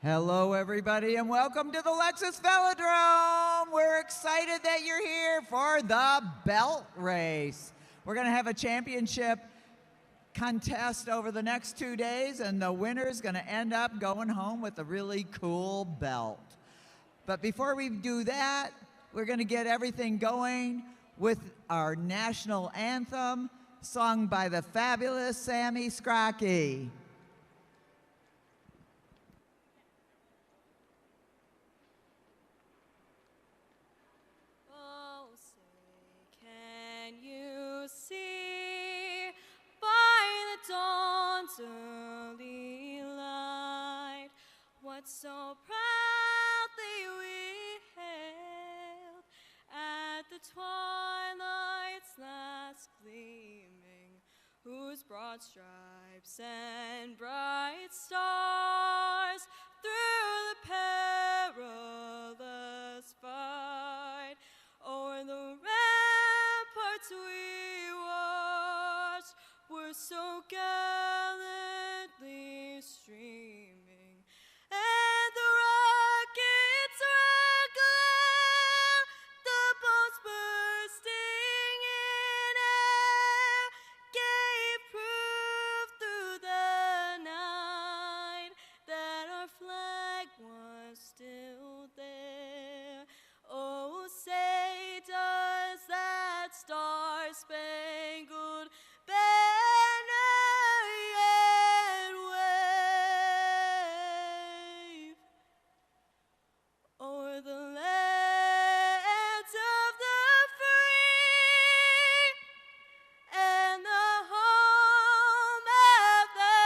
Hello, everybody, and welcome to the Lexus Velodrome. We're excited that you're here for the belt race. We're going to have a championship contest over the next 2 days, and the winner is going to end up going home with a really cool belt. But before we do that, we're going to get everything going with our national anthem, sung by the fabulous Sammy Scrocky. Dawn's early light, what so proudly we hailed at the twilight's last gleaming, whose broad stripes and bright stars through the perilous fight o'er the ramparts we watched were so gallantly streaming, and the rockets' red glare, the bombs bursting in air, gave proof through the night that our flag was still there. Oh, say does that star-spangled banner yet wave o'er the lands of the free and the home of the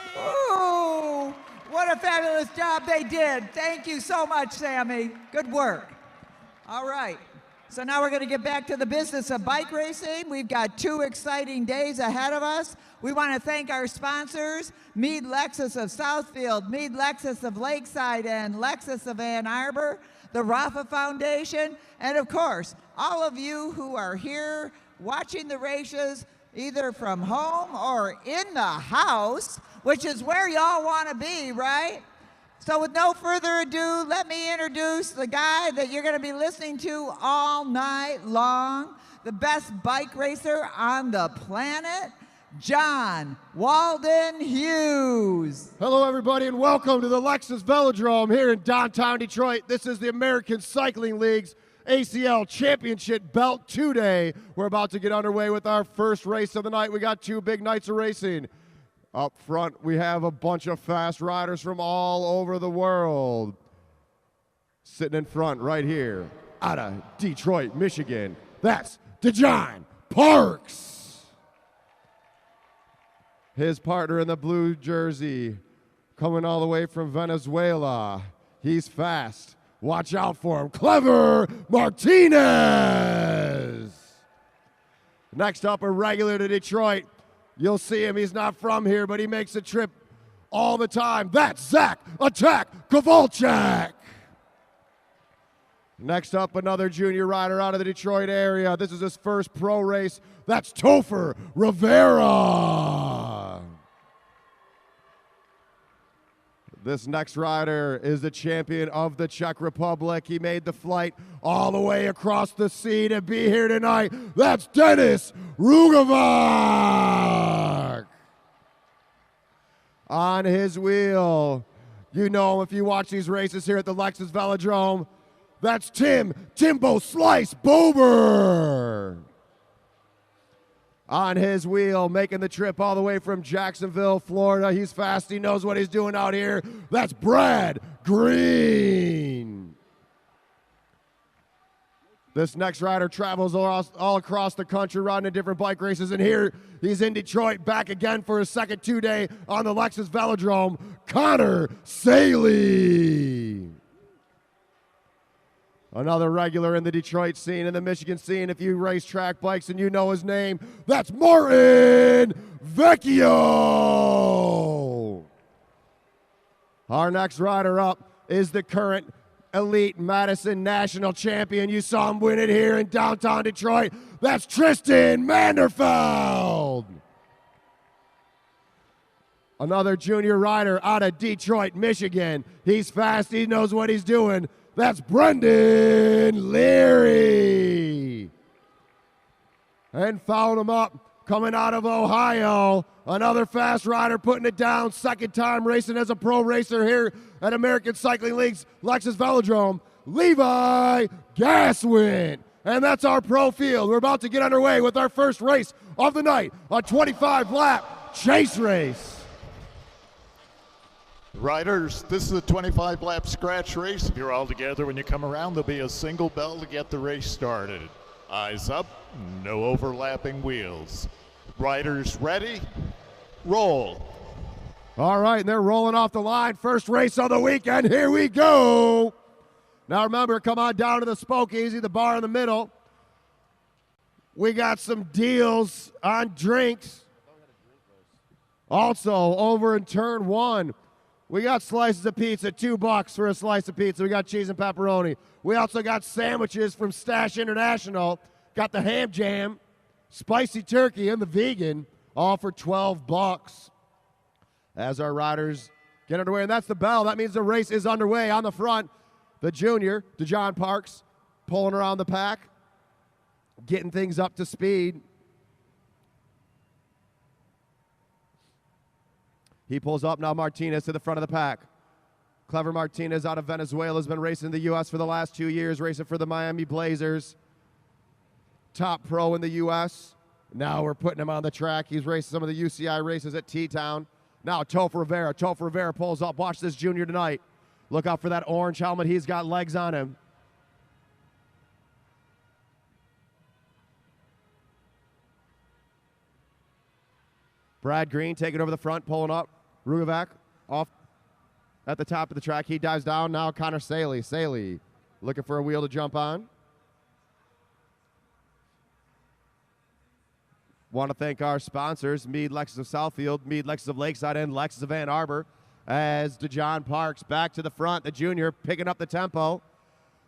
brave? Ooh, what a fabulous job they did. Thank you so much, Sammy. Good work. All right. So now we're going to get back to the business of bike racing. We've got 2 exciting days ahead of us. We want to thank our sponsors, Mead Lexus of Southfield, Mead Lexus of Lakeside, and Lexus of Ann Arbor, the Rafa Foundation, and of course, all of you who are here watching the races, either from home or in the house, which is where y'all want to be, right? So with no further ado, let me introduce the guy that you're going to be listening to all night long, the best bike racer on the planet, John Walden Hughes. Hello, everybody, and welcome to the Lexus Velodrome here in downtown Detroit. This is the American Cycling League's ACL Championship Belt 2-Day. We're about to get underway with our first race of the night. We got 2 big nights of racing. Up front, we have a bunch of fast riders from all over the world. Sitting in front right here, out of Detroit, Michigan, that's DeJohn Parks. His partner in the blue jersey, coming all the way from Venezuela. He's fast. Watch out for him. Clever Martinez. Next up, a regular to Detroit. You'll see him. He's not from here, but he makes a trip all the time. That's Zach Attack Kowalczyk. Next up, another junior rider out of the Detroit area. This is his first pro race. That's Topher Rivera. This next rider is the champion of the Czech Republic. He made the flight all the way across the sea to be here tonight. That's Dennis Rugovac. On his wheel, you know him if you watch these races here at the Lexus Velodrome. That's Timbo Slice Bober. On his wheel, making the trip all the way from Jacksonville, Florida. He's fast. He knows what he's doing out here. That's Brad Green. This next rider travels all across the country, riding in different bike races. And here he's in Detroit, back again for his second 2-day on the Lexus Velodrome, Connor Saley. Another regular in the Detroit scene, in the Michigan scene. If you race track bikes and you know his name, that's Martin Vecchio. Our next rider up is the current elite Madison national champion. You saw him win it here in downtown Detroit. That's Tristan Manderfeld. Another junior rider out of Detroit, Michigan. He's fast. He knows what he's doing. That's Brendan Leary. And fouled him up, coming out of Ohio. Another fast rider putting it down. Second time racing as a pro racer here at American Cycling League's Lexus Velodrome. Levi Gaswin. And that's our pro field. We're about to get underway with our first race of the night, a 25-lap chase race. Riders, this is a 25-lap scratch race. If you're all together when you come around, there'll be a single bell to get the race started. Eyes up, no overlapping wheels. Riders ready? Roll. All right, and they're rolling off the line. First race of the weekend. Here we go. Now remember, come on down to the Spoke Easy, the bar in the middle. We got some deals on drinks. Also, over in turn one, we got slices of pizza, $2 for a slice of pizza. We got cheese and pepperoni. We also got sandwiches from Stash International. Got the ham jam, spicy turkey, and the vegan, all for $12. As our riders get underway, and that's the bell. That means the race is underway. On the front, the junior, DeJohn Parks, pulling around the pack, getting things up to speed. He pulls up now. Martinez to the front of the pack. Clever Martinez out of Venezuela has been racing in the U.S. for the last 2 years, racing for the Miami Blazers. Top pro in the U.S. Now we're putting him on the track. He's raced some of the UCI races at T-Town. Now Toph Rivera. Toph Rivera pulls up. Watch this junior tonight. Look out for that orange helmet. He's got legs on him. Brad Green taking over the front, pulling up. Rugovac off at the top of the track. He dives down. Now Connor Saley. Saley looking for a wheel to jump on. Want to thank our sponsors, Mead Lexus of Southfield, Mead Lexus of Lakeside, and Lexus of Ann Arbor. As DeJohn Parks back to the front, the junior picking up the tempo.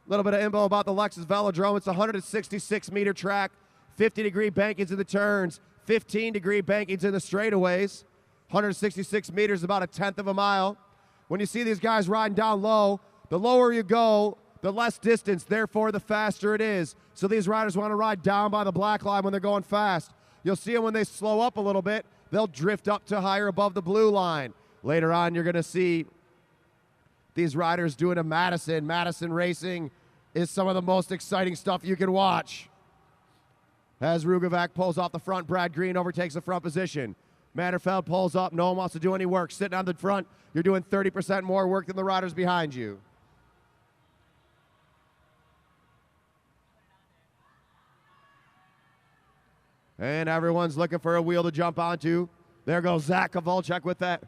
A little bit of info about the Lexus Velodrome. It's a 166-meter track, 50-degree bankings in the turns, 15-degree bankings in the straightaways. 166 meters, about a tenth of a mile. When you see these guys riding down low, the lower you go, the less distance, therefore the faster it is. So these riders want to ride down by the black line when they're going fast. You'll see them when they slow up a little bit, they'll drift up to higher above the blue line. Later on, you're going to see these riders doing a Madison. Madison racing is some of the most exciting stuff you can watch. As Rugovac pulls off the front, Brad Green overtakes the front position. Manderfeld pulls up. No one wants to do any work. Sitting on the front, you're doing 30% more work than the riders behind you. And everyone's looking for a wheel to jump onto. There goes Zach Kowalczyk with that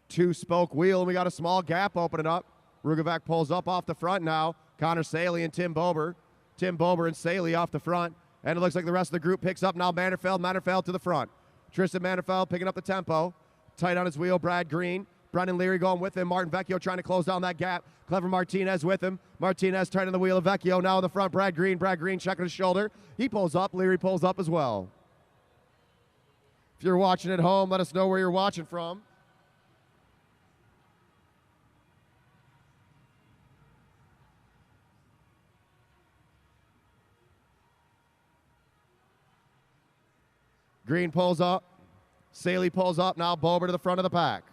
two-spoke wheel, and we got a small gap opening up. Rugovac pulls up off the front now. Connor Saley and Tim Bober. Tim Bober and Saley off the front. And it looks like the rest of the group picks up now. Manderfeld to the front. Tristan Manderfeld picking up the tempo. Tight on his wheel, Brad Green. Brendan Leary going with him. Martin Vecchio trying to close down that gap. Clever Martinez with him. Martinez tight on the wheel of Vecchio. Now in the front, Brad Green. Brad Green checking his shoulder. He pulls up. Leary pulls up as well. If you're watching at home, let us know where you're watching from. Green pulls up. Saley pulls up. Now Bober to the front of the pack.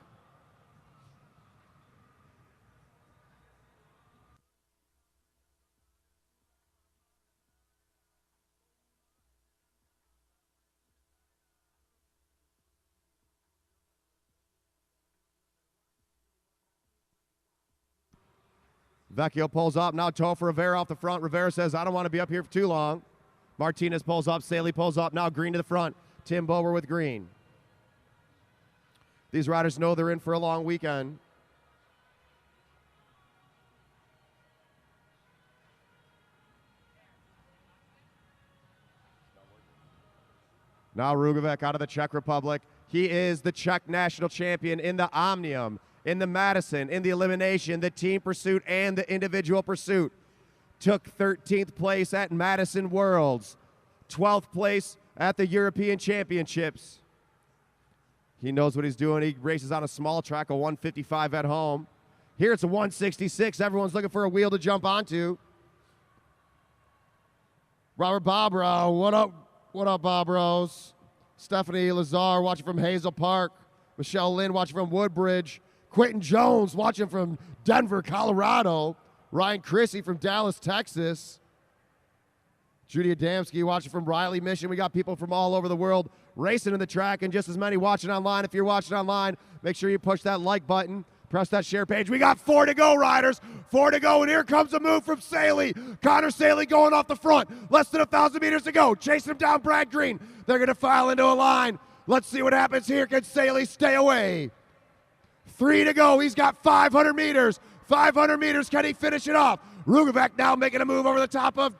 Vecchio pulls up. Now Toph Rivera off the front. Rivera says, I don't want to be up here for too long. Martinez pulls up. Saley pulls up. Now Green to the front. Tim Bober with Green. These riders know they're in for a long weekend. Now Rugovac out of the Czech Republic. He is the Czech national champion in the Omnium, in the Madison, in the elimination, the team pursuit, and the individual pursuit. Took 13th place at Madison Worlds, 12th place at the European Championships. He knows what he's doing. He races on a small track, a 155 at home. Here it's a 166. Everyone's looking for a wheel to jump onto. Robert Bobrow, what up? What up, Bobros? Stephanie Lazar watching from Hazel Park. Michelle Lynn watching from Woodbridge. Quentin Jones watching from Denver, Colorado. Ryan Chrissy from Dallas, Texas. Judy Adamski watching from Riley, Michigan. We got people from all over the world racing in the track and just as many watching online. If you're watching online, make sure you push that like button. Press that share page. We got 4 to go, riders. 4 to go, and here comes a move from Saley. Connor Saley going off the front. Less than 1,000 meters to go. Chasing him down Brad Green. They're going to file into a line. Let's see what happens here. Can Saley stay away? 3 to go. He's got 500 meters. 500 meters. Can he finish it off? Rugovac now making a move over the top of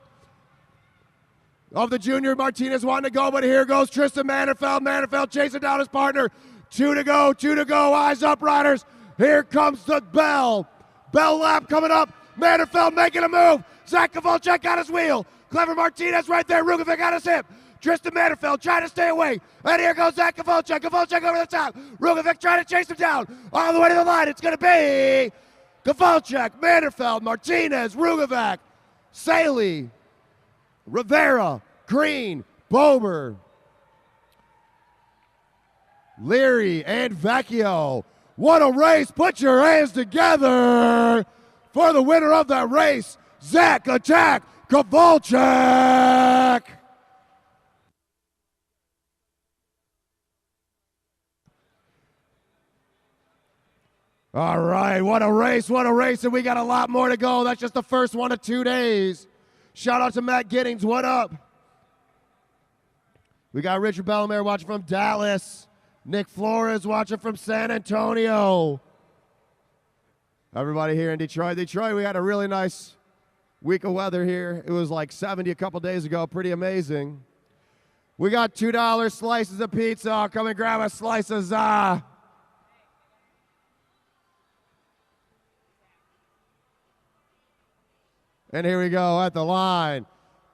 the junior. Martinez wanting to go, but here goes Tristan Manderfeld. Manderfeld chasing down his partner. 2 to go. 2 to go. Eyes up, riders. Here comes the bell. Bell lap coming up. Manderfeld making a move. Zach Kovalchuk got his wheel. Clever Martinez right there. Rugovic got his hip. Tristan Manderfeld trying to stay away. And here goes Zach Kovalchuk. Kovalchuk over the top. Rugovic trying to chase him down. All the way to the line. It's going to be Kovalchuk, Manderfeld, Martinez, Rugovic, Saley, Rivera, Green, Bober, Leary, and Vecchio. What a race. Put your hands together for the winner of that race, Zach Attack Kovalchuk. All right, what a race, and we got a lot more to go. That's just the first one of 2 days. Shout out to Matt Giddings, what up? We got Richard Bellemare watching from Dallas. Nick Flores watching from San Antonio. Everybody here in Detroit. Detroit, we had a really nice week of weather here. It was like 70 a couple days ago, pretty amazing. We got $2 slices of pizza. Come and grab a slice of za. And here we go at the line.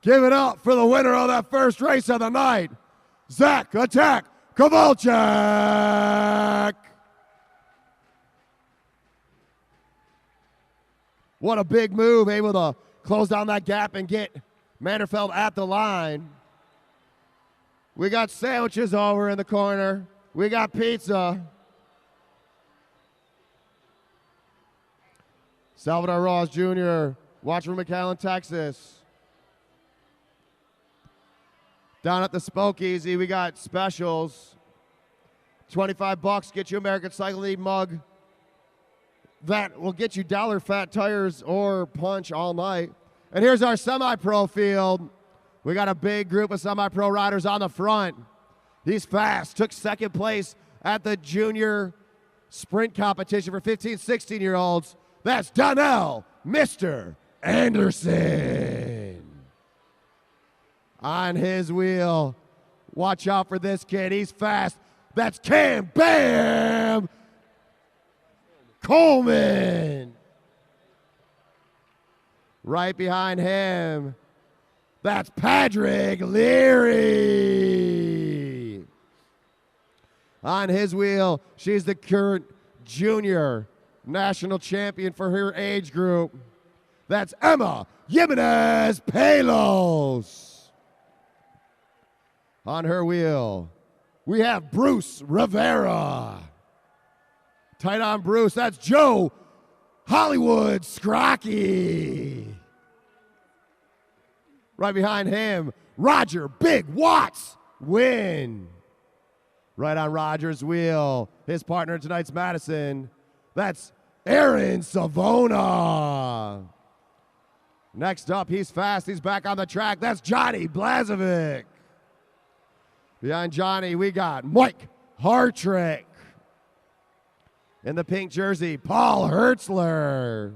Give it up for the winner of that first race of the night, Zach Attack Kovalchuk. What a big move, able to close down that gap and get Manderfeld at the line. We got sandwiches over in the corner. We got pizza. Salvador Ross Jr. watching from McAllen, Texas. Down at the Spokeasy, we got specials. $25, get you American Cycle League mug. That will get you dollar fat tires or punch all night. And here's our semi-pro field. We got a big group of semi-pro riders on the front. He's fast, took second place at the junior sprint competition for 15, 16-year-olds. That's Donnell, Mr. Anderson. On his wheel. Watch out for this kid. He's fast. That's Cam Bam Coleman. Right behind him, that's Patrick Leary. On his wheel, she's the current junior national champion for her age group. That's Emma Jimenez Palos. On her wheel, we have Bruce Rivera. Tight on Bruce, that's Joe Hollywood Scrocky. Right behind him, Roger Big Watts Win. Right on Roger's wheel, his partner in tonight's Madison, that's Aaron Savona. Next up, he's fast, he's back on the track, that's Johnny Blazovic. Behind Johnny, we got Mike Hartrick. In the pink jersey, Paul Hertzler.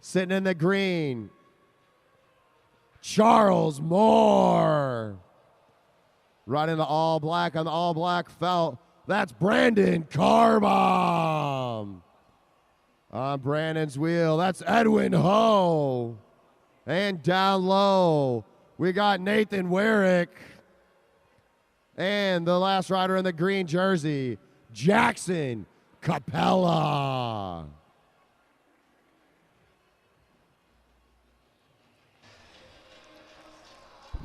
Sitting in the green, Charles Moore. Right in the all black on the all black felt, that's Brandon Carbom. On Brandon's wheel, that's Edwin Ho. And down low, we got Nathan Warwick. And the last rider in the green jersey, Jackson Capella.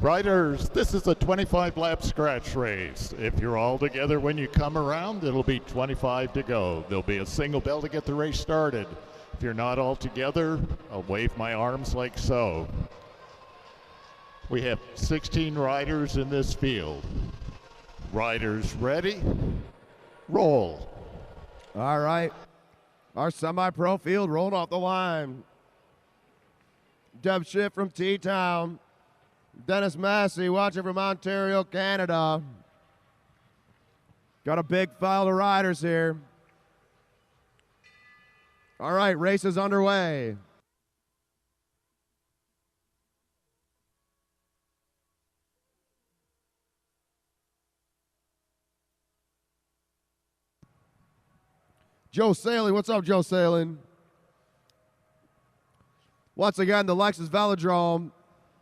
Riders, this is a 25-lap scratch race. If you're all together when you come around, it'll be 25 to go. There'll be a single bell to get the race started. If you're not all together, I'll wave my arms like so. We have 16 riders in this field. Riders ready? Roll. All right. Our semi-pro field rolled off the line. Dub Shift from T-Town. Dennis Massey watching from Ontario, Canada. Got a big file of riders here. All right, race is underway. Joe Salin, what's up, Joe Salin? Once again, the Lexus Velodrome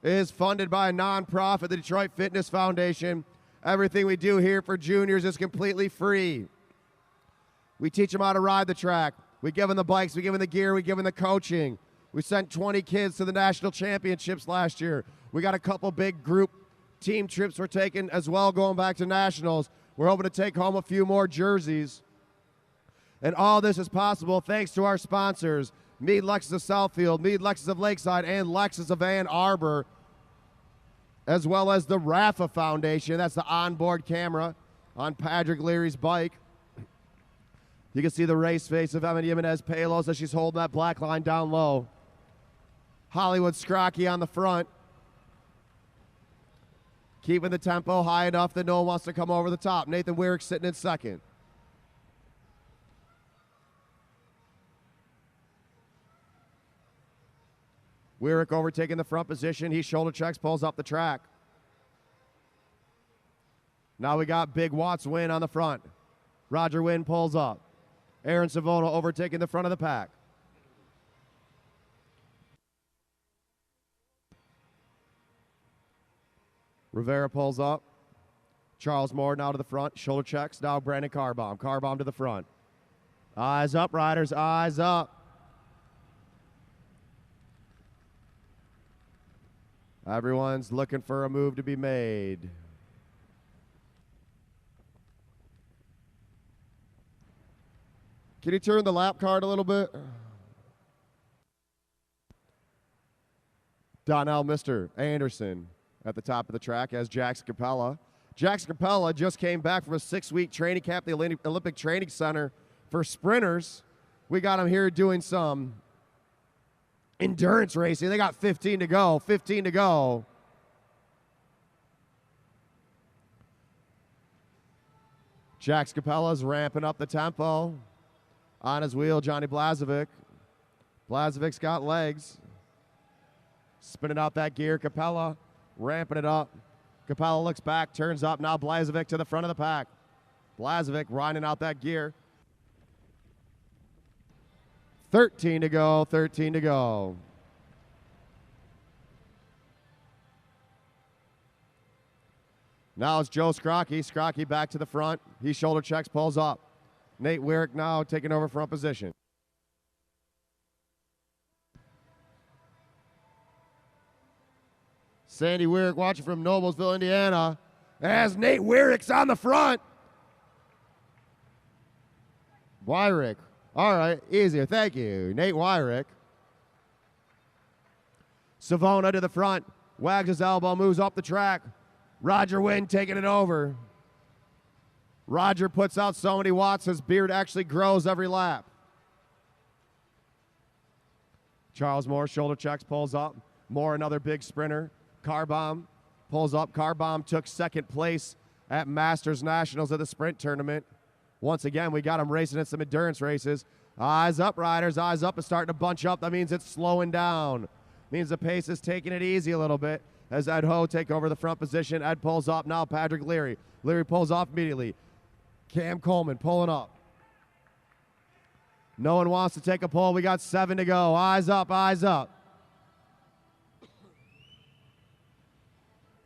is funded by a nonprofit, the Detroit Fitness Foundation. Everything we do here for juniors is completely free. We teach them how to ride the track. We give them the bikes, we give them the gear, we give them the coaching. We sent 20 kids to the national championships last year. We got a couple big group team trips we're taking as well going back to nationals. We're hoping to take home a few more jerseys. And all this is possible thanks to our sponsors, Mead Lexus of Southfield, Mead Lexus of Lakeside, and Lexus of Ann Arbor, as well as the Rafa Foundation. That's the onboard camera on Patrick Leary's bike. You can see the race face of Emma Jimenez Palos as she's holding that black line down low. Hollywood Scrocky on the front, keeping the tempo high enough that no one wants to come over the top. Nathan Weirick sitting in second. Weirick overtaking the front position. He shoulder checks, pulls up the track. Now we got Big Watts Wynn on the front. Roger Wynn pulls up. Aaron Savona overtaking the front of the pack. Rivera pulls up. Charles Moore now to the front. Shoulder checks. Now Brandon Carbaum. Carbaum to the front. Eyes up, riders. Eyes up. Everyone's looking for a move to be made. Can you turn the lap card a little bit? Donnell Mr. Anderson at the top of the track as Jackson Capella. Jackson Capella just came back from a 6-week training camp at the Olympic Training Center for sprinters. We got him here doing some endurance racing. They got 15 to go. 15 to go. Jax Capella's ramping up the tempo. On his wheel, Johnny Blazovic. Blazovic's got legs. Spinning out that gear. Capella ramping it up. Capella looks back, turns up. Now Blazovic to the front of the pack. Blazovic riding out that gear. 13 to go, 13 to go. Now it's Joe Scrocky. Scrocky back to the front. He shoulder checks, pulls up. Nate Weirick now taking over front position. Sandy Weirick watching from Noblesville, Indiana, as Nate Weirick's on the front. Weirick. All right, easier. Thank you. Nate Weirick. Savona to the front. Wags his elbow, moves up the track. Roger Wynn taking it over. Roger puts out so many watts, his beard actually grows every lap. Charles Moore, shoulder checks, pulls up. Moore, another big sprinter. Carbaum pulls up. Carbaum took second place at Masters Nationals at the sprint tournament. Once again, we got him racing in some endurance races. Eyes up, riders. Eyes up is starting to bunch up. That means it's slowing down. Means the pace is taking it easy a little bit as Ed Ho take over the front position. Ed pulls up. Now Patrick Leary. Leary pulls off immediately. Cam Coleman pulling up. No one wants to take a pull. We got 7 to go. Eyes up, eyes up.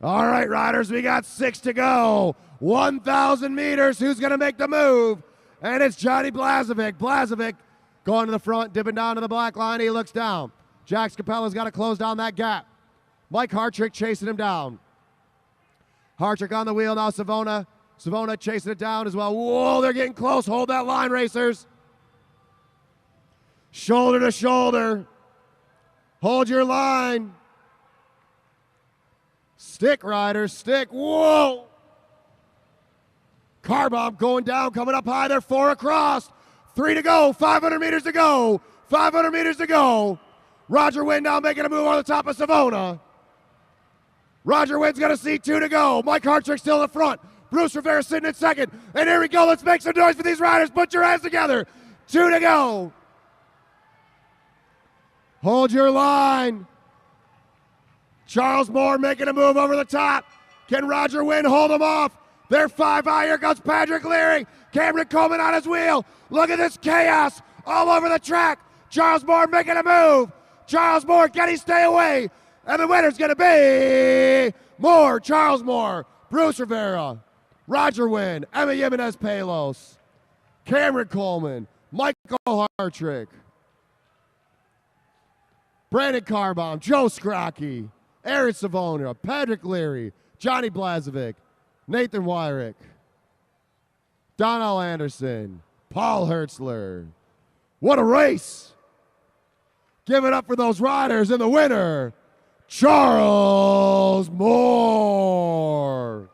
All right, riders, we got 6 to go. 1,000 meters. Who's going to make the move? And it's Johnny Blazovic. Blazovic going to the front, dipping down to the black line. He looks down. Jax Capella's got to close down that gap. Mike Hartrick chasing him down. Hartrick on the wheel now. Savona chasing it down as well. Whoa, they're getting close. Hold that line, racers. Shoulder to shoulder. Hold your line. Stick, riders, stick. Whoa. Car bomb going down, coming up high. They're 4 across. 3 to go. 500 meters to go. 500 meters to go. Roger Wynn now making a move on the top of Savona. Roger Wynn's got a seat. 2 to go. Mike Hartrick still in the front. Bruce Rivera sitting in second. And here we go. Let's make some noise for these riders. Put your hands together. 2 to go. Hold your line. Charles Moore making a move over the top. Can Roger Wynn hold him off? They're 5 high. Here comes Patrick Leary. Cameron Coleman on his wheel. Look at this chaos all over the track. Charles Moore making a move. Charles Moore, can he stay away? And the winner's going to be Moore, Charles Moore, Bruce Rivera, Roger Wynn, Emma Jimenez Palos, Cameron Coleman, Michael Hartrick, Brandon Carbomb, Joe Scrocky, Aaron Savona, Patrick Leary, Johnny Blazovic, Nathan Wyrick, Donnell Anderson, Paul Hertzler. What a race! Give it up for those riders, and the winner, Charles Moore.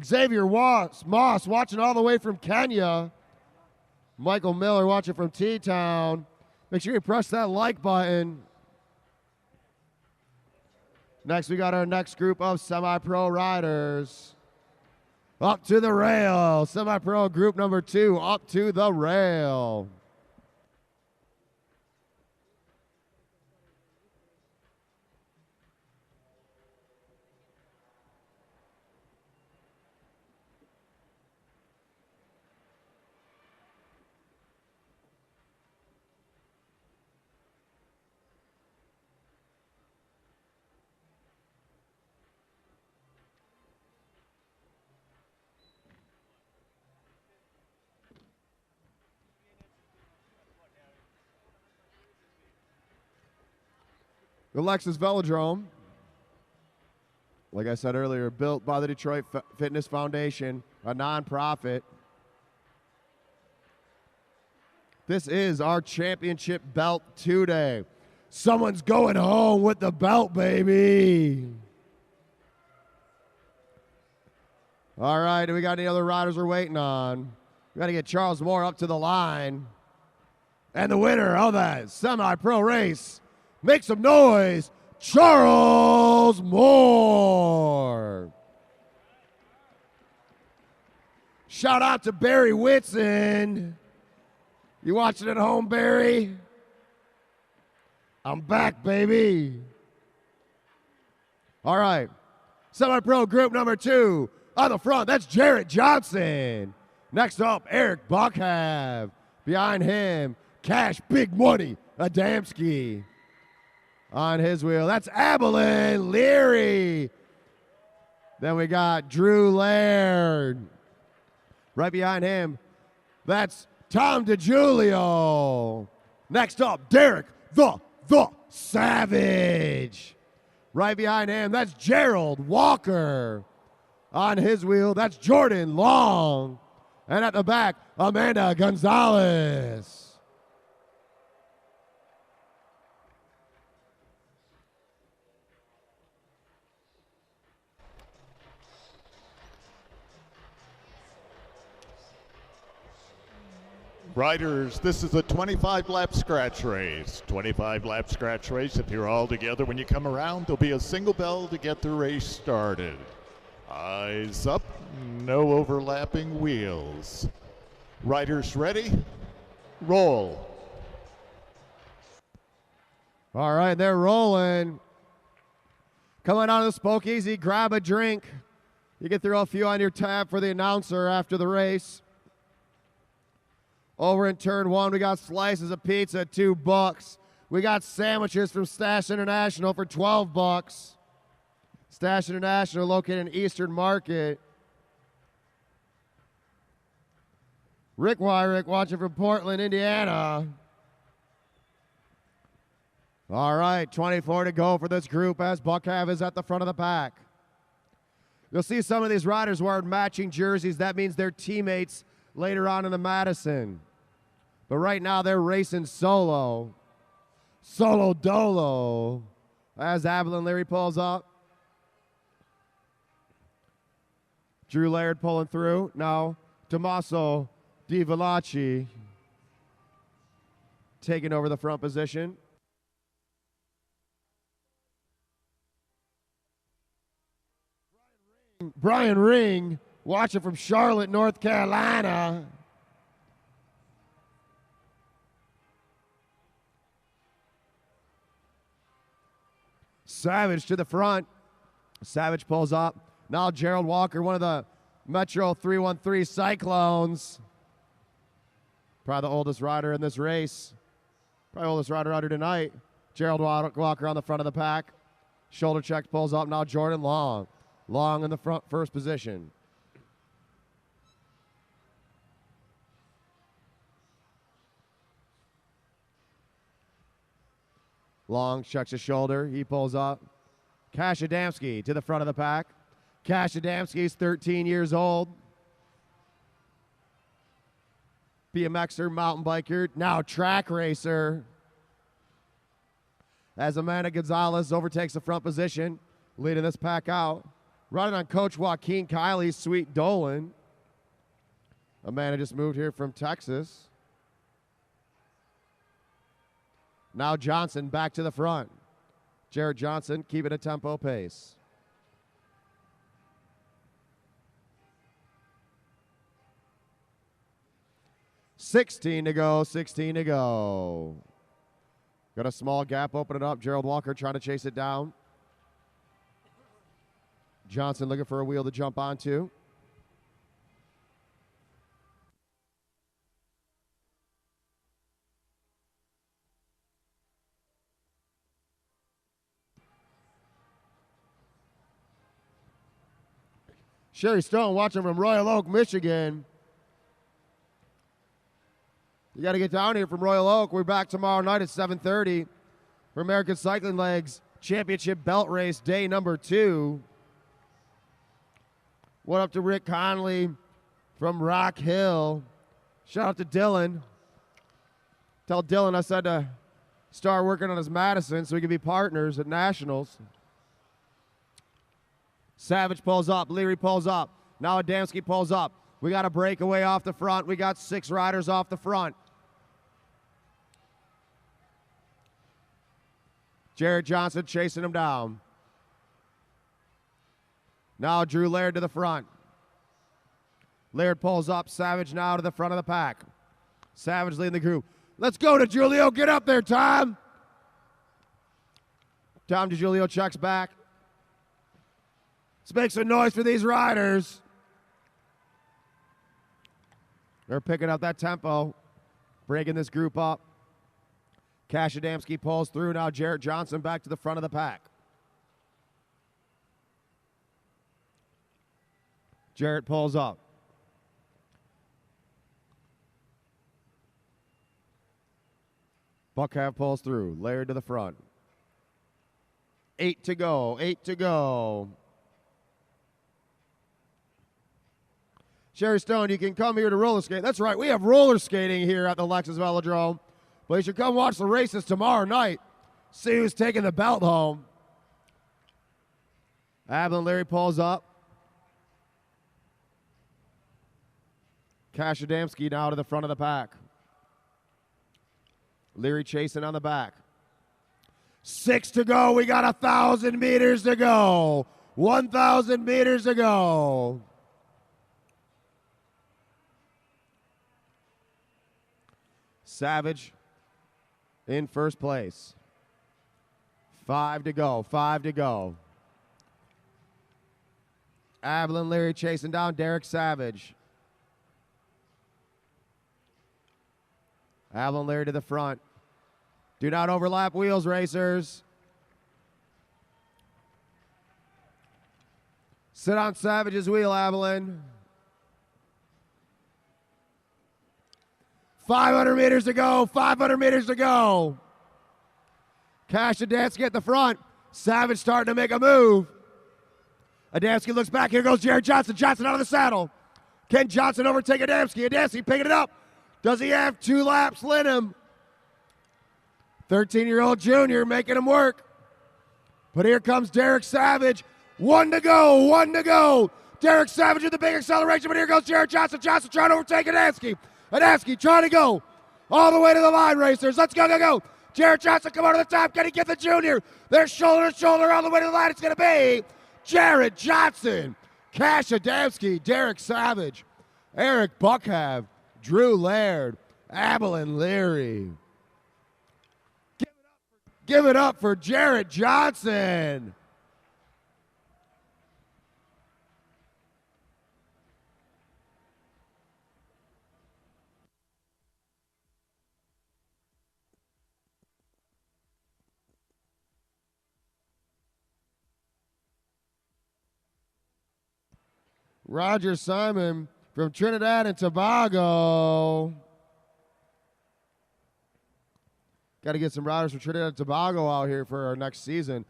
Xavier Moss watching all the way from Kenya. Michael Miller watching from T-Town. Make sure you press that like button. Next, we got our next group of semi-pro riders. Up to the rail. Semi-pro group number 2, up to the rail. The Lexus Velodrome, like I said earlier, built by the Detroit Fitness Foundation, a nonprofit. This is our championship belt today. Someone's going home with the belt, baby. All right, do we got any other riders we're waiting on? We got to get Charles Moore up to the line. And the winner of that semi-pro race, make some noise, Charles Moore. Shout out to Barry Whitson. You watching at home, Barry? I'm back, baby. All right, semi-pro group number 2. On the front, that's Jarrett Johnson. Next up, Eric Buckhav. Behind him, Cash Big Money Adamski. On his wheel, that's Abilene Leary. Then we got Drew Laird. Right behind him, that's Tom DiGiulio. Next up, Derek the Savage. Right behind him, that's Gerald Walker. On his wheel, that's Jordan Long. And at the back, Amanda Gonzalez. Riders, this is a 25-lap scratch race. 25-lap scratch race. If you're all together when you come around, there'll be a single bell to get the race started. Eyes up, no overlapping wheels. Riders ready? Roll. All right, they're rolling. Coming out of the spoke easy, grab a drink. You can throw a few on your tab for the announcer after the race. Over in turn 1, we got slices of pizza at $2. We got sandwiches from Stash International for $12. Stash International, located in Eastern Market. Rick Wyrick watching from Portland, Indiana. All right, 24 to go for this group as Buckhav is at the front of the pack. You'll see some of these riders wearing matching jerseys. That means they're teammates later on in the Madison. But right now they're racing solo. Solo dolo. As Avalon Leary pulls up. Drew Laird pulling through. Now Tommaso Di Valachi taking over the front position. Brian Ring watching from Charlotte, North Carolina. Savage to the front. Savage pulls up. Now Gerald Walker, one of the Metro 313 Cyclones. Probably the oldest rider in this race. Probably oldest rider out here tonight. Gerald Walker on the front of the pack. Shoulder check pulls up. Now Jordan Long. Long in the front, first position. Long checks his shoulder. He pulls up. Cash Adamski to the front of the pack. Cash Adamski's 13 years old. BMXer, mountain biker, now track racer. As Amanda Gonzalez overtakes the front position, leading this pack out. Running on Coach Joaquin Kiley's Sweet Dolan. Amanda just moved here from Texas. Now Johnson back to the front. Jared Johnson keeping a tempo pace. $16 to go, 16 to go. Got a small gap opening up. Gerald Walker trying to chase it down. Johnson looking for a wheel to jump onto. Sherry Stone watching from Royal Oak, Michigan. You got to get down here from Royal Oak. We're back tomorrow night at 7:30 for American Cycling Legs Championship Belt Race, day number 2. What up to Rick Conley from Rock Hill. Shout out to Dylan. Tell Dylan I said to start working on his Madison so we can be partners at Nationals. Savage pulls up. Leary pulls up. Now Adamski pulls up. We got a breakaway off the front. We got 6 riders off the front. Jared Johnson chasing him down. Now Drew Laird to the front. Laird pulls up. Savage now to the front of the pack. Savage leading the group. Let's go to Julio. Get up there, Tom. Tom DiGiulio checks back. Let's make some noise for these riders. They're picking up that tempo, breaking this group up. Cash Adamski pulls through. Now Jarrett Johnson back to the front of the pack. Jarrett pulls up. Buckhav pulls through. Laird to the front. 8 to go. 8 to go. Sherry Stone, you can come here to roller skate. That's right, we have roller skating here at the Lexus Velodrome. But you should come watch the races tomorrow night. See who's taking the belt home. Avalon Leary pulls up. Cash Adamski now to the front of the pack. Leary chasing on the back. 6 to go. We got 1,000 meters to go. 1,000 meters to go. Savage in first place. 5 to go. 5 to go. Avalon Leary chasing down Derek Savage. Avalon Leary to the front. Do not overlap wheels, racers. Sit on Savage's wheel, Avalon. 500 meters to go, 500 meters to go. Cash Adamski at the front. Savage starting to make a move. Adamski looks back. Here goes Jared Johnson. Johnson out of the saddle. Can Johnson overtake Adamski? Adamski picking it up. Does he have 2 laps in him? 13-year-old junior making him work. But here comes Derek Savage. 1 to go, 1 to go. Derek Savage with the big acceleration, but here goes Jared Johnson. Johnson trying to overtake Adamski. Adamski trying to go all the way to the line, racers. Let's go, go, go. Jared Johnson come out of the top. Can he get the junior? They're shoulder to shoulder all the way to the line. It's going to be Jared Johnson, Cash Adamski, Derek Savage, Eric Buckhav, Drew Laird, Abilene Leary. Give it up for Jared Johnson. Roger Simon from Trinidad and Tobago. Got to get some riders from Trinidad and Tobago out here for our next season.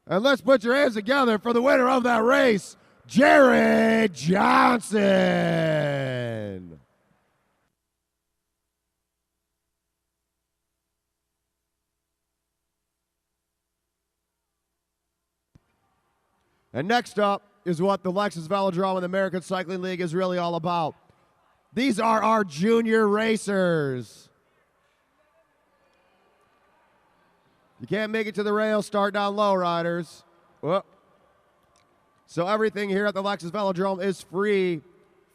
And let's put your hands together for the winner of that race, Jared Johnson. And next up is what the Lexus Velodrome and the American Cycling League is really all about. These are our junior racers. You can't make it to the rail, start down low, riders. Whoop. So everything here at the Lexus Velodrome is free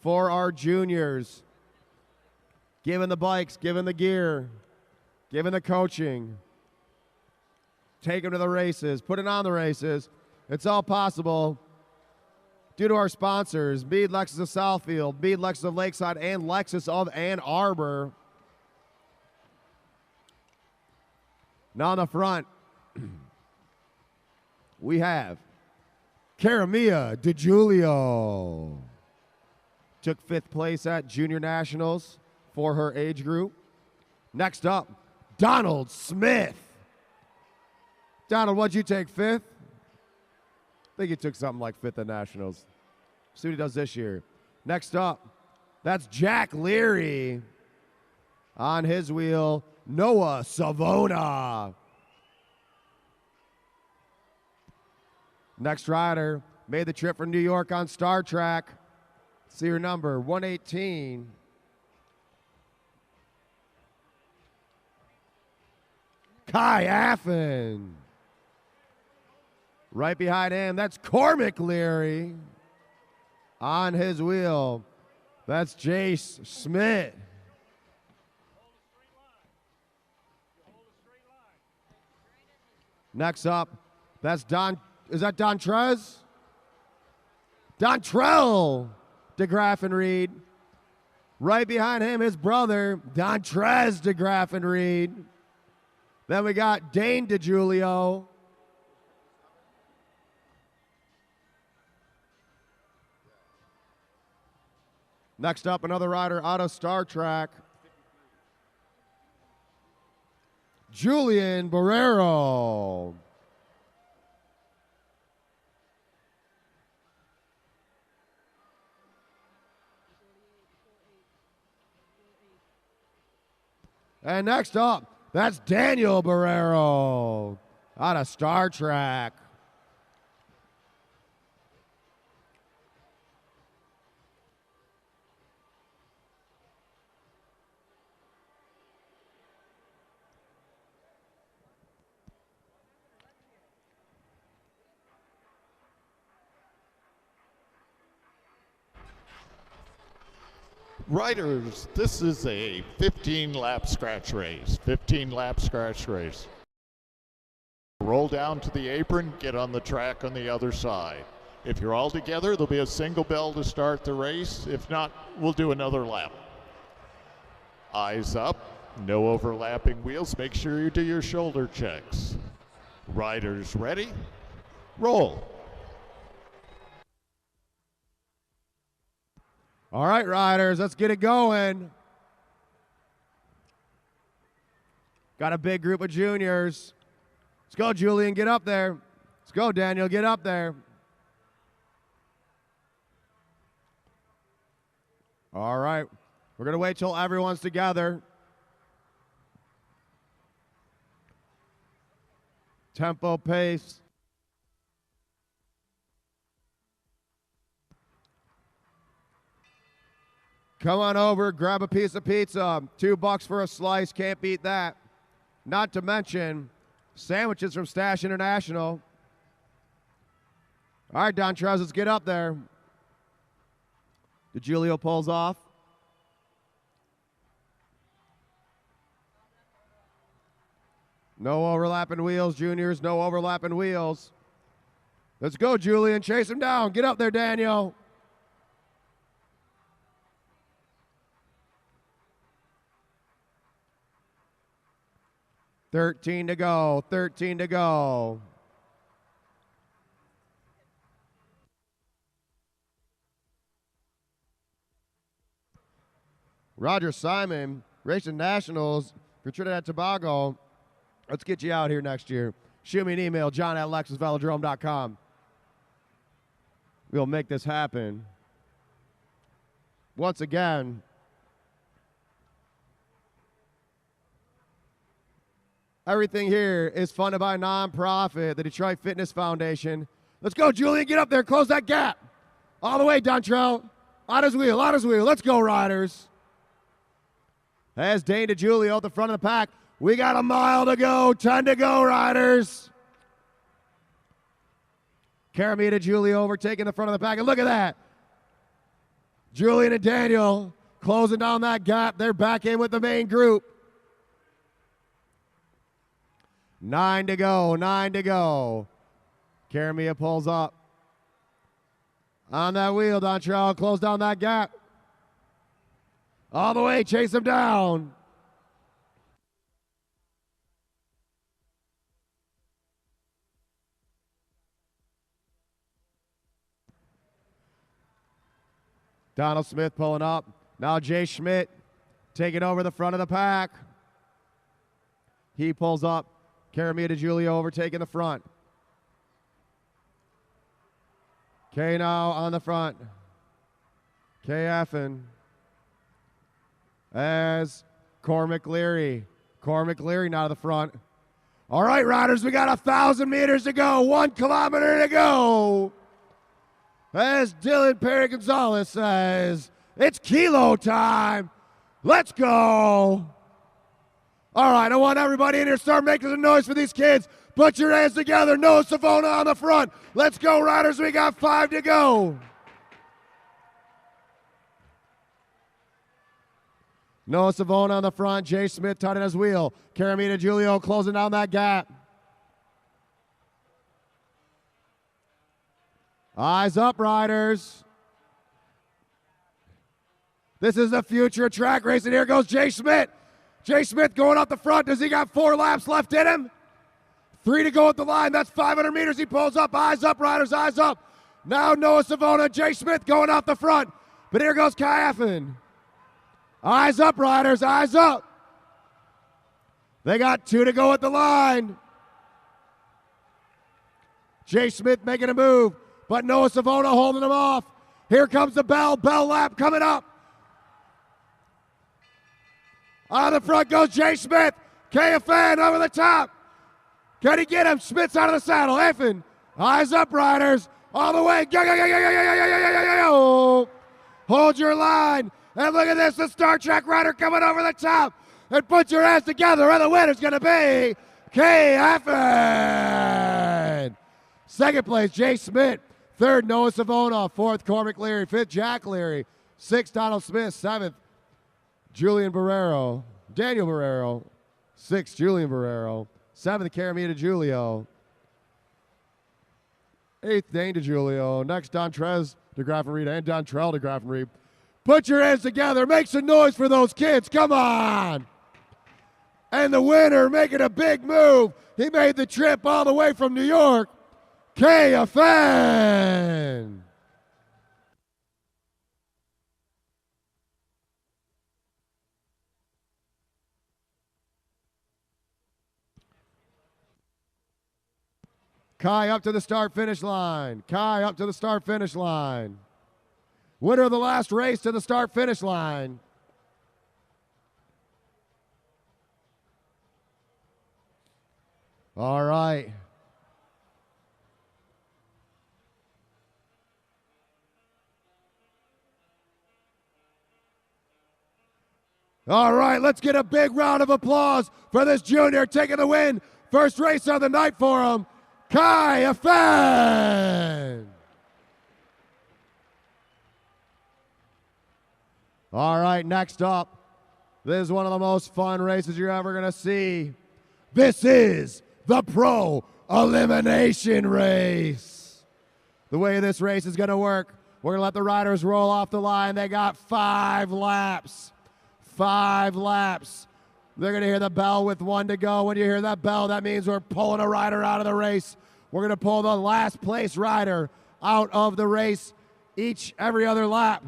for our juniors. Given the bikes, given the gear, given the coaching. Take them to the races, put it on the races. It's all possible due to our sponsors, Mead Lexus of Southfield, Mead Lexus of Lakeside, and Lexus of Ann Arbor. Now on the front, we have Caramia DiGiulio. Took 5th place at Junior Nationals for her age group. Next up, Donald Smith. Donald, what'd you take, 5th? I think he took something like 5th at Nationals. See what he does this year. Next up, that's Jack Leary. On his wheel, Noah Savona. Next rider made the trip from New York on Star Trek. See your number, 118. Kai Affen. Right behind him, that's Cormac Leary. On his wheel, that's Jace Smith. Next up, that's is that Dontrez? Dontrell DeGraff and Reed. Right behind him, his brother, Dontrez DeGraff and Reed. Then we got Dane DiGiulio. Next up, another rider out of Star Trek, Julian Barrero. And next up, that's Daniel Barrero out of Star Trek. Riders, this is a 15-lap scratch race. 15-lap scratch race. Roll down to the apron, get on the track on the other side. If you're all together, there'll be a single bell to start the race. If not, we'll do another lap. Eyes up, no overlapping wheels. Make sure you do your shoulder checks. Riders ready? Roll. All right, riders, let's get it going. Got a big group of juniors. Let's go, Julian, get up there. Let's go, Daniel, get up there. All right, we're going to wait till everyone's together. Tempo, pace. Come on over, grab a piece of pizza. $2 for a slice, can't beat that. Not to mention sandwiches from Stash International. All right, Dontrez, let's get up there. DeGiulio pulls off. No overlapping wheels, juniors, no overlapping wheels. Let's go, Julian, chase him down. Get up there, Daniel. $13 to go, $13 to go. Roger Simon, Racing Nationals for Trinidad and Tobago. Let's get you out here next year. Shoot me an email, john@lexusvelodrome.com. We'll make this happen. Once again, everything here is funded by a nonprofit, the Detroit Fitness Foundation. Let's go, Julian. Get up there. Close that gap. All the way, Dontrell. On his wheel, on his wheel. Let's go, riders. As Dane DeGiulio at the front of the pack. We got a mile to go. 10 to go, riders. Caramita DeGiulio overtaking the front of the pack. And look at that. Julian and Daniel closing down that gap. They're back in with the main group. 9 to go, 9 to go. Caramia pulls up. On that wheel, Dontrell, close down that gap. All the way, chase him down. Donald Smith pulling up. Now Jay Schmidt taking over the front of the pack. He pulls up. Caramia DeGiulio overtaking the front. K now on the front. KFing as Cormac Leary. Cormac Leary now to the front. All right, riders, we got 1,000 meters to go. 1 kilometer to go. As Dylan Perry Gonzalez says, it's kilo time. Let's go. All right, I want everybody in here to start making some noise for these kids. Put your hands together. Noah Savona on the front. Let's go, riders. We got 5 to go. Noah Savona on the front. Jay Smith tight on his wheel. Caramita DeGiulio closing down that gap. Eyes up, riders. This is the future of track racing. Here goes Jay Smith. Jay Smith going up the front. Does he got 4 laps left in him? 3 to go at the line. That's 500 meters. He pulls up. Eyes up, riders. Eyes up. Now Noah Savona, Jay Smith going out the front. But here goes Kayaffin. Eyes up, riders. Eyes up. They got 2 to go at the line. Jay Smith making a move, but Noah Savona holding him off. Here comes the bell. Bell lap coming up. On the front goes Jay Smith. KFN over the top. Can he get him? Smith's out of the saddle. Effin. Eyes up, riders. All the way. Go, go, go, go, go, go, go, go, go, go. Hold your line. And look at this. The Star Trek rider coming over the top. And put your hands together. And the winner's going to be KFN. Second place, Jay Smith. Third, Noah Savona. Fourth, Cormac Leary. Fifth, Jack Leary. Sixth, Donald Smith. Seventh, Julian Barrero. Daniel Barrero. Sixth, Julian Barrero. Seventh, Caramita DeGiulio. Eighth, Dane DeGiulio. Next, Dontrez DeGraffenried and Dontrell DeGraffenried. Put your hands together. Make some noise for those kids. Come on. And the winner making a big move. He made the trip all the way from New York. KFN. Kai up to the start-finish line. Kai up to the start-finish line. Winner of the last race to the start-finish line. All right. All right, let's get a big round of applause for this junior taking the win. First race of the night for him, Kai Fan. All right, next up, this is one of the most fun races you're ever going to see. This is the Pro Elimination Race. The way this race is going to work, we're going to let the riders roll off the line. They got 5 laps. 5 laps. They're going to hear the bell with 1 to go. When you hear that bell, that means we're pulling a rider out of the race. We're going to pull the last place rider out of the race every other lap.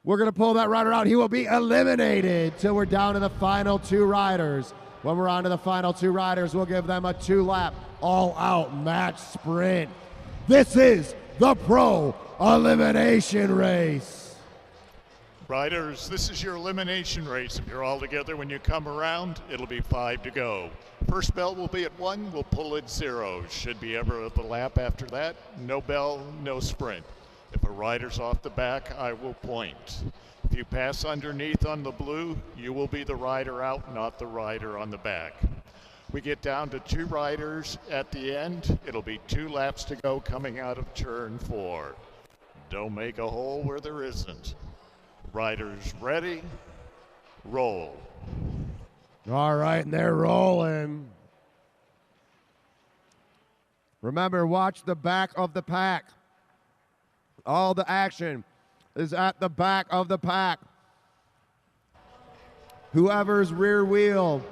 We're going to pull that rider out. He will be eliminated till we're down to the final 2 riders. When we're on to the final 2 riders, we'll give them a 2-lap all-out match sprint. This is the Pro Elimination Race. Riders, this is your elimination race. If you're all together when you come around, it'll be 5 to go. First bell will be at 1, we'll pull at 0. Should be ever at the lap after that. No bell, no sprint. If a rider's off the back, I will point. If you pass underneath on the blue, you will be the rider out, not the rider on the back. We get down to 2 riders at the end. It'll be 2 laps to go coming out of turn 4. Don't make a hole where there isn't. Riders ready, roll. All right, and they're rolling. Remember, watch the back of the pack. All the action is at the back of the pack. Whoever's rear wheel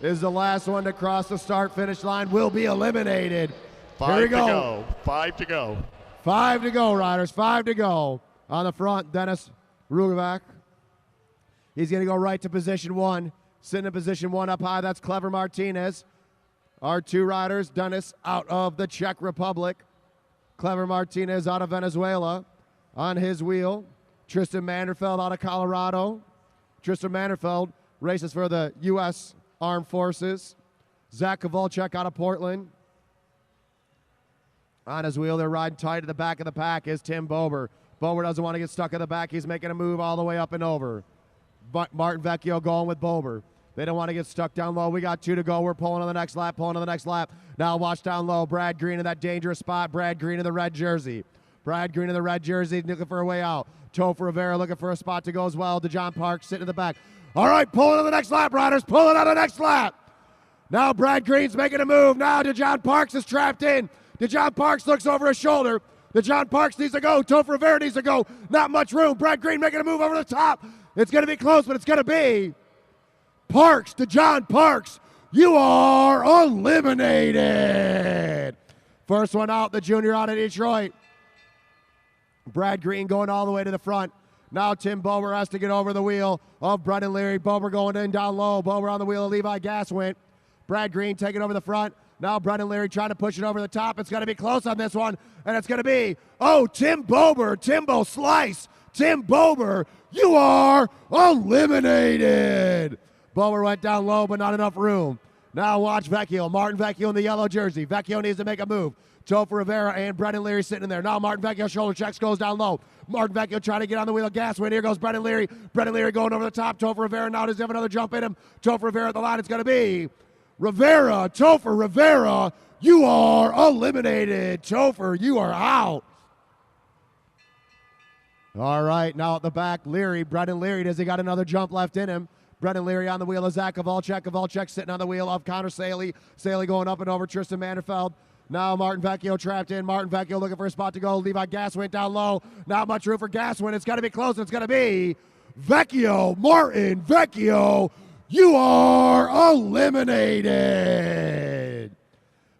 is the last one to cross the start-finish line will be eliminated. 5 Here we to go. go. 5 to go. 5 to go, riders. 5 to go. On the front, Dennis Rugovac. He's going to go right to position 1. Sitting in position 1 up high, that's Clever Martinez. Our 2 riders, Dennis out of the Czech Republic. Clever Martinez out of Venezuela. On his wheel, Tristan Manderfeld out of Colorado. Tristan Manderfeld races for the U.S. Armed Forces. Zach Kowalczyk out of Portland. On his wheel, they're riding tight at the back of the pack is Tim Bober. Bober doesn't want to get stuck in the back. He's making a move all the way up and over. But Martin Vecchio going with Bober. They don't want to get stuck down low. We got 2 to go. We're pulling on the next lap, pulling on the next lap. Now watch down low. Brad Green in that dangerous spot. Brad Green in the red jersey. Brad Green in the red jersey looking for a way out. Topher Rivera looking for a spot to go as well. DeJohn Parks sitting in the back. All right, pulling on the next lap, riders. Pulling on the next lap. Now Brad Green's making a move. Now DeJohn Parks is trapped in. DeJohn Parks looks over his shoulder. DeJohn Parks needs to go. Topher Rivera needs to go. Not much room. Brad Green making a move over the top. It's going to be close, but it's going to be Parks. DeJohn Parks, you are eliminated. First one out, the junior out of Detroit. Brad Green going all the way to the front. Now Tim Bober has to get over the wheel of Brendan Leary. Bober going in down low. Bober on the wheel of Levi Gaswint. Brad Green taking over the front. Now Brendan Leary trying to push it over the top. It's going to be close on this one. And it's going to be, Tim Bober. Timbo Slice. Tim Bober, you are eliminated. Bober went down low, but not enough room. Now watch Vecchio. Martin Vecchio in the yellow jersey. Vecchio needs to make a move. Topher Rivera and Brendan Leary sitting in there. Now Martin Vecchio shoulder checks, goes down low. Martin Vecchio trying to get on the wheel of Gaswin. Here goes Brendan Leary. Brendan Leary going over the top. Topher Rivera now does have another jump in him. Topher Rivera at the line. It's going to be Rivera. Topher Rivera, you are eliminated. Topher, you are out. All right, now at the back, Leary. Brendan Leary, does he got another jump left in him? Brendan Leary on the wheel of Zach Kowalczyk. Kowalczyk sitting on the wheel of Connor Saley. Saley going up and over Tristan Manderfeld. Now Martin Vecchio trapped in. Martin Vecchio looking for a spot to go. Levi Gaswin down low. Not much room for Gaswin. It's going to be close. It's going to be Vecchio. Martin Vecchio, you are eliminated.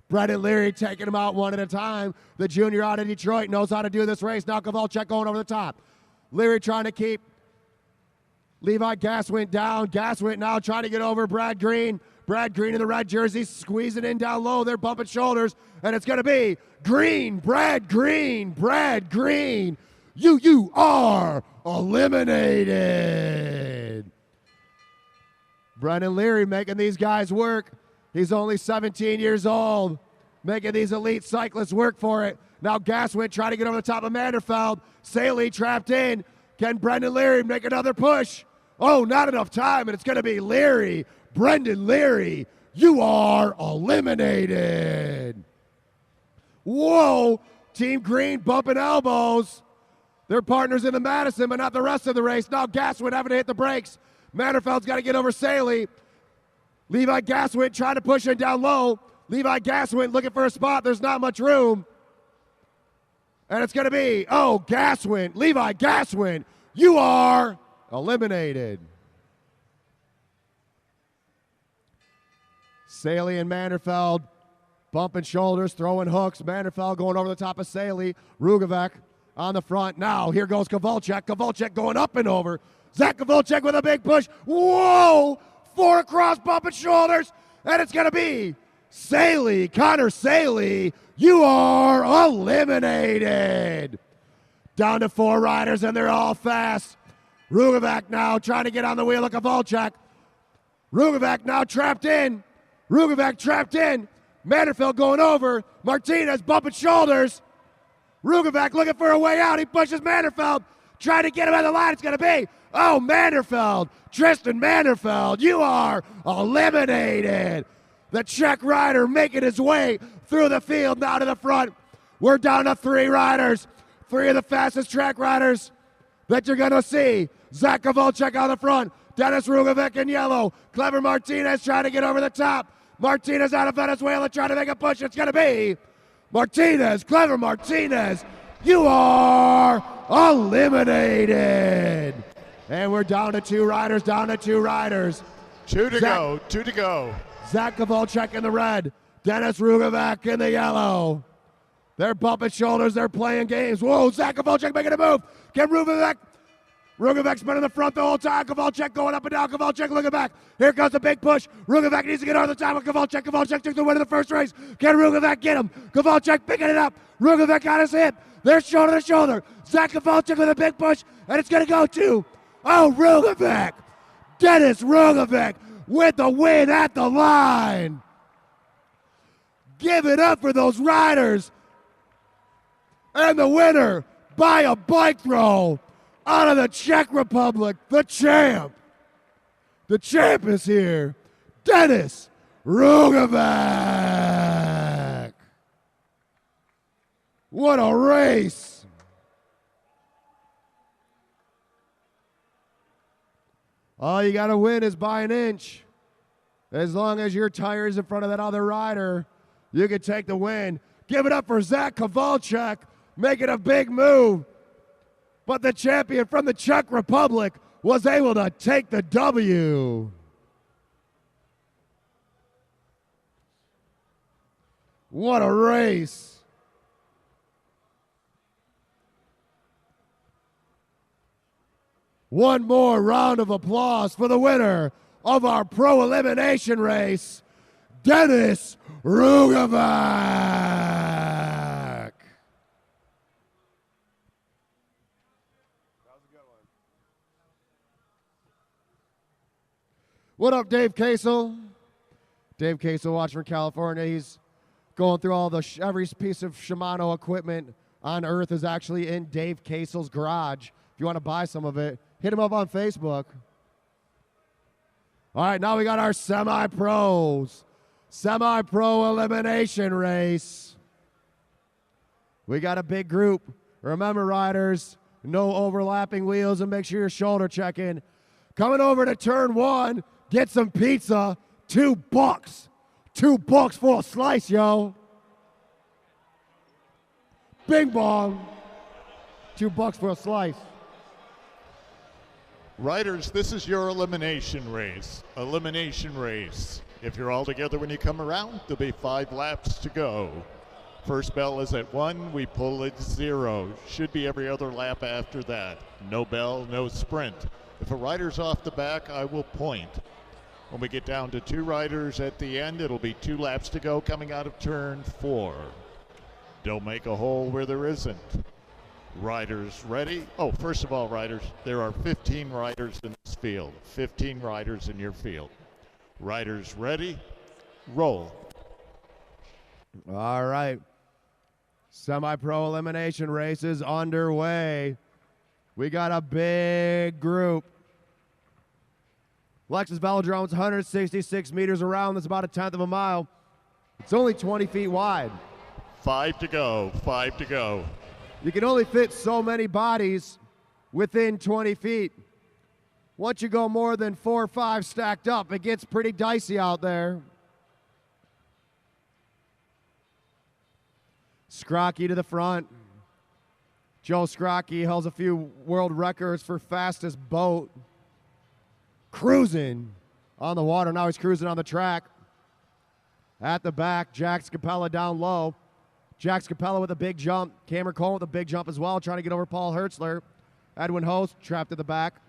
Brendan Leary taking him out one at a time. The junior out of Detroit knows how to do this race. Now Kowalczyk going over the top. Leary trying to keep Levi Gaswin down. Gaswin now trying to get over Brad Green. Brad Green in the red jersey squeezing in down low. They're bumping shoulders, and it's going to be Green, Brad Green, Brad Green. You are eliminated. Brendan Leary making these guys work. He's only 17 years old, making these elite cyclists work for it. Now Gaswin trying to get over the top of Manderfeld. Saley trapped in. Can Brendan Leary make another push? Oh, not enough time, and it's going to be Leary. Brendan Leary, you are eliminated. Whoa, Team Green bumping elbows. They're partners in the Madison, but not the rest of the race. Now Gaswin having to hit the brakes. Manderfeld's got to get over Saley. Levi Gaswin trying to push it down low. Levi Gaswin looking for a spot. There's not much room. And it's going to be, oh, Gaswin, Levi Gaswin, you are eliminated. Saley and Manderfeld bumping shoulders, throwing hooks. Manderfeld going over the top of Saley. Rugavec on the front. Now here goes Kowalczyk. Kowalczyk going up and over. Zach Kowalczyk with a big push. Whoa! 4 across, bumping shoulders. And it's going to be Saley, Connor Saley. You are eliminated. Down to 4 riders, and they're all fast. Rugavec now trying to get on the wheel of Kowalczyk. Rugavec now trapped in. Rugavec trapped in. Manderfeld going over. Martinez bumping shoulders. Rugavec looking for a way out. He pushes Manderfeld. Trying to get him on the line. It's going to be, oh, Manderfeld. Tristan Manderfeld, you are eliminated. The Czech rider making his way through the field now to the front. We're down to 3 riders. 3 of the fastest track riders that you're going to see. Zach Kowalczyk on the front. Dennis Rugavec in yellow. Clever Martinez trying to get over the top. Martinez out of Venezuela trying to make a push. It's going to be Martinez, Clever Martinez. You are eliminated. And we're down to 2 riders, down to 2 riders. 2 to go, 2 to go. Zach Kowalczyk in the red. Dennis Rugavec in the yellow. They're bumping shoulders. They're playing games. Whoa, Zach Kowalczyk making a move. Can Rugavec's been in the front the whole time. Kowalczyk going up and down. Kowalczyk looking back. Here comes the big push. Rugavec needs to get over the top of Kowalczyk. Kowalczyk took the win in the first race. Can Rugavec get him? Kowalczyk picking it up. Rugavec on his hip. They're shoulder to shoulder. Zach Kowalczyk with a big push, and it's going to go to, oh, Rugavec. Dennis Rugavec with the win at the line. Give it up for those riders. And the winner by a bike throw out of the Czech Republic, the champ. The champ is here, Dennis Rugavec. What a race. All you got to win is by an inch. As long as your tire is in front of that other rider, you can take the win. Give it up for Zach Kowalczyk, making a big move. But the champion from the Czech Republic was able to take the W. What a race. One more round of applause for the winner of our pro elimination race, Dennis Rugavec. What up, Dave Kasel? Dave Kasel watching from California. He's going through all the every piece of Shimano equipment on Earth is actually in Dave Kasel's garage. If you want to buy some of it, hit him up on Facebook. All right, now we got our semi-pros. Semi-pro elimination race. We got a big group. Remember, riders, no overlapping wheels, and make sure you're shoulder checking. Coming over to turn 1, get some pizza. $2. $2 for a slice, yo. Bing bong. $2 for a slice. Riders, this is your elimination race. Elimination race. If you're all together when you come around, there'll be 5 laps to go. First bell is at 1, we pull at 0. Should be every other lap after that. No bell, no sprint. If a rider's off the back, I will point. When we get down to 2 riders at the end, it'll be 2 laps to go coming out of turn 4. Don't make a hole where there isn't. Riders ready? Oh, first of all, riders, there are 15 riders in this field. 15 riders in your field. Riders ready? Roll. All right. Semi-pro elimination races underway. We got a big group. Lexus Velodrome's 166 meters around. That's about 1/10 of a mile. It's only 20 feet wide. 5 to go. 5 to go. You can only fit so many bodies within 20 feet. Once you go more than 4 or 5 stacked up, it gets pretty dicey out there. Scrocky to the front. Joe Scrocky holds a few world records for fastest boat. Cruising on the water. Now he's cruising on the track. At the back, Jack Scapella down low. Jack Scapella with a big jump. Cameron Cole with a big jump as well, trying to get over Paul Hertzler. Edwin Host trapped at the back.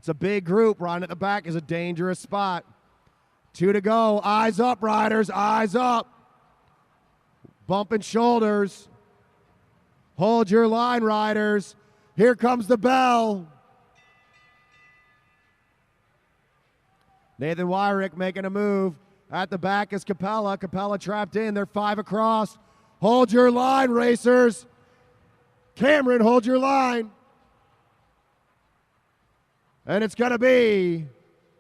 It's a big group. Riding at the back is a dangerous spot. 2 to go. Eyes up, riders. Eyes up. Bumping shoulders. Hold your line, riders. Here comes the bell. Nathan Wyrick making a move. At the back is Capella. Capella trapped in. They're 5 across. Hold your line, racers. Cameron, hold your line. And it's going to be,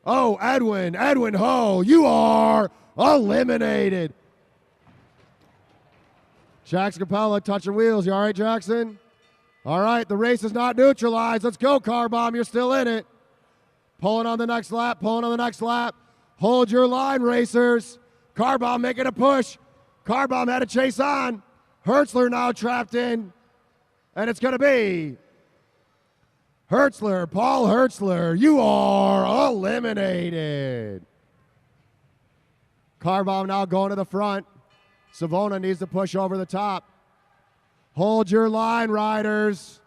Edwin Ho, you are eliminated. Jax Capella touching wheels. You all right, Jackson? All right, the race is not neutralized. Let's go, Car Bomb. You're still in it. Pulling on the next lap, pulling on the next lap. Hold your line, racers. Car Bomb making a push. Car Bomb had to chase on. Hertzler now trapped in. And it's going to be Hertzler, Paul Hertzler. You are eliminated. Car Bomb now going to the front. Savona needs to push over the top. Hold your line, riders.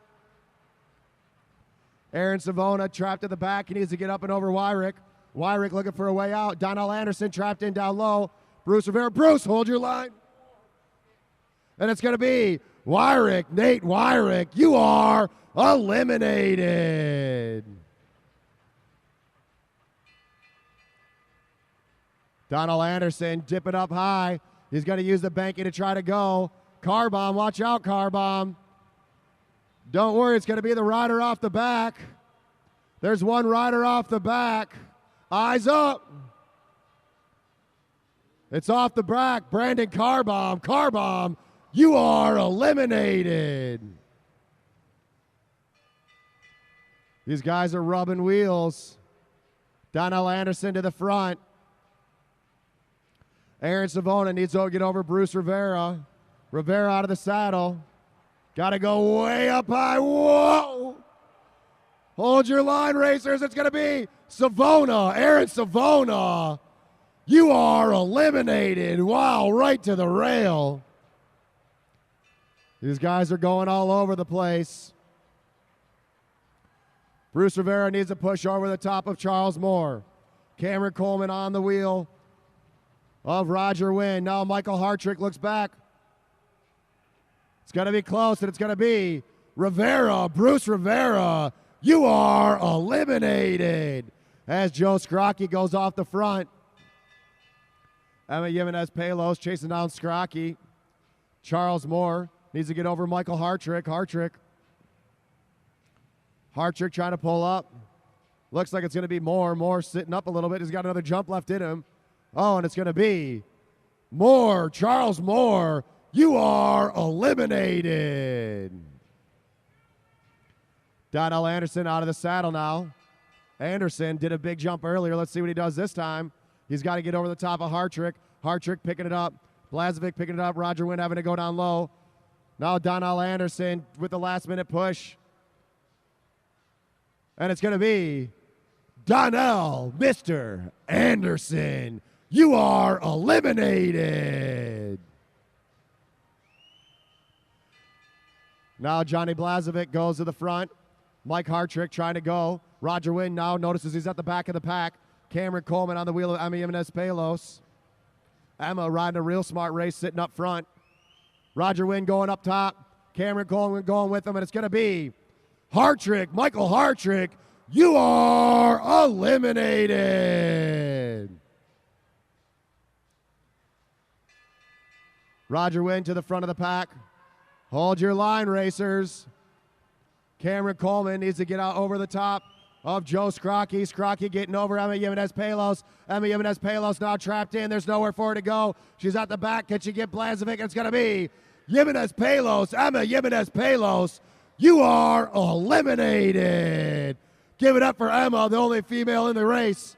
Aaron Savona trapped at the back. He needs to get up and over Wyrick. Wyrick looking for a way out. Donnell Anderson trapped in down low. Bruce Rivera. Bruce, hold your line. And it's going to be Wyrick, Nate Wyrick. You are eliminated. Donnell Anderson dipping up high. He's going to use the banking to try to go. Car Bomb, watch out, Car Bomb. Don't worry, it's going to be the rider off the back. There's one rider off the back. Eyes up. It's off the back. Brandon Car Bomb. Car Bomb, you are eliminated. These guys are rubbing wheels. Donnell Anderson to the front. Aaron Savona needs to get over Bruce Rivera. Rivera out of the saddle. Got to go way up high. Whoa! Hold your line, racers. It's going to be Savona. Aaron Savona. You are eliminated. Wow, right to the rail. These guys are going all over the place. Bruce Rivera needs to push over the top of Charles Moore. Cameron Coleman on the wheel of Roger Wynn. Now Michael Hartrick looks back. It's going to be close, and it's going to be Rivera, Bruce Rivera. You are eliminated as Joe Scrocky goes off the front. Emma Jimenez Palos chasing down Scrocky. Charles Moore needs to get over Michael Hartrick. Hartrick trying to pull up. Looks like it's going to be Moore. Moore sitting up a little bit. He's got another jump left in him. Oh, and it's going to be Moore, Charles Moore. You are eliminated. Donnell Anderson out of the saddle now. Anderson did a big jump earlier. Let's see what he does this time. He's got to get over the top of Hartrick. Hartrick picking it up. Blazovic picking it up. Roger Wynn having to go down low. Now Donnell Anderson with the last-minute push. And it's going to be Donnell, Mr. Anderson. You are eliminated. Now Johnny Blazovic goes to the front. Mike Hartrick trying to go. Roger Wynn now notices he's at the back of the pack. Cameron Coleman on the wheel of Emma Jimenez-Palos. Emma riding a real smart race, sitting up front. Roger Wynn going up top. Cameron Coleman going with him, and it's going to be Hartrick, Michael Hartrick. You are eliminated. Roger Wynn to the front of the pack. Hold your line, racers. Cameron Coleman needs to get out over the top of Joe Scrocky. Scrocky getting over Emma Jimenez-Palos. Emma Jimenez-Palos now trapped in. There's nowhere for her to go. She's at the back. Can she get Blazovic? It's going to be Jimenez-Palos. Emma Jimenez-Palos. You are eliminated. Give it up for Emma, the only female in the race.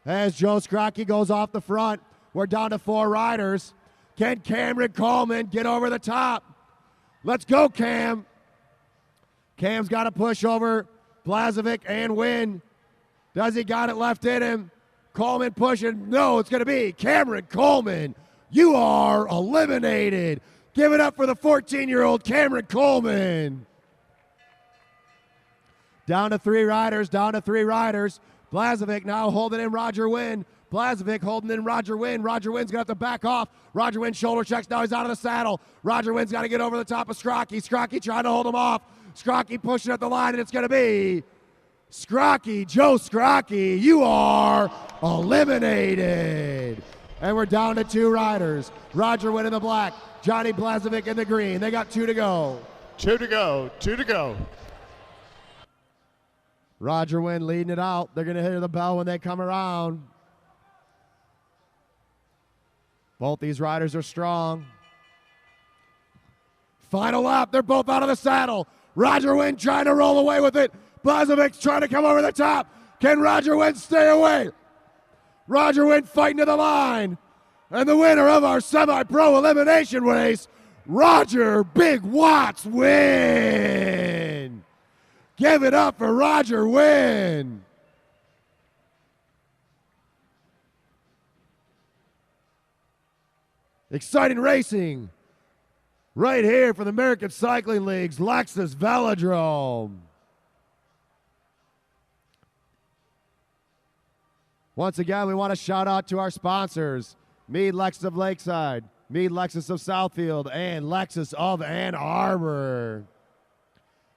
As Joe Scrocky goes off the front, we're down to 4 riders. Can Cameron Coleman get over the top? Let's go, Cam. Cam's got to push over Blazovic and win. Does he got it left in him? Coleman pushing. No, it's going to be Cameron Coleman. You are eliminated. Give it up for the 14-year-old Cameron Coleman. Down to 3 riders, down to 3 riders. Blazovic now holding in Roger Wynn. Blazovic holding in Roger Wynn. Roger Wynn's going to have to back off. Roger Wynn shoulder checks. Now he's out of the saddle. Roger Wynn's got to get over the top of Scrocky. Scrocky trying to hold him off. Scrocky pushing at the line, and it's going to be Scrocky, Joe Scrocky. You are eliminated. And we're down to 2 riders. Roger Wynn in the black. Johnny Blazovic in the green. They got 2 to go. 2 to go. 2 to go. Roger Wynn leading it out. They're going to hit the bell when they come around. Both these riders are strong. Final lap. They're both out of the saddle. Roger Wynn trying to roll away with it. Blazovic's trying to come over the top. Can Roger Wynn stay away? Roger Wynn fighting to the line. And the winner of our semi-pro elimination race, Roger Big Watts Wynn. Give it up for Roger Wynn. Exciting racing right here for the American Cycling League's Lexus Velodrome. Once again, we want to shout out to our sponsors, Mead Lexus of Lakeside, Mead Lexus of Southfield, and Lexus of Ann Arbor,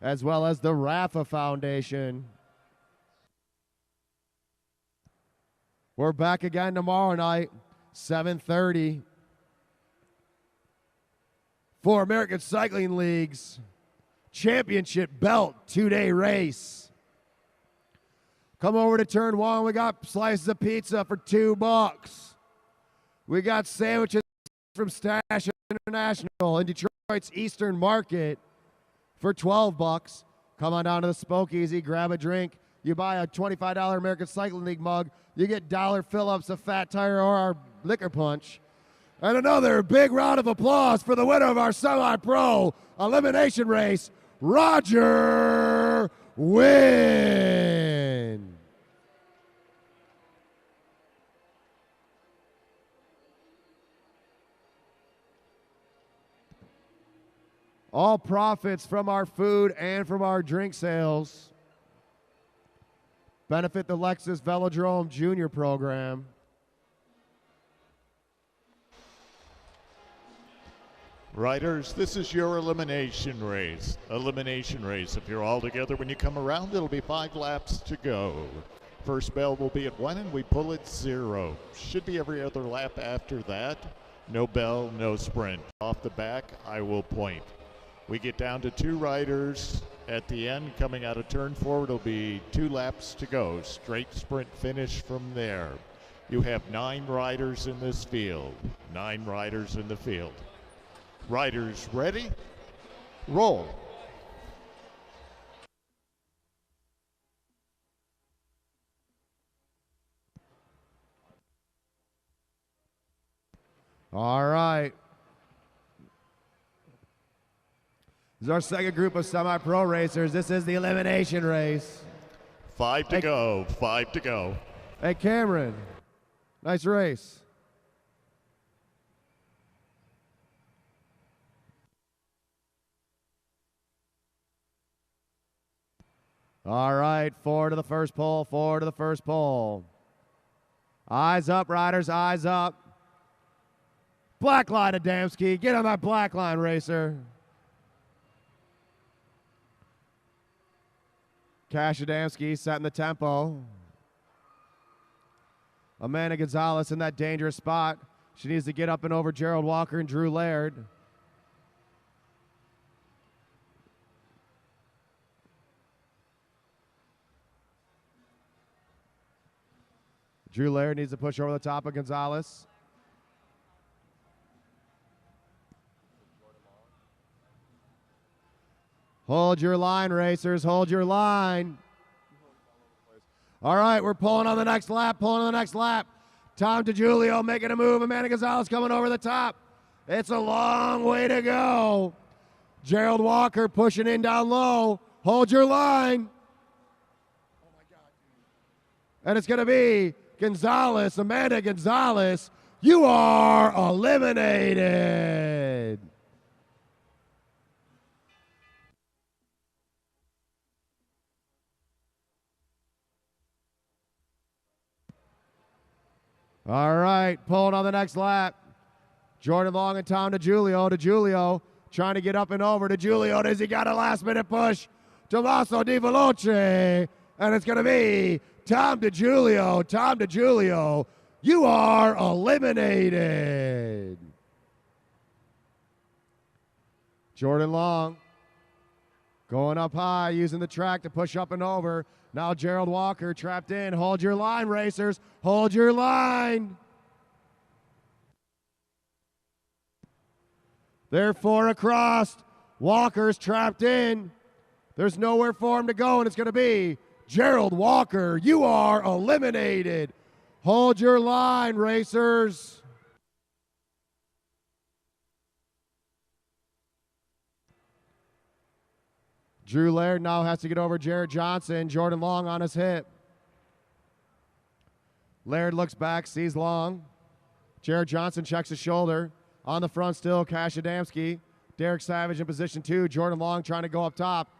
as well as the Rafa Foundation. We're back again tomorrow night, 7:30, for American Cycling League's championship belt 2-day race. Come over to turn 1. We got slices of pizza for $2. We got sandwiches from Stash International in Detroit's Eastern Market for $12. Come on down to the Spokeasy, grab a drink. You buy a $25 American Cycling League mug, you get dollar fill-ups of Fat Tire or our liquor punch. And another big round of applause for the winner of our semi-pro elimination race, Roger Wynn. All profits from our food and from our drink sales benefit the Lexus Velodrome Junior program. Riders, this is your elimination race. Elimination race. If you're all together when you come around, it'll be 5 laps to go. First bell will be at 1 and we pull at 0. Should be every other lap after that. No bell, no sprint. Off the back, I will point. We get down to 2 riders at the end. Coming out of turn 4, it'll be 2 laps to go. Straight sprint finish from there. You have 9 riders in this field. 9 riders in the field. Riders ready? Roll. All right. This is our second group of semi-pro racers. This is the elimination race. 5 to go. 5 to go. Hey, Cameron. Nice race. All right, forward to the first pole, forward to the first pole. Eyes up, riders, eyes up. Black line, Adamski. Get on that black line, racer. Cash Adamski setting the tempo. Amanda Gonzalez in that dangerous spot. She needs to get up and over Gerald Walker and Drew Laird. Drew Laird needs to push over the top of Gonzalez. Hold your line, racers. Hold your line. All right, we're pulling on the next lap, pulling on the next lap. Tom DiGiulio making a move. Amanda Gonzalez coming over the top. It's a long way to go. Gerald Walker pushing in down low. Hold your line. Oh my God. And it's going to be Gonzalez, Amanda Gonzalez. You are eliminated. All right, pulling on the next lap. Jordan Long and Tom DiGiulio. DiGiulio trying to get up and over. DiGiulio, does he got a last-minute push? Tommaso Di Veloce. And it's going to be Tom DiGiulio. Tom DiGiulio, you are eliminated. Jordan Long going up high, using the track to push up and over. Now Gerald Walker trapped in. Hold your line, racers. Hold your line. They're 4 across. Walker's trapped in. There's nowhere for him to go, and it's going to be Gerald Walker. You are eliminated. Hold your line, racers. Drew Laird now has to get over Jared Johnson. Jordan Long on his hip. Laird looks back, sees Long. Jared Johnson checks his shoulder. On the front still, Cash Adamski. Derek Savage in position 2. Jordan Long trying to go up top.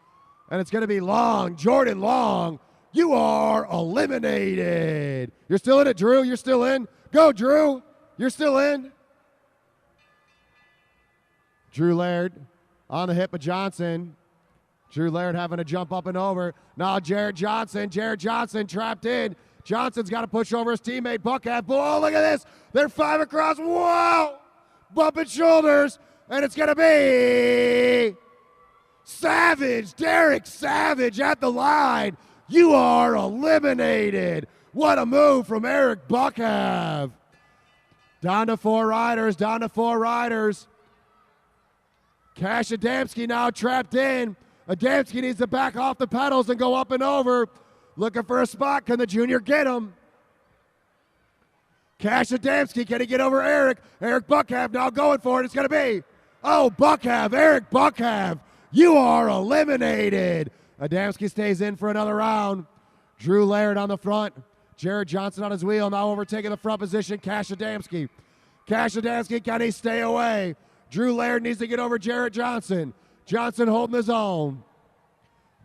And it's going to be Long. Jordan Long, you are eliminated. You're still in it, Drew. You're still in. Go, Drew. You're still in. Drew Laird on the hip of Johnson. Drew Laird having to jump up and over. Now Jared Johnson. Jared Johnson trapped in. Johnson's got to push over his teammate Buckhead. Oh, look at this. They're 5 across. Whoa! Bumping shoulders. And it's going to be Savage. Derek Savage at the line. You are eliminated. What a move from Eric Buckhead. Down to 4 riders. Down to 4 riders. Cash Adamski now trapped in. Adamski needs to back off the pedals and go up and over. Looking for a spot. Can the junior get him? Cash Adamski, can he get over Eric? Eric Buckhead now going for it. It's going to be, oh, Buckhead, Eric Buckhead. You are eliminated. Adamski stays in for another round. Drew Laird on the front. Jared Johnson on his wheel, now overtaking the front position. Cash Adamski. Cash Adamski, can he stay away? Drew Laird needs to get over Jared Johnson. Johnson holding his own.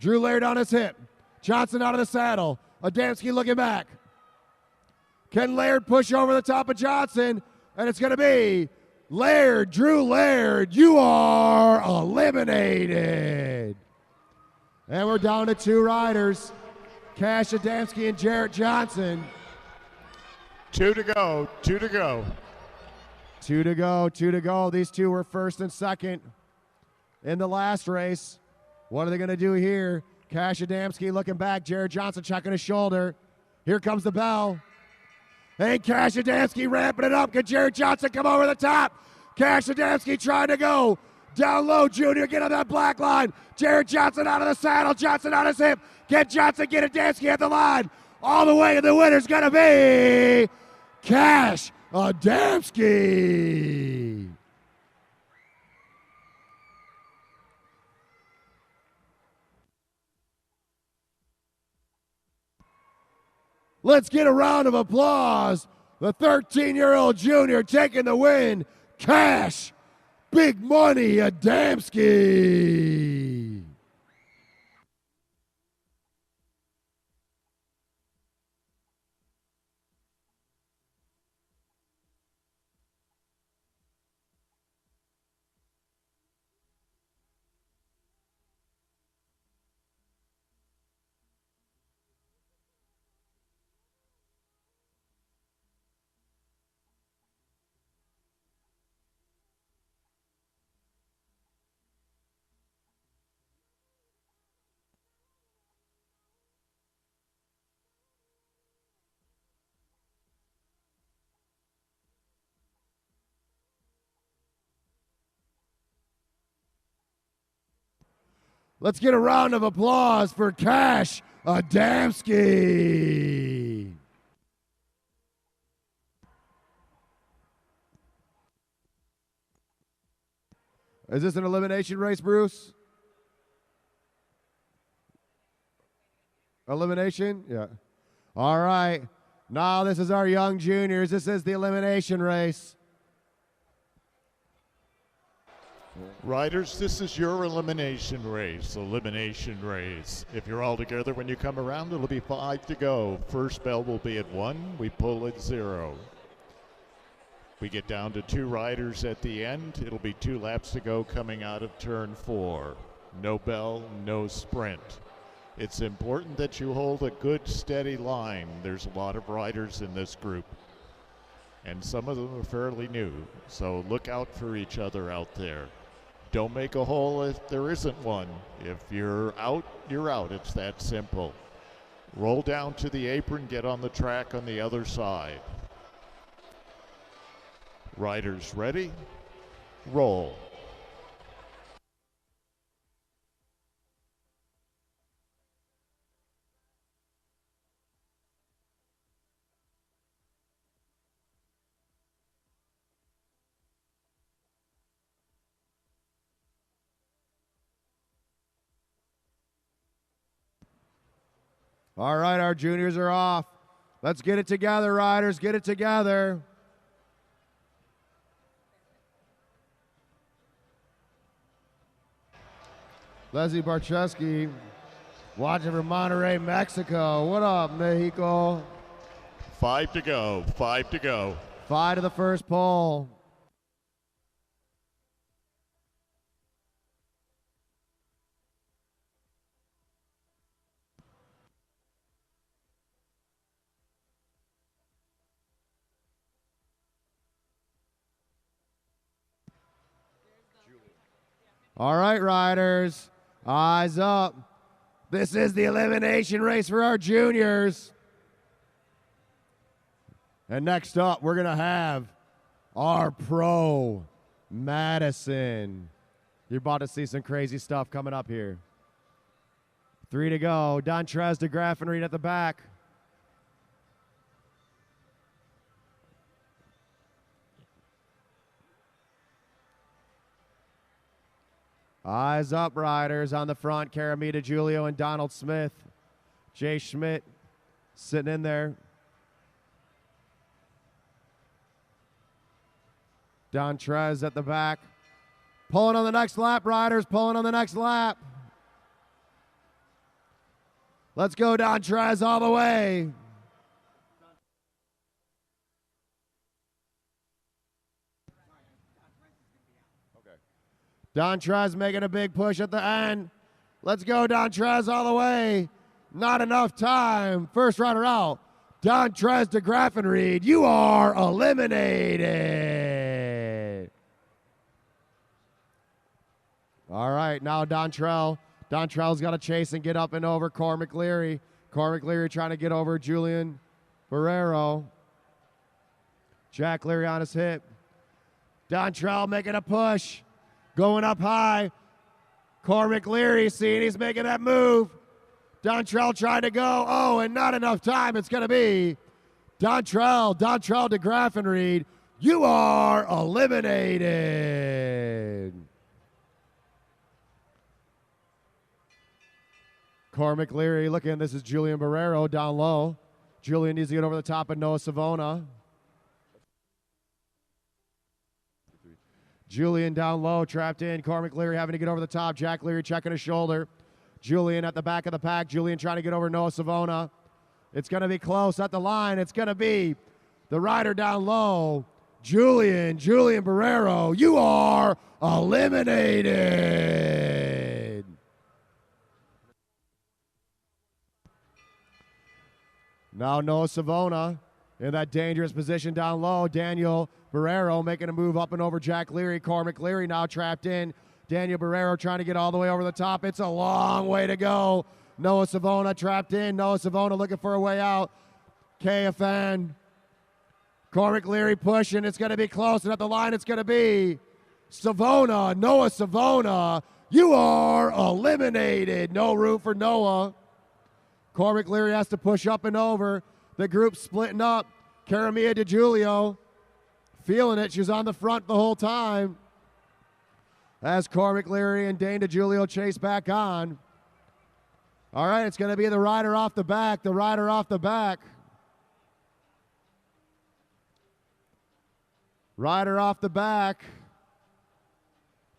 Drew Laird on his hip. Johnson out of the saddle. Adamski looking back. Can Laird push over the top of Johnson? And it's going to be Laird, Drew Laird, you are eliminated. And we're down to 2 riders. Cash Adamski and Jarrett Johnson. 2 to go, 2 to go. 2 to go, 2 to go. These two were first and second in the last race. What are they going to do here? Cash Adamski looking back. Jared Johnson checking his shoulder. Here comes the bell. And Cash Adamski ramping it up. Can Jared Johnson come over the top? Cash Adamski trying to go. Down low, Junior, get on that black line. Jared Johnson out of the saddle. Johnson on his hip. Can Johnson get Adamski at the line? All the way, and the winner's going to be Cash Adamski. Let's get a round of applause. The 13-year-old junior taking the win. Cash, big money, Adamski. Let's get a round of applause for Cash Adamski. Is this an elimination race, Bruce? Elimination? Yeah. All right. Now this is our young juniors. This is the elimination race. Riders, this is your elimination race. Elimination race. If you're all together when you come around, it'll be 5 to go. First bell will be at 1. We pull at 0. We get down to 2 riders at the end. It'll be 2 laps to go coming out of turn 4. No bell, no sprint. It's important that you hold a good, steady line. There's a lot of riders in this group, and some of them are fairly new, so look out for each other out there. Don't make a hole if there isn't one. If you're out, you're out. It's that simple. Roll down to the apron, get on the track on the other side. Riders ready? Roll. All right, our juniors are off. Let's get it together, riders. Get it together. Leslie Barcheski, watching from Monterrey, Mexico. What up, Mexico? 5 to go. 5 to go. 5 to the first pole. All right, riders, eyes up. This is the elimination race for our juniors. And next up, we're going to have our pro, Madison. You're about to see some crazy stuff coming up here. 3 to go. Dontrez de Graffenried at the back. Eyes up, riders. On the front, Caramita Julio and Donald Smith. Jay Schmidt sitting in there. Dontrez at the back. Pulling on the next lap, riders. Pulling on the next lap. Let's go, Dontrez, all the way. Dontrez making a big push at the end. Let's go, Dontrez, all the way. Not enough time. First rider out. Dontrez de Graffenried, you are eliminated. All right, now Dontrell. Dontrell's got to chase and get up and over Cormac Leary. Cormac Leary trying to get over Julian Barrero. Jack Leary on his hip. Dontrell making a push. Going up high. Cormac Leary seeing he's making that move. Dontrell trying to go. Oh, and not enough time. It's going to be Dontrell de Graffenried. You are eliminated. Cormac Leary looking. This is Julian Barrero down low. Julian needs to get over the top of Noah Savona. Julian down low, trapped in. Cormac Leary having to get over the top. Jack Leary checking his shoulder. Julian at the back of the pack. Julian trying to get over Noah Savona. It's going to be close at the line. It's going to be the rider down low. Julian Barrero, you are eliminated. Now Noah Savona in that dangerous position down low. Daniel Barrero making a move up and over Jack Leary. Cormac Leary now trapped in. Daniel Barrero trying to get all the way over the top. It's a long way to go. Noah Savona trapped in. Noah Savona looking for a way out. KFN. Cormac Leary pushing. It's going to be close. And at the line, it's going to be Savona. Noah Savona. you are eliminated. No room for Noah. Cormac Leary has to push up and over. The group's splitting up. Caramia DiGiulio feeling it. She was on the front the whole time. As Cormac Leary and Dane DiGiulio chase back on. All right, it's going to be the rider off the back. The rider off the back. Rider off the back.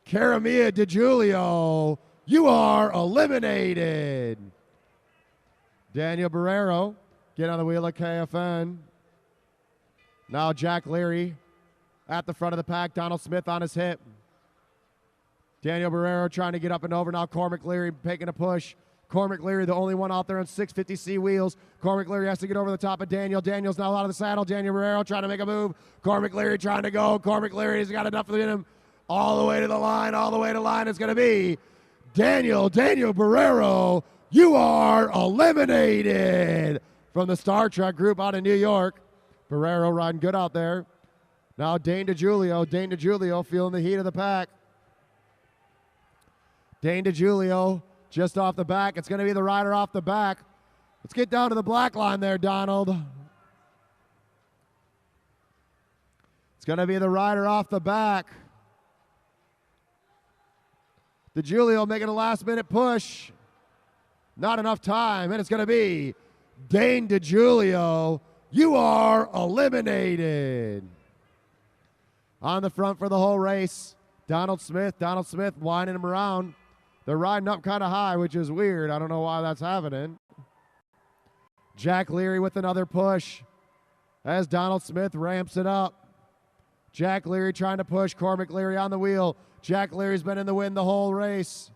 Caramia DiGiulio, you are eliminated. Daniel Barrero, get on the wheel of KFN. Now Jack Leary at the front of the pack. Donald Smith on his hip. Daniel Barrero trying to get up and over. Now Cormac Leary taking a push. Cormac Leary, the only one out there on 650C wheels. Cormac Leary has to get over the top of Daniel. Daniel's now out of the saddle. Daniel Barrero trying to make a move. Cormac Leary trying to go. Cormac Leary's got enough in him. All the way to the line. All the way to the line. It's going to be Daniel Barrero. You are eliminated from the Star Trek group out in New York. Barrero riding good out there. Now Dane DiGiulio. Dane DiGiulio feeling the heat of the pack. Dane DiGiulio just off the back. It's going to be the rider off the back. Let's get down to the black line there, Donald. It's going to be the rider off the back. DiGiulio making a last-minute push. Not enough time, and it's going to be Dane DiGiulio. You are eliminated. On the front for the whole race, Donald Smith. Donald Smith winding him around. They're riding up kind of high, which is weird. I don't know why that's happening. Jack Leary with another push as Donald Smith ramps it up. Jack Leary trying to push. Cormac Leary on the wheel. Jack Leary's been in the wind the whole race.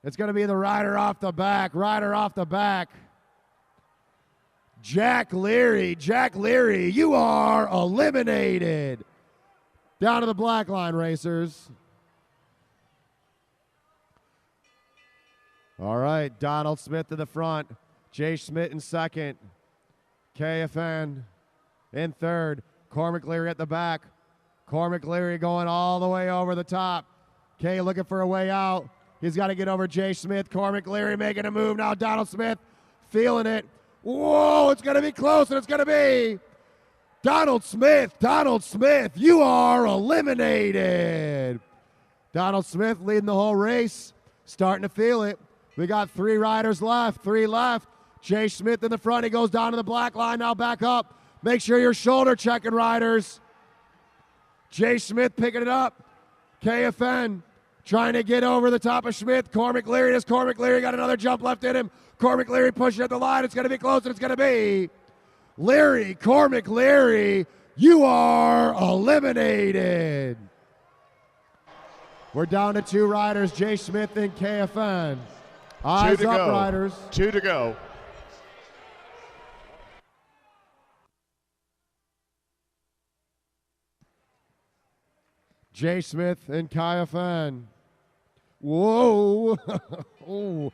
It's going to be the rider off the back. Rider off the back. Jack Leary. Jack Leary, you are eliminated. Down to the black line, racers. All right, Donald Smith to the front. Jay Schmidt in second. KFN in third. Cormac Leary at the back. Cormac Leary going all the way over the top. Kay looking for a way out. He's got to get over Jay Smith. Cormac Leary making a move now. Donald Smith feeling it. Whoa, it's going to be close, and it's going to be Donald Smith. Donald Smith, you are eliminated. Donald Smith leading the whole race. Starting to feel it. We got 3 riders left. 3 left. Jay Smith in the front. He goes down to the black line. Now back up. Make sure you're shoulder checking, riders. Jay Smith picking it up. KFN trying to get over the top of Schmidt. Cormac Leary. Does Cormac Leary got another jump left in him? Cormac Leary pushing at the line. It's going to be close, and it's going to be Leary. Cormac Leary, you are eliminated. We're down to 2 riders, Jay Smith and KFN. Eyes up, riders. 2 to go. Jay Smith and KFN. Whoa. Oh.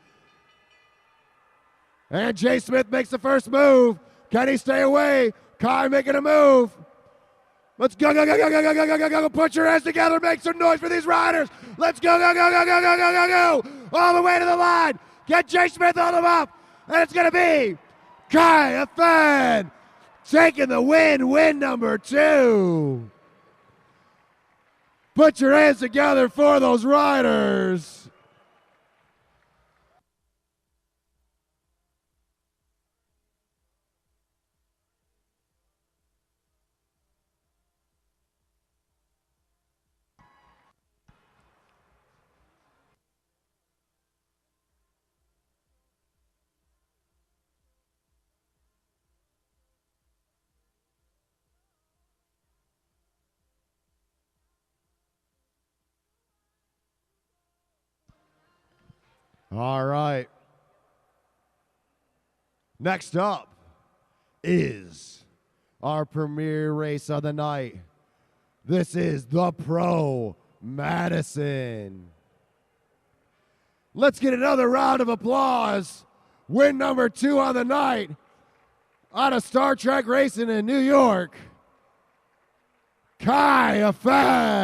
And Jay Smith makes the first move. Can he stay away? Kai making a move. Let's go, go, go, go, go, go, go, go, go, go. Put your hands together. Make some noise for these riders. Let's go, go, go, go, go, go, go, go, go. All the way to the line. Get Jay Smith on them up. And it's going to be KFN taking the win number 2. Put your hands together for those riders. All right. Next up is our premier race of the night. This is the Pro Madison. Let's get another round of applause. Win number 2 on the night out of Star Trek Racing in New York, KFN.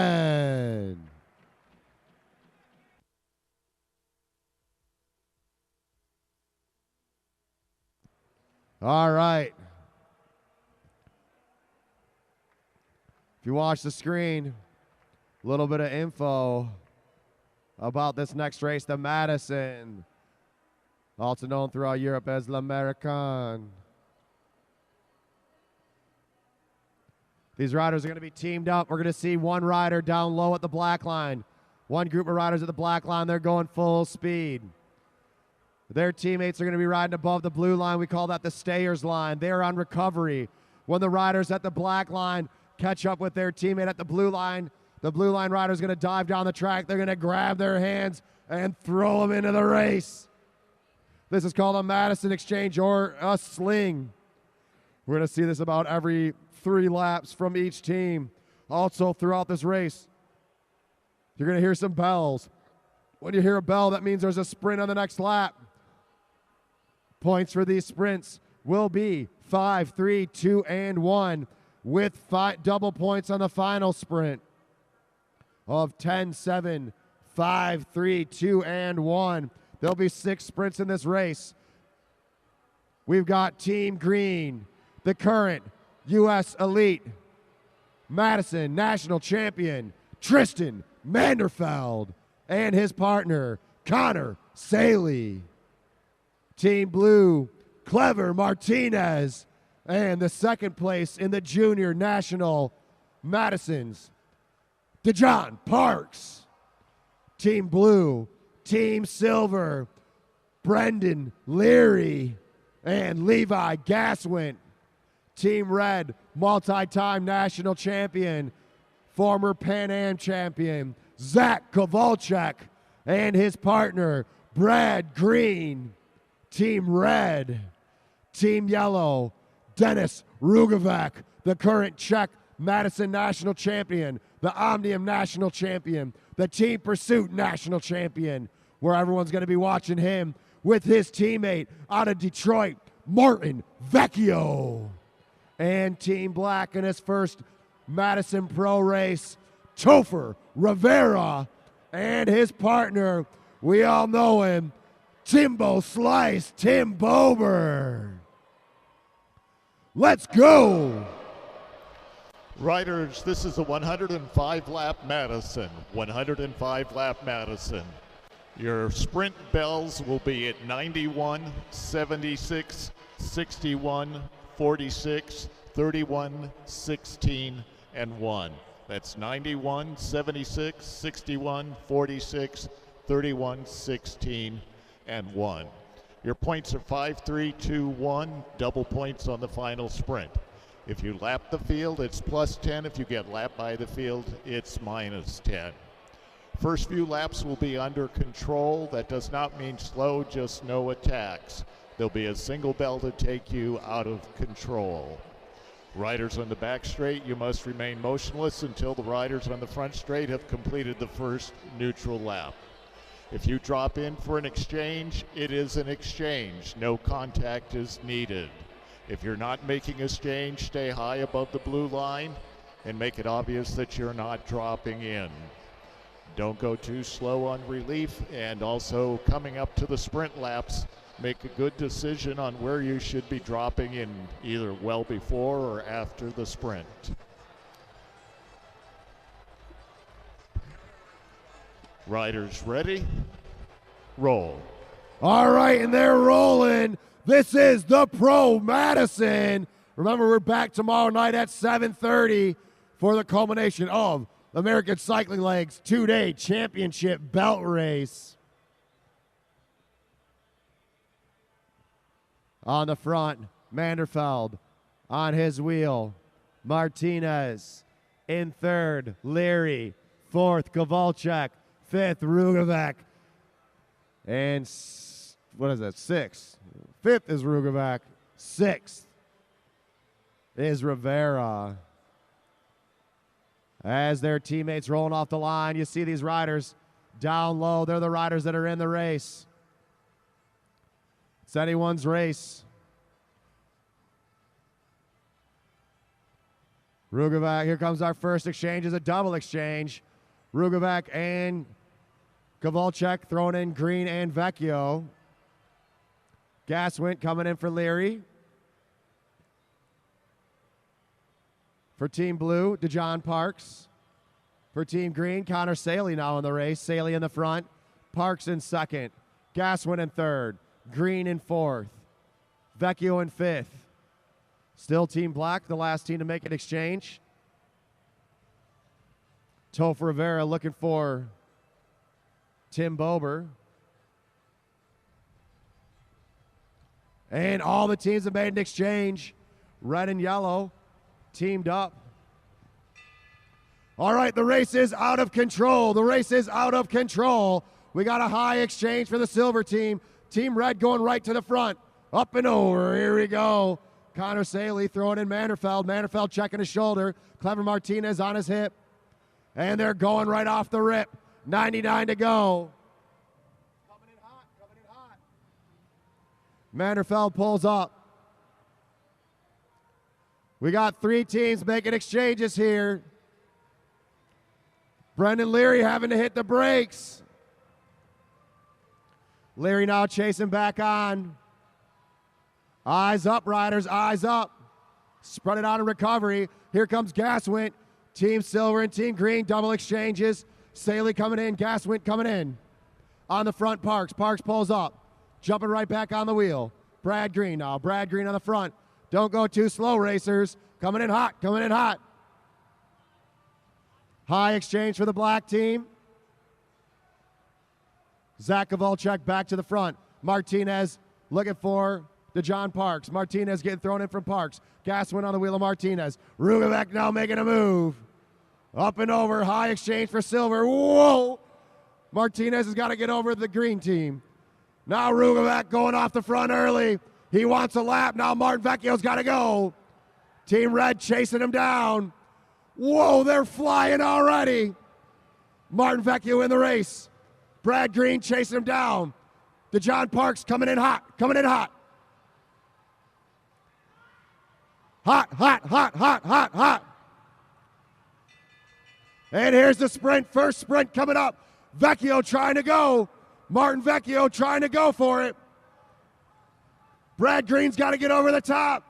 All right. If you watch the screen, a little bit of info about this next race, the Madison, also known throughout Europe as l'American. These riders are going to be teamed up. We're going to see one rider down low at the black line. One group of riders at the black line, they're going full speed. Their teammates are going to be riding above the blue line. We call that the stayers line. They're on recovery. When the riders at the black line catch up with their teammate at the blue line rider is going to dive down the track. They're going to grab their hands and throw them into the race. This is called a Madison exchange or a sling. We're going to see this about every 3 laps from each team. Also throughout this race, you're going to hear some bells. When you hear a bell, that means there's a sprint on the next lap. Points for these sprints will be 5, 3, 2, and 1 with double points on the final sprint of 10, 7, 5, 3, 2, and 1. There'll be 6 sprints in this race. We've got Team Green, the current U.S. Elite Madison National Champion, Tristan Manderfeld, and his partner, Connor Saley. Team Blue, Clever Martinez, and the second place in the Junior National Madisons, DeJohn Parks. Team Blue, Team Silver, Brendan Leary, and Levi Gaswint. Team Red, multi-time national champion, former Pan Am champion, Zach Kowalczyk, and his partner, Brad Green. Team Red, Team Yellow, Denis Rugovac, the current Czech Madison national champion, the Omnium national champion, the Team Pursuit national champion, where everyone's going to be watching him with his teammate out of Detroit, Martin Vecchio. And Team Black in his first Madison Pro race, Topher Rivera, and his partner, we all know him, Timbo Slice, Tim Bober. Let's go. Riders, this is a 105-lap Madison. 105-lap Madison. Your sprint bells will be at 91, 76, 61, 46, 31, 16, and 1. That's 91, 76, 61, 46, 31, 16, and 1. Your points are 5, 3, 2, 1, double points on the final sprint. If you lap the field, it's plus 10. If you get lapped by the field, it's minus 10. First few laps will be under control. That does not mean slow, just no attacks. There'll be a single bell to take you out of control. Riders on the back straight, you must remain motionless until the riders on the front straight have completed the first neutral lap. If you drop in for an exchange, it is an exchange. No contact is needed. If you're not making a exchange, stay high above the blue line and make it obvious that you're not dropping in. Don't go too slow on relief, and also coming up to the sprint laps, make a good decision on where you should be dropping in, either well before or after the sprint. Riders ready? Roll. All right, and they're rolling. This is the Pro Madison. Remember, we're back tomorrow night at 7:30 for the culmination of American Cycling League's 2-day championship belt race. On the front, Manderfeld on his wheel. Martinez in third, Leary. Fourth, Kowalczyk. Fifth, Rugovac. And what is that, sixth? Fifth is Rugovac. Sixth is Rivera. As their teammates rolling off the line, you see these riders down low. They're the riders that are in the race. It's anyone's race. Rugovac, here comes our first exchange, is a double exchange. Rugovac and Kowalczyk throwing in Green and Vecchio. Gaswint coming in for Leary. For Team Blue, DeJohn Parks. For Team Green, Connor Saley now in the race. Saley in the front. Parks in second. Gaswin in third. Green in fourth. Vecchio in fifth. Still Team Black, the last team to make an exchange. Topher Rivera looking for Tim Bober. And all the teams have made an exchange. Red and yellow teamed up. All right, the race is out of control. The race is out of control. We got a high exchange for the silver team. Team Red going right to the front. Up and over. Here we go. Connor Saley throwing in Manderfeld. Manderfeld checking his shoulder. Clever Martinez on his hip. And they're going right off the rip. 99 to go. Coming in hot, coming in hot. Manderfeld pulls up. We got 3 teams making exchanges here. Brendan Leary having to hit the brakes. Leary now chasing back on. Eyes up, riders, eyes up. Spread it out in recovery. Here comes Gaswint. Team Silver and Team Green, double exchanges. Saley coming in, Gaswint coming in. On the front, Parks. Parks pulls up. Jumping right back on the wheel. Brad Green now. Brad Green on the front. Don't go too slow, racers. Coming in hot, coming in hot. High exchange for the black team. Zach Kovalchuk back to the front. Martinez looking for DeJohn Parks. Martinez getting thrown in from Parks. Gaswin on the wheel of Martinez. Rugavec now making a move. Up and over. High exchange for silver. Whoa! Martinez has got to get over the green team. Now Rugavec going off the front early. He wants a lap. Now Martin Vecchio's got to go. Team Red chasing him down. Whoa, they're flying already. Martin Vecchio in the race. Brad Green chasing him down. DeJohn Parks coming in hot, coming in hot. Hot, hot, hot, hot, hot, hot. And here's the sprint, first sprint coming up. Vecchio trying to go. Martin Vecchio trying to go for it. Brad Green's got to get over the top.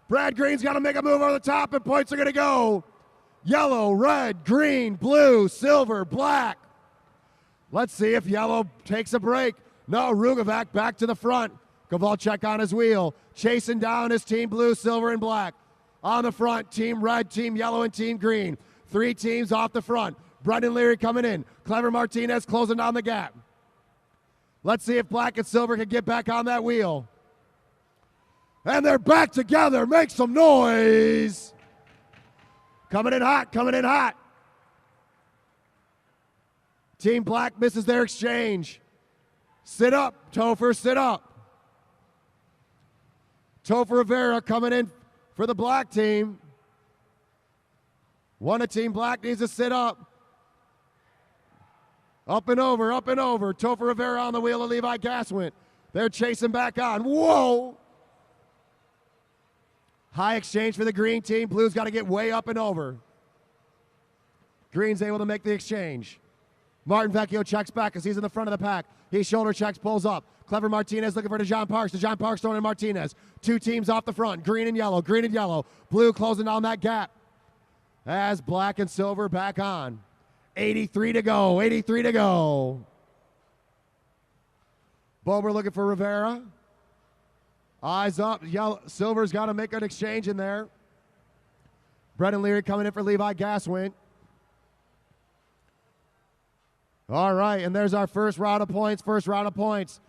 Brad Green's got to make a move over the top, and points are going to go. Yellow, red, green, blue, silver, black. Let's see if yellow takes a break. No, Rugavac back to the front. Kovalchuk on his wheel. Chasing down his team blue, silver, and black. On the front, team red, team yellow, and team green. 3 teams off the front. Brendan Leary coming in. Clever Martinez closing down the gap. Let's see if black and silver can get back on that wheel. And they're back together. Make some noise. Coming in hot, coming in hot. Team Black misses their exchange. Sit up, Topher, sit up. Topher Rivera coming in for the black team. One of Team Black needs to sit up. Up and over, up and over. Topher Rivera on the wheel of Levi Gaswint. They're chasing back on. Whoa! High exchange for the green team. Blue's got to get way up and over. Green's able to make the exchange. Martin Vecchio checks back as he's in the front of the pack. He shoulder checks, pulls up. Clever Martinez looking for DeJohn Parks. DeJohn Parks throwing in Martinez. 2 teams off the front. Green and yellow, green and yellow. Blue closing down that gap. As black and silver back on. 83 to go, 83 to go. Bober looking for Rivera. Eyes up, yellow. Silver's got to make an exchange in there. Brendan Leary coming in for Levi Gaswint. All right, and there's our first round of points,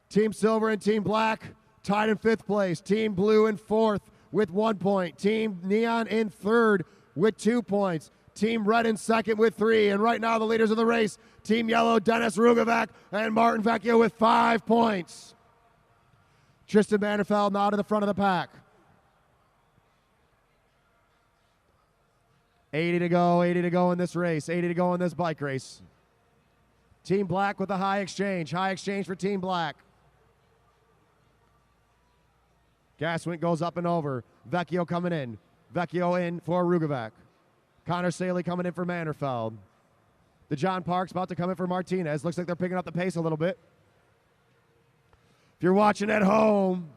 Team Silver and Team Black tied in 5th place. Team Blue in 4th with 1 point. Team Neon in 3rd with 2 points. Team Red in 2nd with 3. And right now the leaders of the race, Team Yellow, Dennis Rugavac and Martin Vecchio with 5 points. Tristan Manderfeld now to the front of the pack. 80 to go in this race, 80 to go in this bike race. Team Black with a high exchange for Team Black. Gaswint goes up and over. Vecchio coming in. Vecchio in for Rugavac. Connor Saley coming in for Manderfeld. DeJohn Parks about to come in for Martinez. Looks like they're picking up the pace a little bit. If you're watching at home,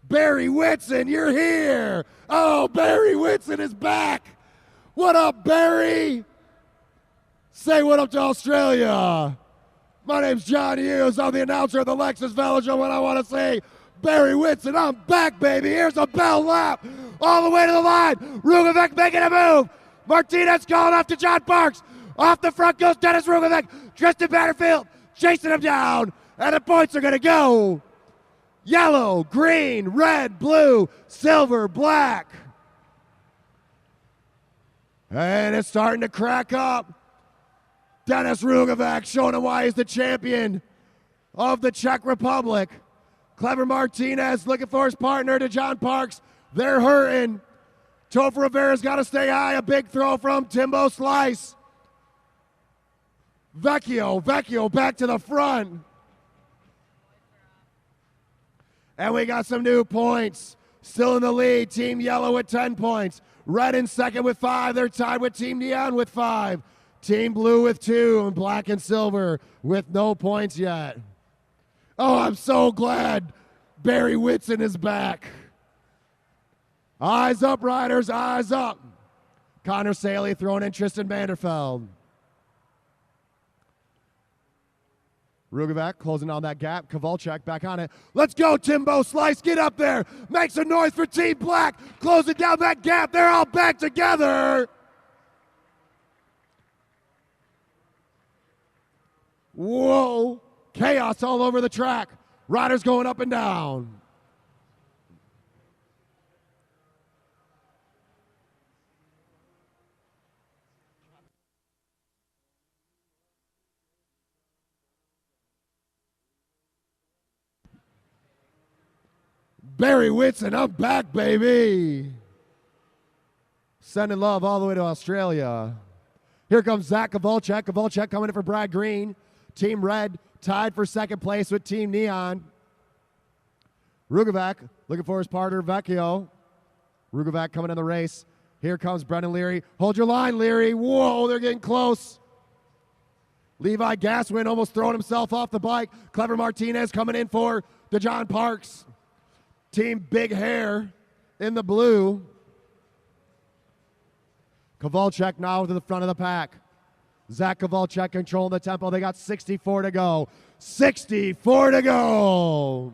Barry Whitson, you're here. Oh, Barry Whitson is back. What up, Barry? Say what up to Australia. My name's John Hughes. I'm the announcer of the Lexus Velodrome, and I want to say, Barry Whitson, I'm back, baby. Here's a bell lap all the way to the line. Rugovic making a move. Martinez calling off to John Parks. Off the front goes Dennis Rugovic. Tristan Batterfield chasing him down, and the points are going to go yellow, green, red, blue, silver, black. And it's starting to crack up. Dennis Rugovic showing him why he's the champion of the Czech Republic. Clever Martinez looking for his partner to John Parks. They're hurting. Topher Rivera's got to stay high. A big throw from Timbo Slice. Vecchio back to the front. And we got some new points. Still in the lead. Team Yellow with 10 points. Red in second with 5. They're tied with Team Neon with 5. Team Blue with 2. And Black and Silver with no points yet. Oh, I'm so glad Barry Whitson is back. Eyes up, riders, eyes up. Connor Saley throwing in Tristan Vanderfeld. Rugovic closing on that gap. Kowalczyk back on it. Let's go, Timbo Slice. Get up there. Make some noise for Team Black. Closing down that gap. They're all back together. Whoa. Chaos all over the track. Riders going up and down. Barry Whitson, I'm back, baby. Sending love all the way to Australia. Here comes Zach Kowalczyk. Kowalczyk coming in for Brad Green. Team Red tied for second place with Team Neon. Rugovic looking for his partner, Vecchio. Rugovic coming in the race. Here comes Brendan Leary. Hold your line, Leary. Whoa, they're getting close. Levi Gaswin almost throwing himself off the bike. Clever Martinez coming in for the John Parks. Team Big Hair in the blue. Kowalczyk now to the front of the pack. Zach Kowalczyk controlling the tempo. They got 64 to go. 64 to go.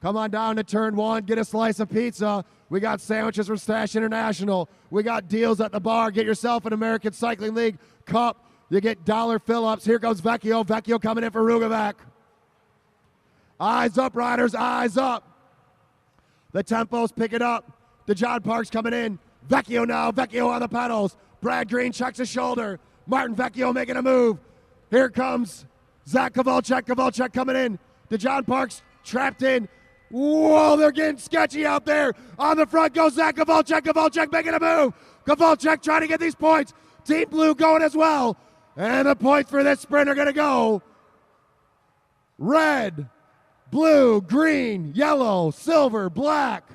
Come on down to turn 1. Get a slice of pizza. We got sandwiches from Stash International. We got deals at the bar. Get yourself an American Cycling League cup. You get dollar fill-ups. Here comes Vecchio. Vecchio coming in for Rugovic. Eyes up, riders. Eyes up. The tempo's picking up. The John Parks coming in. Vecchio now. Vecchio on the pedals. Brad Green checks his shoulder. Martin Vecchio making a move. Here comes Zach Kowalczyk. Kowalczyk coming in. The John Parks trapped in. Whoa, they're getting sketchy out there. On the front goes Zach Kowalczyk. Kowalczyk making a move. Kowalczyk trying to get these points. Team Blue going as well. And the points for this sprint are going to go red, blue, green, yellow, silver, black.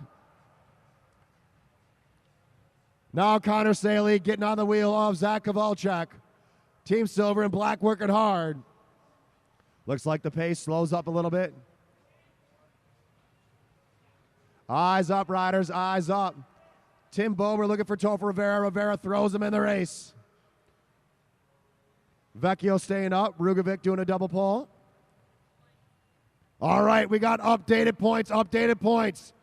Now Connor Saley getting on the wheel of Zach Kowalczyk. Team Silver and Black working hard. Looks like the pace slows up a little bit. Eyes up, riders, eyes up. Tim Bober looking for Topher Rivera. Rivera throws him in the race. Vecchio staying up. Rugovic doing a double pull. All right, we got updated points.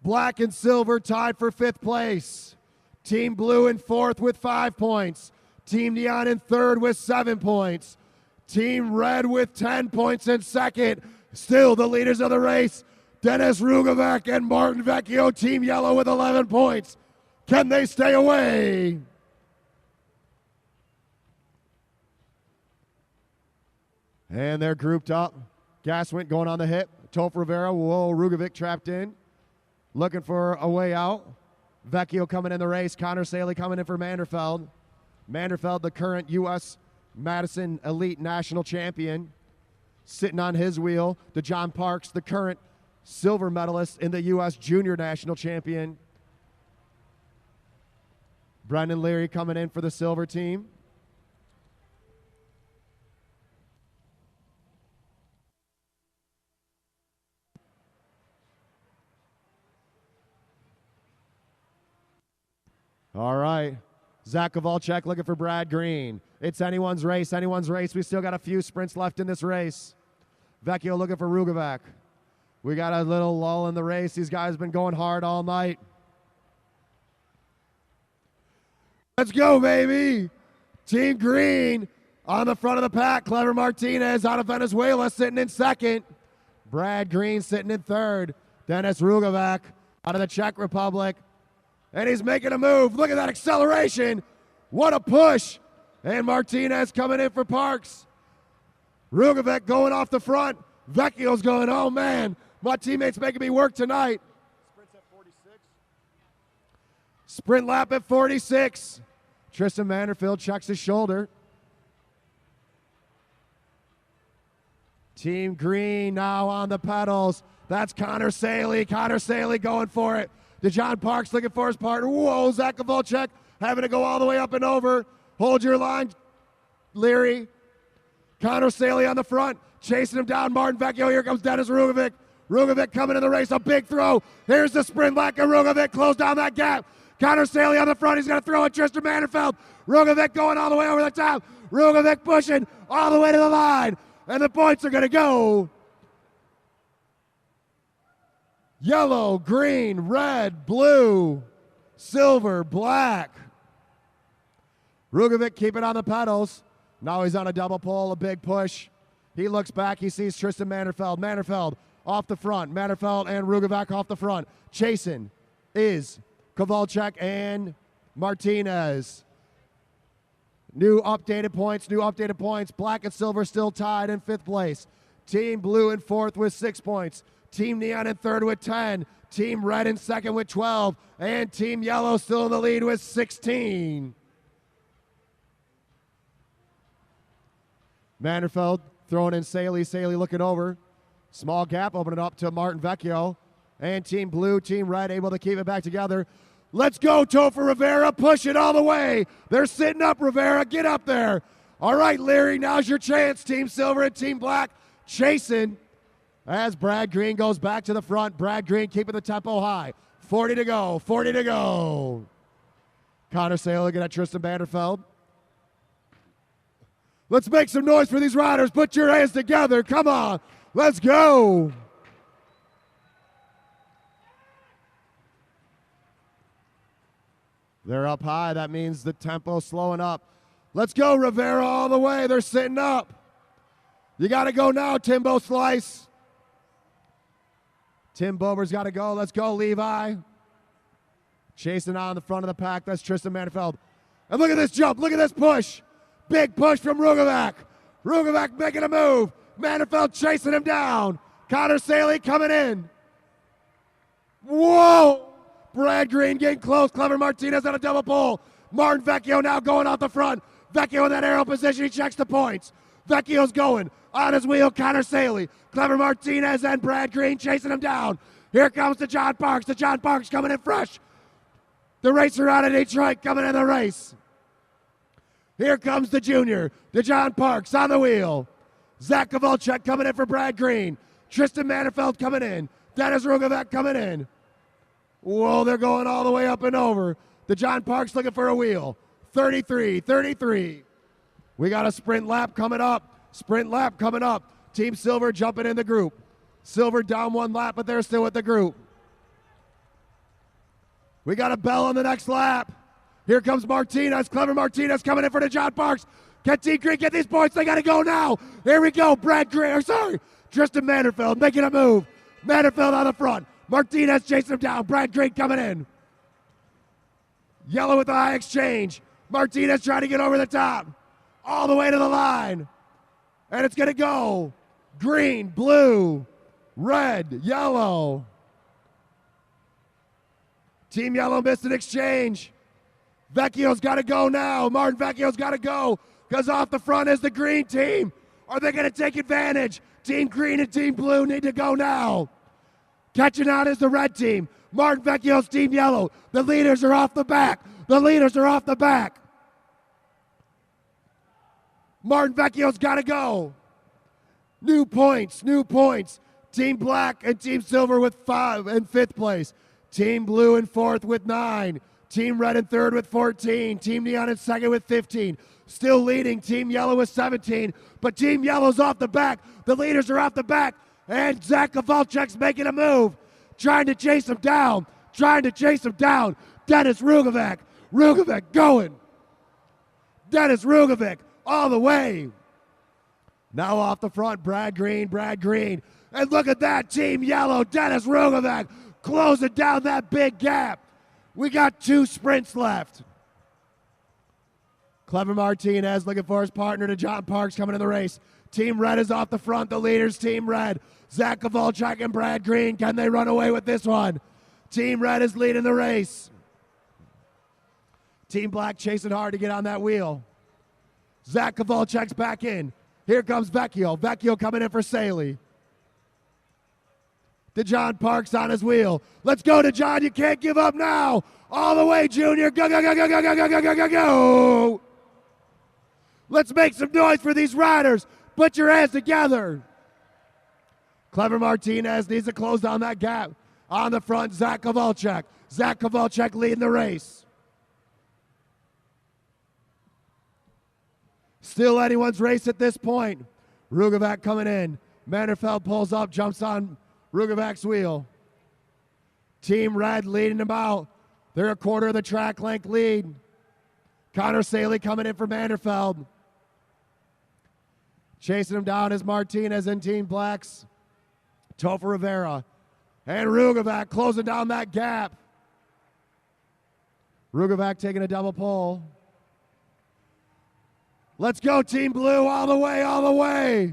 Black and Silver tied for 5th place. Team Blue in 4th with 5 points. Team Neon in 3rd with 7 points. Team Red with 10 points in 2nd. Still the leaders of the race, Dennis Rugovic and Martin Vecchio. Team Yellow with 11 points. Can they stay away? And they're grouped up. Gaswin going on the hip. Topher Rivera. Whoa, Rugovic trapped in. Looking for a way out. Vecchio coming in the race. Connor Saley coming in for Manderfeld. Manderfeld, the current U.S. Madison Elite National Champion. Sitting on his wheel. The John Parks, the current silver medalist in the U.S. Junior National Champion. Brendan Leary coming in for the silver team. All right. Zach Kowalczyk looking for Brad Green. It's anyone's race, anyone's race. We still got a few sprints left in this race. Vecchio looking for Rugovac. We got a little lull in the race. These guys have been going hard all night. Let's go, baby. Team Green on the front of the pack. Clever Martinez out of Venezuela sitting in second. Brad Green sitting in third. Dennis Rugovac out of the Czech Republic. And he's making a move. Look at that acceleration. What a push. And Martinez coming in for Parks. Rugovac going off the front. Vecchio's going, oh man, my teammate's making me work tonight. Sprint's at 46. Sprint lap at 46. Tristan Vanderfield checks his shoulder. Team Green now on the pedals. That's Connor Saley. Connor Saley going for it. DeJohn Parks looking for his partner. Whoa, Zach Kowalczyk having to go all the way up and over. Hold your line, Leary. Connor Saley on the front, chasing him down. Martin Vecchio. Here comes Dennis Rugovac. Rugovac coming in the race. A big throw. Here's the sprint back, and Rugovac closed down that gap. Connor Saley on the front. He's going to throw at Tristan Vanderfeld. Rugovac going all the way over the top. Rugovac pushing all the way to the line. And the points are going to go yellow, green, red, blue, silver, black. Rugovac keeping on the pedals. Now he's on a double pull, a big push. He looks back. He sees Tristan Manderfeld. Manderfeld off the front. Manderfeld and Rugovac off the front. Chasing is Kowalczyk and Martinez. New updated points. Black and silver still tied in 5th place. Team blue in 4th with 6 points. Team neon in 3rd with 10. Team red in 2nd with 12. And team yellow still in the lead with 16. Manderfeld throwing in Saley. Saley looking over. Small gap opening up to Martin Vecchio. And team blue, team red able to keep it back together. Let's go, Topher Rivera. Push it all the way. They're sitting up, Rivera. Get up there. All right, Leary, now's your chance. Team silver and team black chasing as Brad Green goes back to the front. Brad Green keeping the tempo high. 40 to go. 40 to go. Connor Saley looking at Tristan Vanderfeld. Let's make some noise for these riders. Put your hands together. Come on. Let's go. They're up high. That means the tempo slowing up. Let's go, Rivera, all the way. They're sitting up. You got to go now, Timbo Slice. Tim Bober's got to go. Let's go, Levi. Chasing on the front of the pack. That's Tristan Manderfeld. And look at this jump. Look at this push. Big push from Rugovac. Rugovac making a move. Manderfeld chasing him down. Connor Saley coming in. Whoa! Brad Green getting close. Clever Martinez on a double pull. Martin Vecchio now going off the front. Vecchio in that arrow position. He checks the points. Vecchio's going. On his wheel, Connor Saley. Clever Martinez and Brad Green chasing him down. Here comes DeJohn Parks. DeJohn Parks coming in fresh. The racer out of Detroit coming in the race. Here comes the junior. DeJohn Parks on the wheel. Zach Kowalczyk coming in for Brad Green. Tristan Manderfeld coming in. Dennis Rugovac coming in. Whoa, they're going all the way up and over. DeJohn Parks looking for a wheel. 33. We got a sprint lap coming up. Team Silver jumping in the group. Silver down 1 lap, but they're still with the group. We got a bell on the next lap. Here comes Martinez. Clever Martinez coming in for DeJohn Parks. Can Team Green get these points? They got to go now. Here we go. Tristan Manderfeld making a move. Manderfeld on the front. Martinez chasing him down. Brad Green coming in. Yellow with the high exchange. Martinez trying to get over the top. All the way to the line. And it's going to go. Green, blue, red, yellow. Team Yellow missed an exchange. Vecchio's got to go now. Martin Vecchio's got to go because off the front is the green team. Are they going to take advantage? Team Green and Team Blue need to go now. Catching out is the red team. Martin Vecchio's Team Yellow. The leaders are off the back. Martin Vecchio's got to go. New points. Team Black and Team Silver with 5 and 5th place. Team Blue in 4th with 9. Team Red in third with 14. Team Neon in second with 15. Still leading, Team Yellow with 17. But Team Yellow's off the back. The leaders are off the back. And Zach Kowalczyk's making a move. Trying to chase him down. Dennis Rugovic. Rugovic going. Dennis Rugovic all the way. Now off the front, Brad Green. And look at that, Team Yellow, Dennis Rugovic closing down that big gap. We got 2 sprints left. Clever Martinez looking for his partner to John Parks coming in the race. Team Red is off the front, the leaders, Team Red. Zach Kowalczyk and Brad Green, can they run away with this one? Team Red is leading the race. Team Black chasing hard to get on that wheel. Zach Kowalczyk's back in. Here comes Vecchio. Vecchio coming in for Saley. DeJohn Parks on his wheel. Let's go, DeJohn. You can't give up now. All the way, Junior. Go, go, go, go, go, go, go, go, go, go, go. Let's make some noise for these riders. Put your hands together. Clever Martinez needs to close down that gap. On the front, Zach Kowalczyk. Zach Kowalczyk leading the race. Still anyone's race at this point. Rugovic coming in. Manderfeld pulls up, jumps on Rugovic's wheel. Team Red leading them out. They're a quarter of the track length lead. Connor Saley coming in for Manderfeld. Chasing him down is Martinez and Team Black's Topher Rivera. And Rugovic closing down that gap. Rugovic taking a double pull. Let's go, Team Blue, all the way, all the way.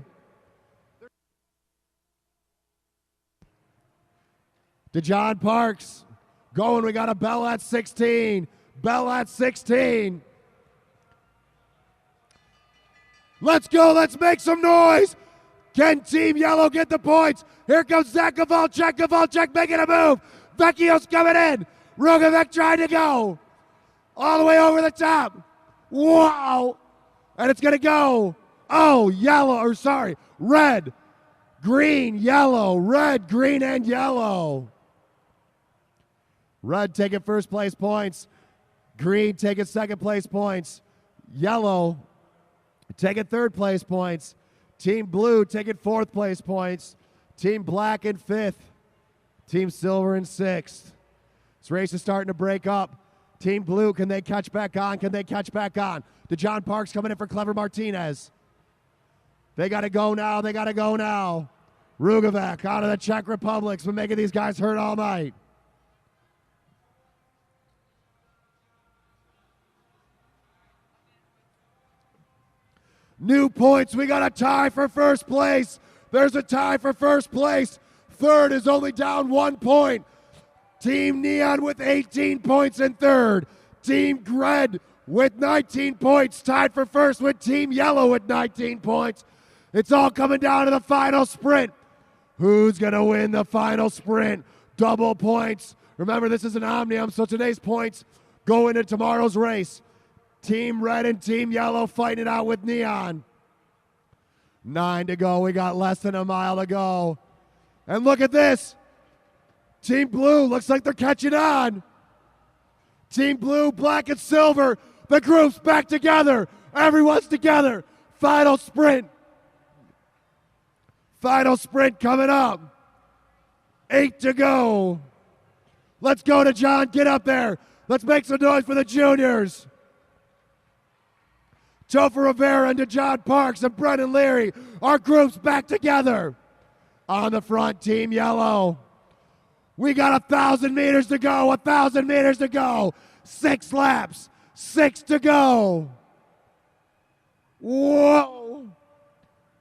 DeJohn Parks going. We got a bell at 16. Bell at 16. Let's go. Let's make some noise. Can Team Yellow get the points? Here comes Zach Kowalczyk. Kowalczyk making a move. Vecchio's coming in. Rugovic trying to go. All the way over the top. Wow. And it's going to go. Oh, yellow, or sorry, red, green, yellow, red, green, and yellow. Red taking first place points. Green taking second place points. Yellow taking third place points. Team Blue taking fourth place points. Team Black in fifth. Team Silver in sixth. This race is starting to break up. Team Blue, can they catch back on? DeJohn Parks coming in for Clever Martinez. They got to go now. Rugovic out of the Czech Republic's been making these guys hurt all night. New points. We got a tie for first place. There's a tie for first place. Third is only down 1 point. Team Neon with 18 points in third. Team Red with 19 points, tied for first with Team Yellow with 19 points. It's all coming down to the final sprint. Who's going to win the final sprint? Double points. Remember, this is an Omnium, so today's points go into tomorrow's race. Team Red and Team Yellow fighting it out with Neon. 9 to go. We got less than a mile to go. And look at this. Team Blue looks like they're catching on. Team Blue, Black, and Silver. The group's back together. Everyone's together. Final sprint. Final sprint coming up. 8 to go. Let's go, to John. Get up there. Let's make some noise for the juniors. Topher Rivera and DeJohn Parks and Brendan Leary. Our group's back together. On the front, Team Yellow. We got 1,000 meters to go. 1,000 meters to go. 6 laps. 6 to go. Whoa.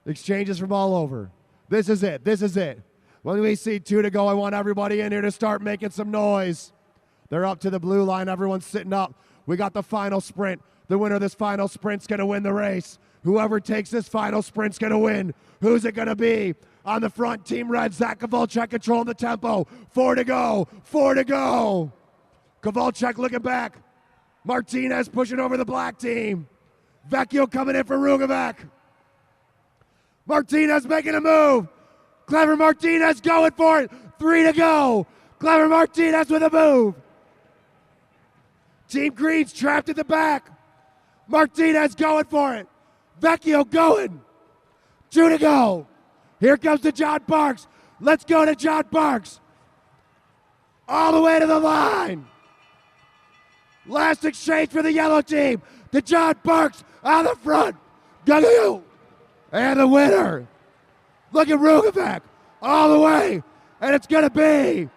Exchanges from all over. This is it. When we see 2 to go, I want everybody in here to start making some noise. They're up to the blue line. Everyone's sitting up. We got the final sprint. The winner of this final sprint's going to win the race. Whoever takes this final sprint's going to win. Who's it going to be? On the front, Team Red, Zach Kowalczyk controlling the tempo. 4 to go. Kowalczyk looking back. Martinez pushing over the black team. Vecchio coming in for Rugovic. Martinez making a move. Clever Martinez going for it. 3 to go. Clever Martinez with a move. Team Green's trapped in the back. Martinez going for it. Vecchio going. 2 to go. Here comes the John Parks. Let's go to John Parks. All the way to the line. Last exchange for the yellow team. The John Parks on the front. Go. And the winner. Look at Rugovac all the way. And it's going to be,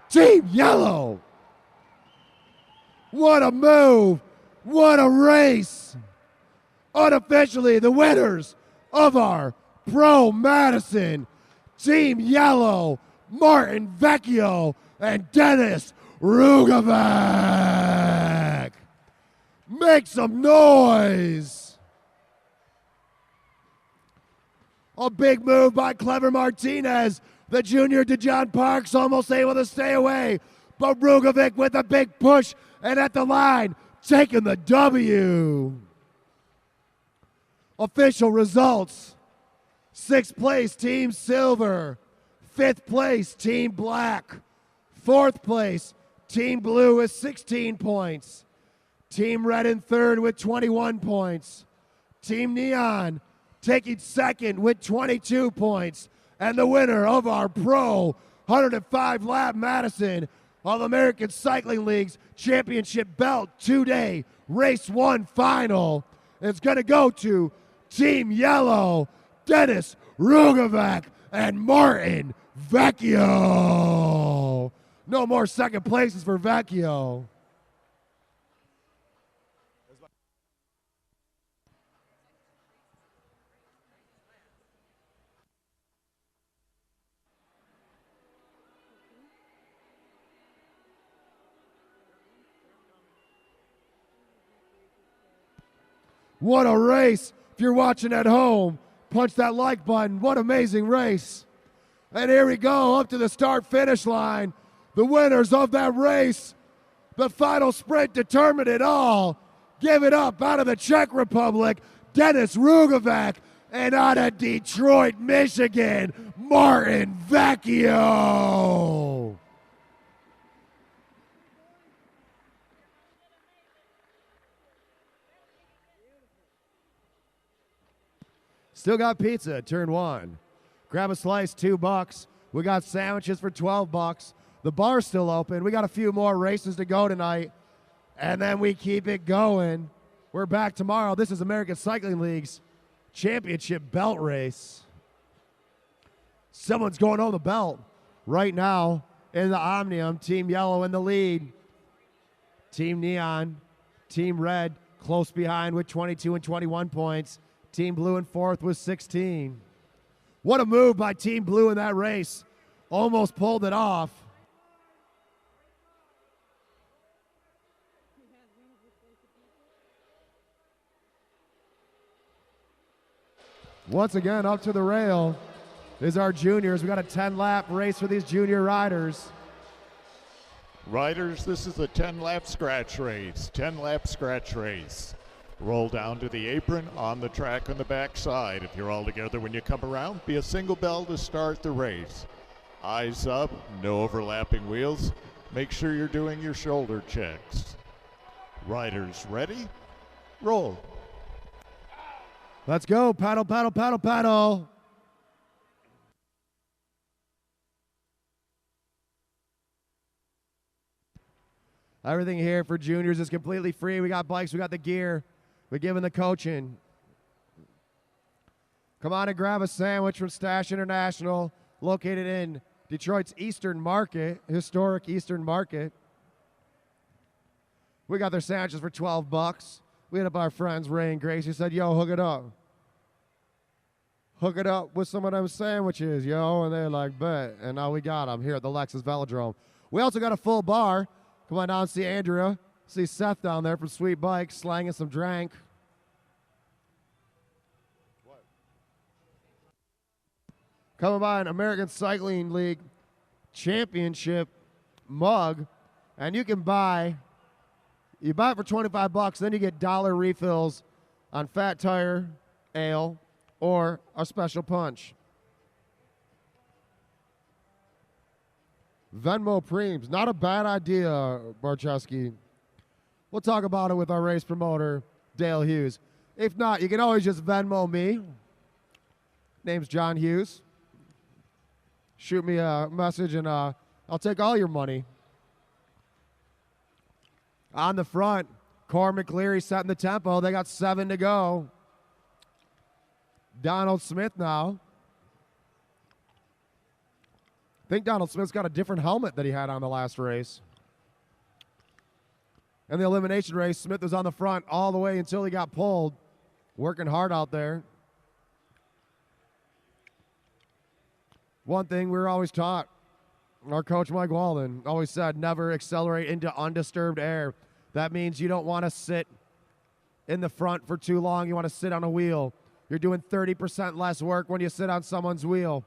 Team Yellow. What a move. What a race. Unofficially, the winners of our Pro Madison, Team Yellow, Martin Vecchio and Dennis Rugovac. Make some noise. A big move by Clever Martinez. The junior to John Parks almost able to stay away. But Rugovac with a big push and at the line, taking the W. Official results. 6th place, Team Silver. 5th place, Team Black. 4th place, Team Blue with 16 points. Team Red in 3rd with 21 points. Team Neon taking 2nd with 22 points. And the winner of our Pro 105 Lap Madison All-American Cycling League's Championship Belt 2-day Race 1 final is going to go to Team Yellow, Dennis Rugovac and Martin Vecchio. No more second places for Vecchio. What a race. If you're watching at home, punch that like button. What amazing race. And here we go up to the start-finish line. The winners of that race. The final sprint determined it all. Give it up out of the Czech Republic, Dennis Rugovac, and out of Detroit, Michigan, Martin Vecchio. Still got pizza, turn 1. Grab a slice, $2. We got sandwiches for $12. The bar's still open. We got a few more races to go tonight. And then we keep it going. We're back tomorrow. This is American Cycling League's championship belt race. Someone's going on the belt right now in the Omnium. Team Yellow in the lead. Team Neon, Team Red close behind with 22 and 21 points. Team Blue in 4th with 16. What a move by Team Blue in that race. Almost pulled it off. Once again, up to the rail is our juniors. We got a 10-lap race for these junior riders. Riders, this is the 10-lap scratch race. 10-lap scratch race. Roll down to the apron on the track on the back side. If you're all together when you come around, be a single bell to start the race. Eyes up, no overlapping wheels. Make sure you're doing your shoulder checks. Riders ready? Roll. Let's go. Paddle, paddle, paddle, paddle. Everything here for juniors is completely free. We got bikes, we got the gear. We're giving the coaching. Come on and grab a sandwich from Stash International, located in Detroit's Eastern Market, historic Eastern Market. We got their sandwiches for $12. We hit up our friends, Ray and Grace, who said, yo, hook it up. Hook it up with some of them sandwiches, yo. And they're like, bet. And now we got them here at the Lexus Velodrome. We also got a full bar. Come on down and see Andrea. See Seth down there from Sweet Bikes slanging some drank. What? Coming by an American Cycling League championship mug. And you can buy it for $25, then you get dollar refills on Fat Tire, ale, or a special punch. Venmo Preems. Not a bad idea, Barczewski. We'll talk about it with our race promoter, Dale Hughes. If not, you can always just Venmo me. Name's John Hughes. Shoot me a message and I'll take all your money. On the front, Core McCleary setting the tempo. They got 7 to go. Donald Smith now. I think Donald Smith's got a different helmet that he had on the last race. In the elimination race, Smith was on the front all the way until he got pulled. Working hard out there. One thing we were always taught, our coach Mike Walden always said, never accelerate into undisturbed air. That means you don't want to sit in the front for too long. You want to sit on a wheel. You're doing 30% less work when you sit on someone's wheel.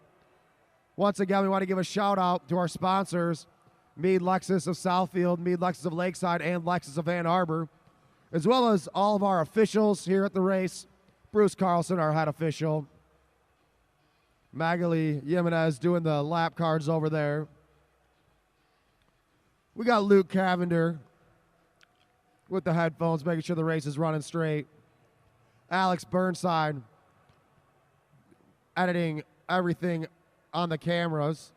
Once again, we want to give a shout out to our sponsors, Meade Lexus of Southfield, Meade Lexus of Lakeside, and Lexus of Ann Arbor, as well as all of our officials here at the race. Bruce Carlson, our head official. Magali Jimenez doing the lap cards over there. We got Luke Cavender with the headphones, making sure the race is running straight. Alex Burnside editing everything on the cameras.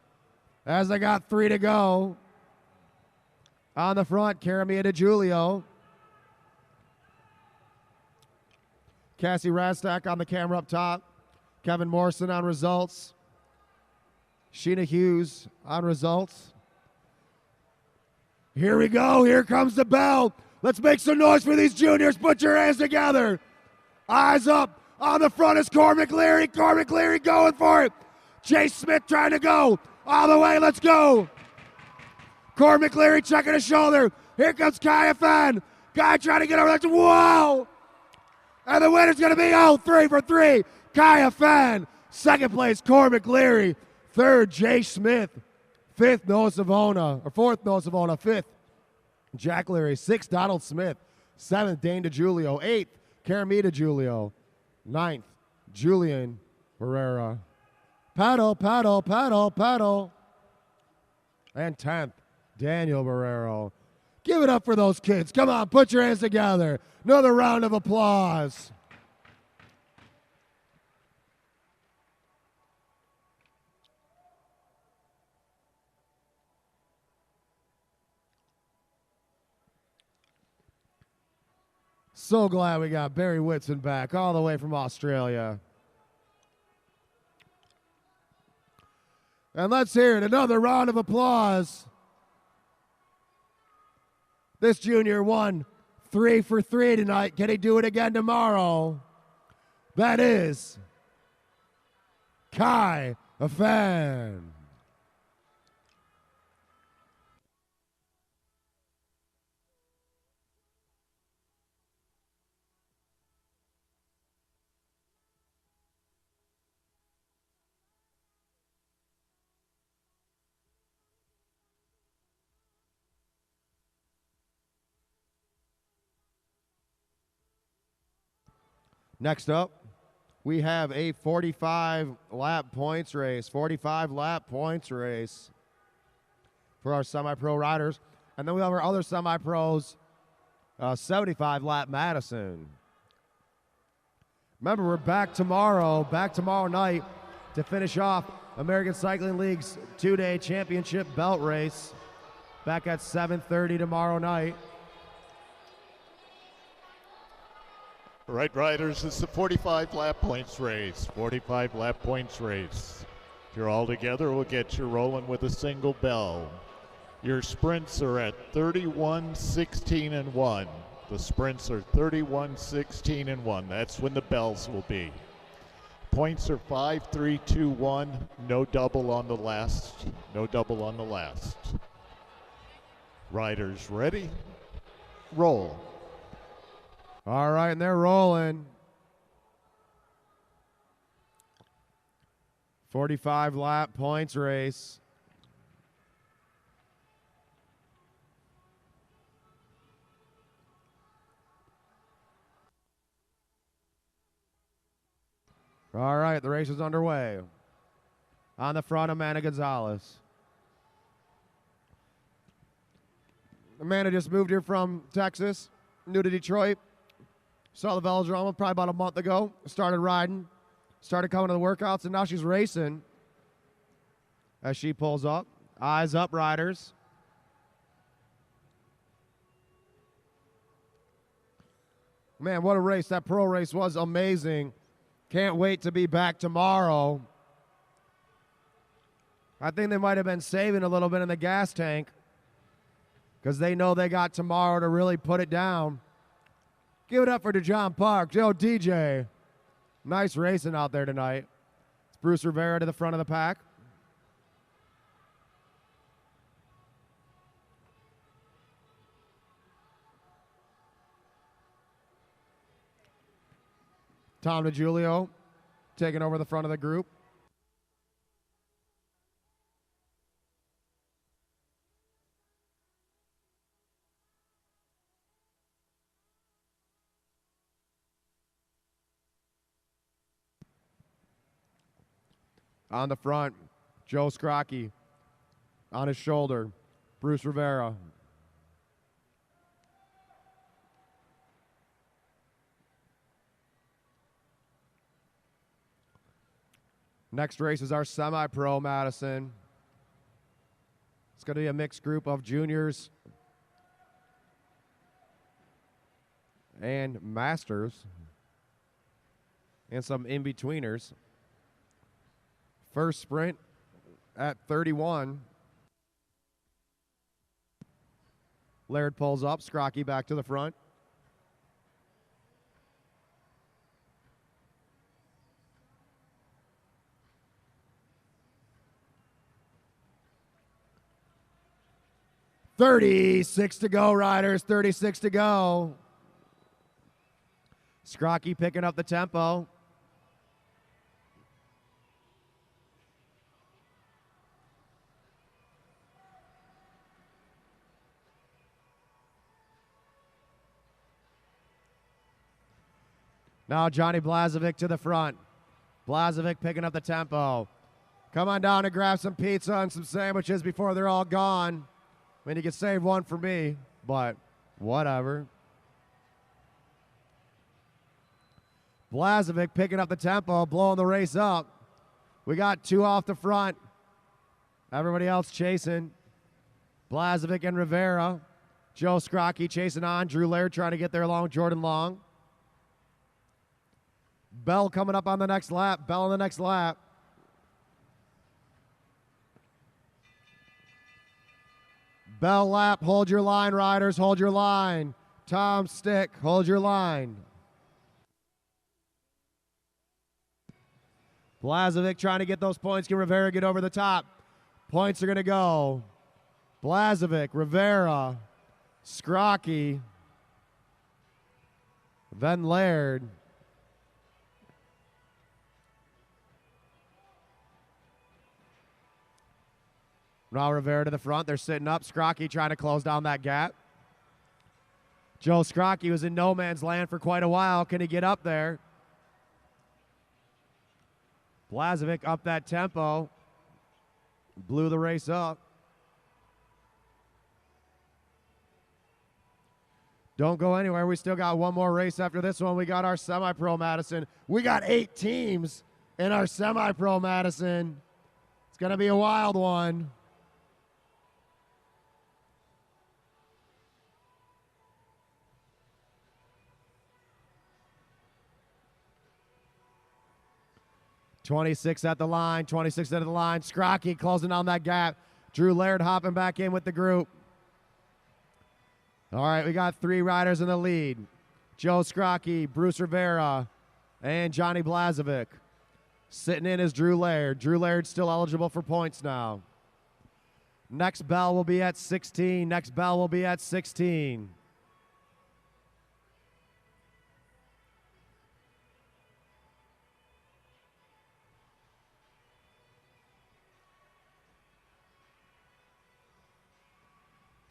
As they got 3 to go. On the front, Caramia DeGiulio. Cassie Rastak on the camera up top. Kevin Morrison on results. Sheena Hughes on results. Here we go. Here comes the bell. Let's make some noise for these juniors. Put your hands together. Eyes up. On the front is Core McCleary. Core McCleary going for it. Chase Smith trying to go. All the way. Let's go. Core McCleary checking his shoulder. Here comes Kaya Fan. Guy trying to get over that. Wow. And the winner's going to be 3 for 3. Kaya Fan. Second place, Core McCleary. Third, Jay Smith. Fifth, Noah Savona. Or fourth, Noah Savona. Fifth, Jack Leary. Sixth, Donald Smith. Seventh, Dane DeGiulio. Eighth, Caramita DeGiulio. Ninth, Julian Herrera. Paddle, paddle, paddle, paddle. And 10th, Daniel Barrero. Give it up for those kids. Come on, put your hands together. Another round of applause. So glad we got Barry Whitson back all the way from Australia. And let's hear it. Another round of applause. This junior won 3 for 3 tonight. Can he do it again tomorrow? That is Kai Fan. Next up, we have a 45-lap points race. 45-lap points race for our semi-pro riders. And then we have our other semi-pros, 75-lap Madison. Remember, we're back tomorrow night to finish off American Cycling League's 2-day championship belt race. Back at 7:30 tomorrow night. All right, riders, it's the 45-lap points race. 45-lap points race. If you're all together, we'll get you rolling with a single bell. Your sprints are at 31, 16, and 1. The sprints are 31, 16, and 1. That's when the bells will be. Points are 5, 3, 2, 1. No double on the last. No double on the last. Riders ready? Roll. All right, and they're rolling. 45-lap points race. All right, the race is underway. On the front, Amanda Gonzalez. Amanda just moved here from Texas, new to Detroit. Saw the Velodrome probably about a month ago. Started riding, started coming to the workouts, and now she's racing. As she pulls up, eyes up, riders. Man, what a race. That pro race was amazing. Can't wait to be back tomorrow. I think they might have been saving a little bit in the gas tank because they know they got tomorrow to really put it down. Give it up for DeJohn Park. Yo, DJ. Nice racing out there tonight. It's Bruce Rivera to the front of the pack. Tom DiGiulio taking over the front of the group. On the front, Joe Scrocky. On his shoulder, Bruce Rivera. Next race is our semi-pro Madison. It's going to be a mixed group of juniors and masters and some in-betweeners. First sprint at 31. Laird pulls up, Scrocky back to the front. $36 to go, riders. 36 to go. Scrocky picking up the tempo. Now Johnny Blazovic to the front. Blazovic picking up the tempo. Come on down and grab some pizza and some sandwiches before they're all gone. I mean, you could save one for me, but whatever. Blazovic picking up the tempo, blowing the race up. We got two off the front. Everybody else chasing. Blazovic and Rivera. Joe Scrocky chasing on. Drew Laird trying to get there along with Jordan Long. Bell coming up on the next lap. Bell on the next lap. Bell lap, hold your line, riders, hold your line. Tom Stick, hold your line. Blazovic trying to get those points. Can Rivera get over the top? Points are going to go. Blazovic, Rivera, Scrocky, then Laird. Now Rivera to the front. They're sitting up. Scrocky trying to close down that gap. Joe Scrocky was in no man's land for quite a while. Can he get up there? Blazovic up that tempo. Blew the race up. Don't go anywhere. We still got one more race after this one. We got our semi-pro Madison. We got 8 teams in our semi-pro Madison. It's going to be a wild one. .26 at the line, 26 at the line. Scrocky closing on that gap. Drew Laird hopping back in with the group. All right, we got 3 riders in the lead. Joe Scrocky, Bruce Rivera, and Johnny Blazovic. Sitting in is Drew Laird. Drew Laird's still eligible for points now. Next bell will be at 16. Next bell will be at 16.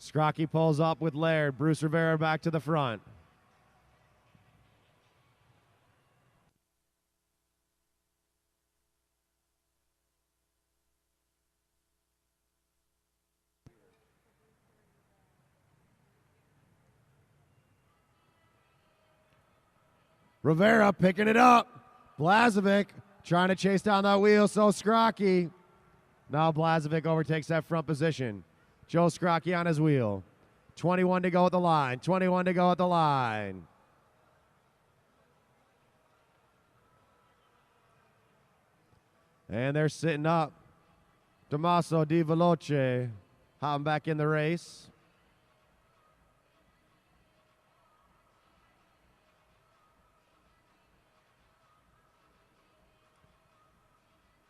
Scrocky pulls up with Laird. Bruce Rivera back to the front. Rivera picking it up. Blazovic trying to chase down that wheel, so Scrocky. Now Blazovic overtakes that front position. Joe Scrocky on his wheel. 21 to go at the line. 21 to go at the line. And they're sitting up. Tommaso Di Veloce hopping back in the race.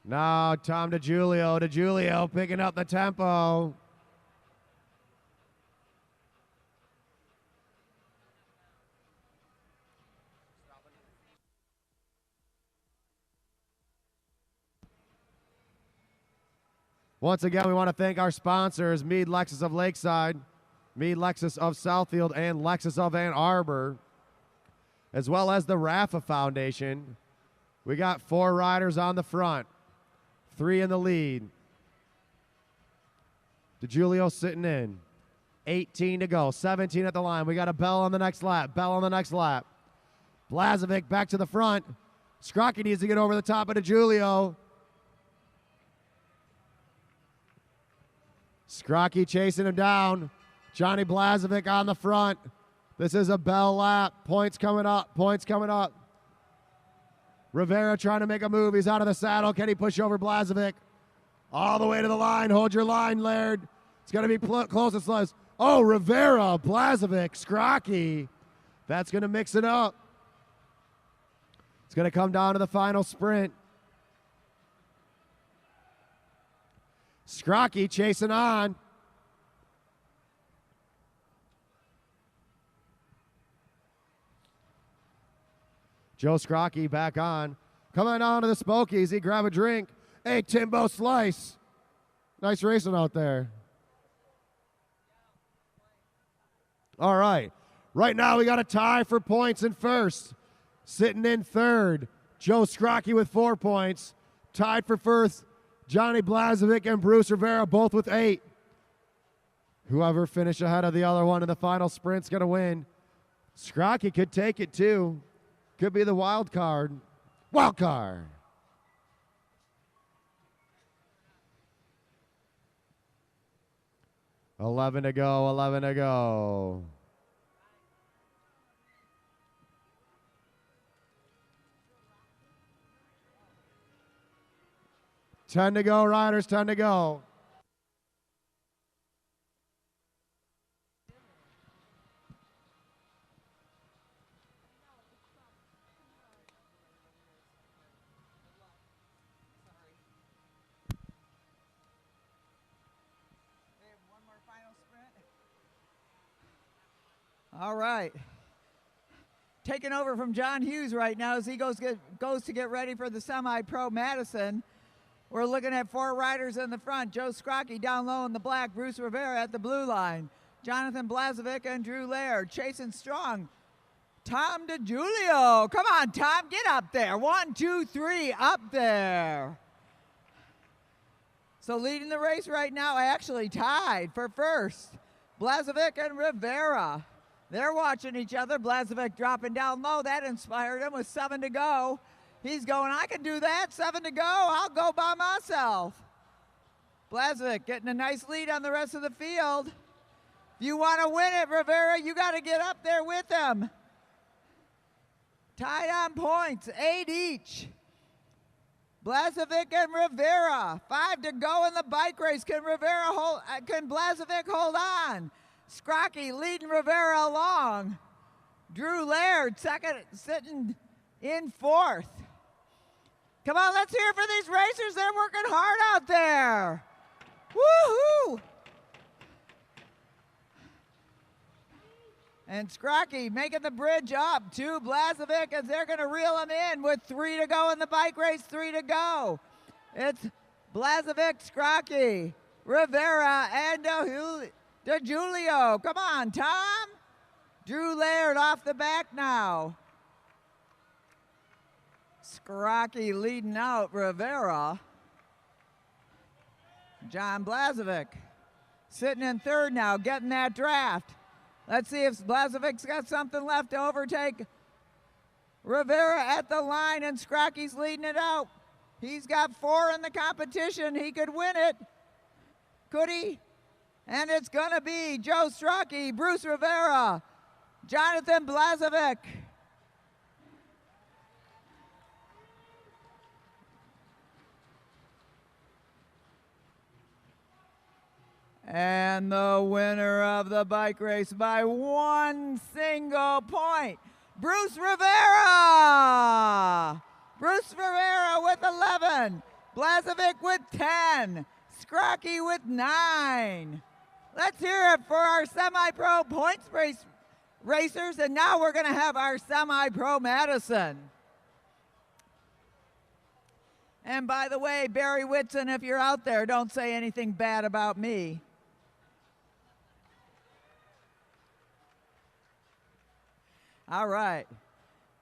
Now Tom DiGiulio. DiGiulio picking up the tempo. Once again, we want to thank our sponsors, Meade Lexus of Lakeside, Meade Lexus of Southfield, and Lexus of Ann Arbor, as well as the Rafa Foundation. We got 4 riders on the front, 3 in the lead. DiGiulio sitting in. 18 to go, 17 at the line. We got a bell on the next lap, bell on the next lap. Blazovic back to the front. Scrocky needs to get over the top of DiGiulio. Scrocky chasing him down. Johnny Blazovic on the front. This is a bell lap. Points coming up. Points coming up. Rivera trying to make a move. He's out of the saddle. Can he push over Blazovic? All the way to the line. Hold your line, Laird. It's going to be closest list. Oh, Rivera, Blazovic, Scrocky. That's going to mix it up. It's going to come down to the final sprint. Scrocky chasing on. Joe Scrocky back on. Coming on to the Smokies. He grab a drink. Hey, Timbo Slice. Nice racing out there. All right. Right now we got a tie for points in first. Sitting in third, Joe Scrocky with 4 points. Tied for first, Johnny Blazovic and Bruce Rivera, both with 8. Whoever finished ahead of the other one in the final sprint's going to win. Scrocky could take it too. Could be the wild card. Wild card. $11 to go, $11 to go. $10 to go, riders, $10 to go. All right. Taking over from John Hughes right now as he goes to get ready for the semi-pro Madison. We're looking at 4 riders in the front. Joe Scrocky down low in the black. Bruce Rivera at the blue line. Jonathan Blazovic and Drew Laird chasing strong. Tom DiGiulio. Come on, Tom, get up there. 1, 2, 3, up there. So leading the race right now, actually tied for first. Blazovic and Rivera. They're watching each other. Blazovic dropping down low. That inspired him with 7 to go. He's going, I can do that. 7 to go. I'll go by myself. Blazovic getting a nice lead on the rest of the field. If you want to win it, Rivera, you got to get up there with him. Tied on points, 8 each. Blazovic and Rivera, 5 to go in the bike race. Can Blazovic hold on? Scrocky leading Rivera along. Drew Laird second, sitting in 4th. Come on, let's hear it for these racers. They're working hard out there. Woohoo! And Scrocky making the bridge up to Blazovic as they're going to reel him in with 3 to go in the bike race, 3 to go. It's Blazovic, Scrocky, Rivera, and DiGiulio. Come on, Tom. Drew Laird off the back now. Scrocky leading out Rivera. John Blazovic sitting in 3rd now, getting that draft. Let's see if Blazovic's got something left to overtake Rivera at the line, and Scrocky's leading it out. He's got 4 in the competition. He could win it. Could he? And it's going to be Joe Scrocky, Bruce Rivera, Jonathan Blazovic. And the winner of the bike race by 1 single point, Bruce Rivera! Bruce Rivera with 11, Blazovic with 10, Scrocky with 9. Let's hear it for our semi-pro points racers, and now we're going to have our semi-pro Madison. And by the way, Barry Whitson, if you're out there, don't say anything bad about me. All right,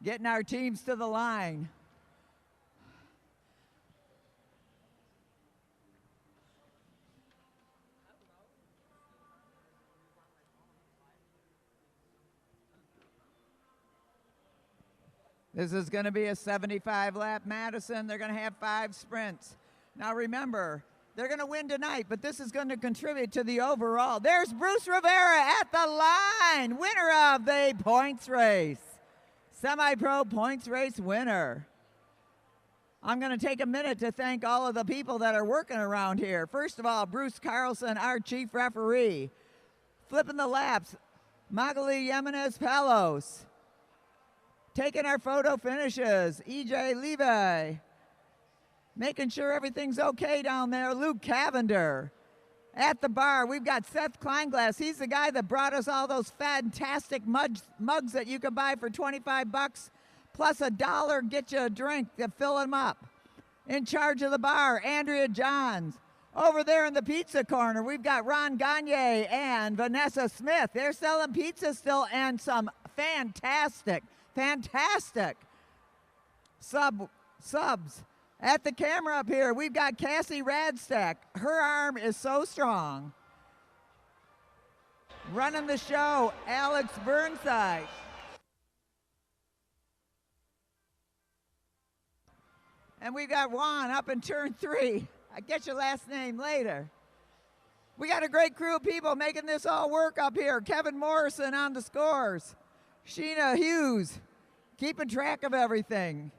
getting our teams to the line. This is going to be a 75-lap Madison. They're going to have 5 sprints. Now remember, they're going to win tonight, but this is going to contribute to the overall. There's Bruce Rivera at the line, winner of the points race. Semi-pro points race winner. I'm going to take a minute to thank all of the people that are working around here. First of all, Bruce Carlson, our chief referee. Flipping the laps, Magali Jimenez Palos. Taking our photo finishes, EJ Levi. Making sure everything's okay down there, Luke Cavender. At the bar, we've got Seth Kleinglass. He's the guy that brought us all those fantastic mugs that you can buy for 25 bucks, plus $1 get you a drink to fill them up. In charge of the bar, Andrea Johns. Over there in the pizza corner, we've got Ron Gagne and Vanessa Smith. They're selling pizza still, and some fantastic subs. At the camera up here, we've got Cassie Radstack. Her arm is so strong. Running the show, Alex Burnside. And we've got Juan up in turn 3. I get your last name later. We got a great crew of people making this all work up here. Kevin Morrison on the scores. Sheena Hughes, keeping track of everything.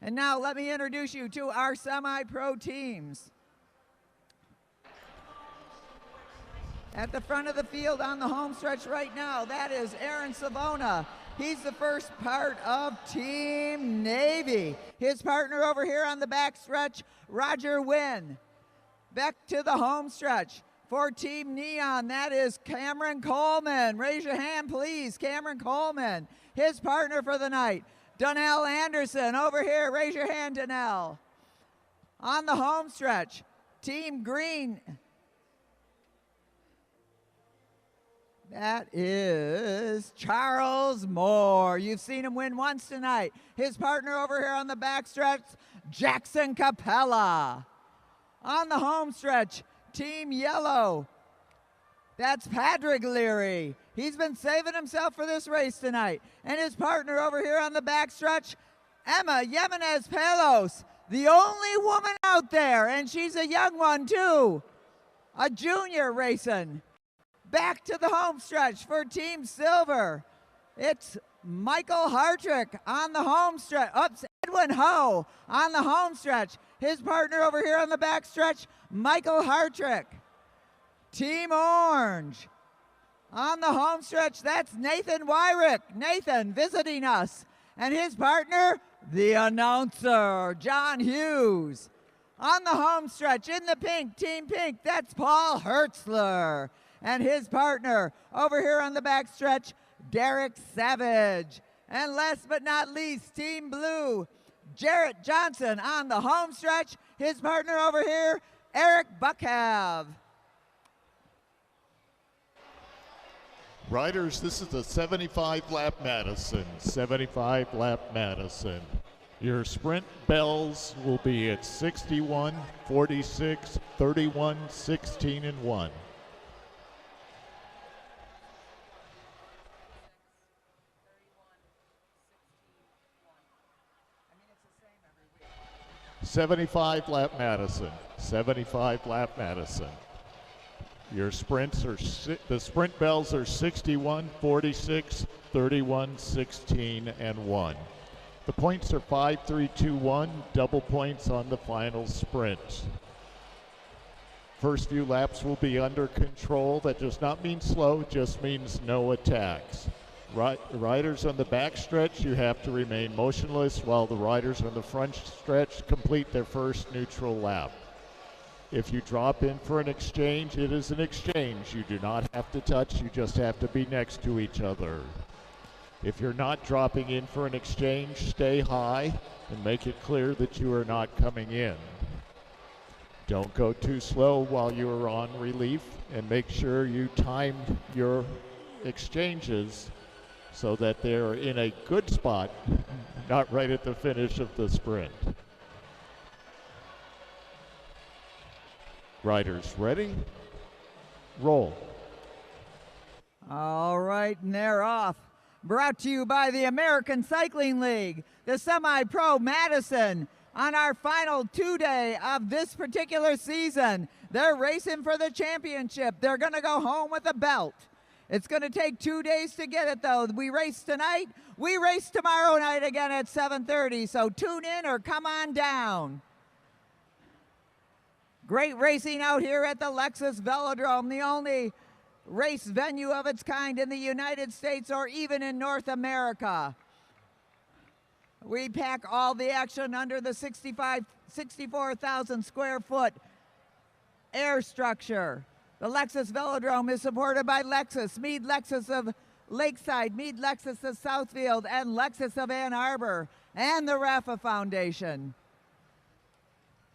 And now let me introduce you to our semi-pro teams. At the front of the field on the home stretch right now, that is Aaron Savona. He's the first part of Team Navy. His partner over here on the back stretch, Roger Wynn. Back to the home stretch for Team Neon, that is Cameron Coleman. Raise your hand, please, Cameron Coleman. His partner for the night, Donnell Anderson. Over here, raise your hand, Donnell. On the home stretch, Team Green, that is Charles Moore. You've seen him win once tonight. His partner over here on the back stretch, Jackson Capella. On the home stretch, Team Yellow, that's Patrick Leary. He's been saving himself for this race tonight. And his partner over here on the back stretch, Emma Jimenez Palos, the only woman out there, and she's a young one too, a junior racing. Back to the home stretch for Team Silver. It's Michael Hartrick on the home stretch. Oops, Edwin Ho on the home stretch. His partner over here on the back stretch, Michael Hartrick. Team Orange on the home stretch, that's Nathan Wyrick. Nathan visiting us. And his partner, the announcer, John Hughes. On the home stretch, in the pink, Team Pink, that's Paul Hertzler. And his partner over here on the back stretch, Derek Savage. And last but not least, Team Blue, Jarrett Johnson on the home stretch. His partner over here, Eric Buckhav. Riders, this is the 75-lap Madison. 75-lap Madison. Your sprint bells will be at 61, 46, 31, 16, and 1. 75 lap Madison, 75 lap Madison. Your sprints are, the sprint bells are 61, 46, 31, 16, and 1. The points are 5, 3, 2, 1, double points on the final sprint. First few laps will be under control. That does not mean slow, just means no attacks. Riders on the back stretch, you have to remain motionless while the riders on the front stretch complete their first neutral lap. If you drop in for an exchange, it is an exchange. You do not have to touch, you just have to be next to each other. If you're not dropping in for an exchange, stay high and make it clear that you are not coming in. Don't go too slow while you are on relief, and make sure you time your exchanges so that they're in a good spot, not right at the finish of the sprint. Riders ready? Roll. All right, and they're off. Brought to you by the American Cycling League, the Semi-Pro Madison. On our final 2-day of this particular season, they're racing for the championship. They're going to go home with a belt. It's going to take 2 days to get it, though. We race tonight. We race tomorrow night again at 7:30, so tune in or come on down. Great racing out here at the Lexus Velodrome, the only race venue of its kind in the United States or even in North America. We pack all the action under the 64,000 square foot air structure. The Lexus Velodrome is supported by Lexus, Mead Lexus of Lakeside, Mead Lexus of Southfield, and Lexus of Ann Arbor, and the Rafa Foundation.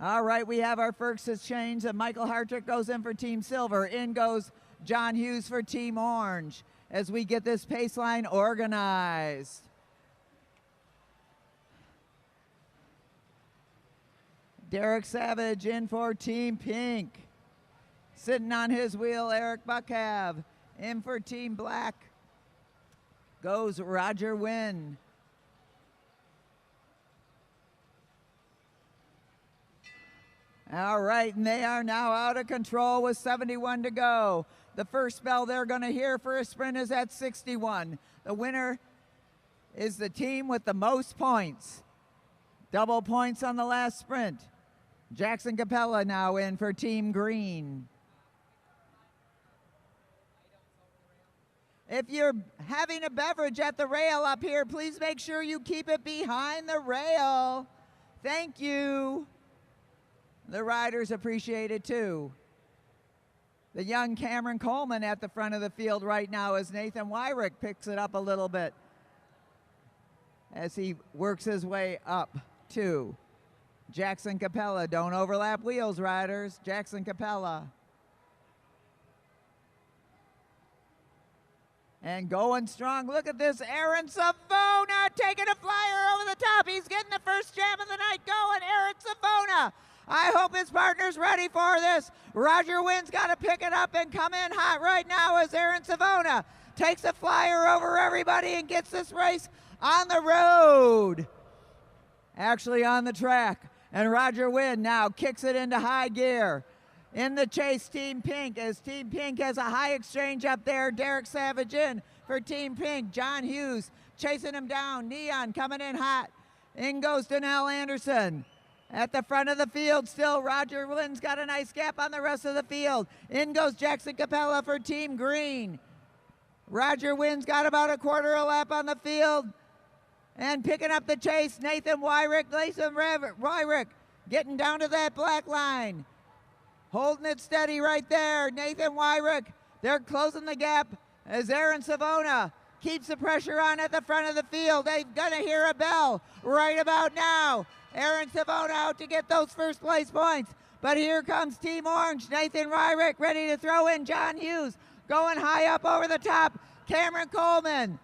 All right, we have our first exchange, and Michael Hartrick goes in for Team Silver. In goes John Hughes for Team Orange as we get this pace line organized. Derek Savage in for Team Pink. Sitting on his wheel, Eric Buckhav. In for Team Black goes Roger Wynn. All right, and they are now out of control with 71 to go. The first bell they're going to hear for a sprint is at 61. The winner is the team with the most points. Double points on the last sprint. Jackson Capella now in for Team Green. If you're having a beverage at the rail up here, please make sure you keep it behind the rail. Thank you. The riders appreciate it too. The young Cameron Coleman at the front of the field right now as Nathan Wyrick picks it up a little bit as he works his way up to Jackson Capella. Don't overlap wheels, riders. Jackson Capella. And going strong. Look at this. Aaron Savona taking a flyer over the top. He's getting the first jam of the night going. Aaron Savona. I hope his partner's ready for this. Roger Wynn's got to pick it up and come in hot right now as Aaron Savona takes a flyer over everybody and gets this race on the road. Actually on the track. And Roger Wynn now kicks it into high gear. In the chase, Team Pink, as Team Pink has a high exchange up there. Derek Savage in for Team Pink. John Hughes chasing him down. Neon coming in hot. In goes Donnell Anderson. At the front of the field still, Roger Wynn's got a nice gap on the rest of the field. In goes Jackson Capella for Team Green. Roger Wynn's got about a quarter of a lap on the field. And picking up the chase, Nathan Wyrick. Nathan Wyrick getting down to that black line. Holding it steady right there. Nathan Wyrick, they're closing the gap as Aaron Savona keeps the pressure on at the front of the field. They're gonna hear a bell right about now. Aaron Savona out to get those first place points. But here comes Team Orange. Nathan Wyrick ready to throw in. John Hughes going high up over the top. Cameron Coleman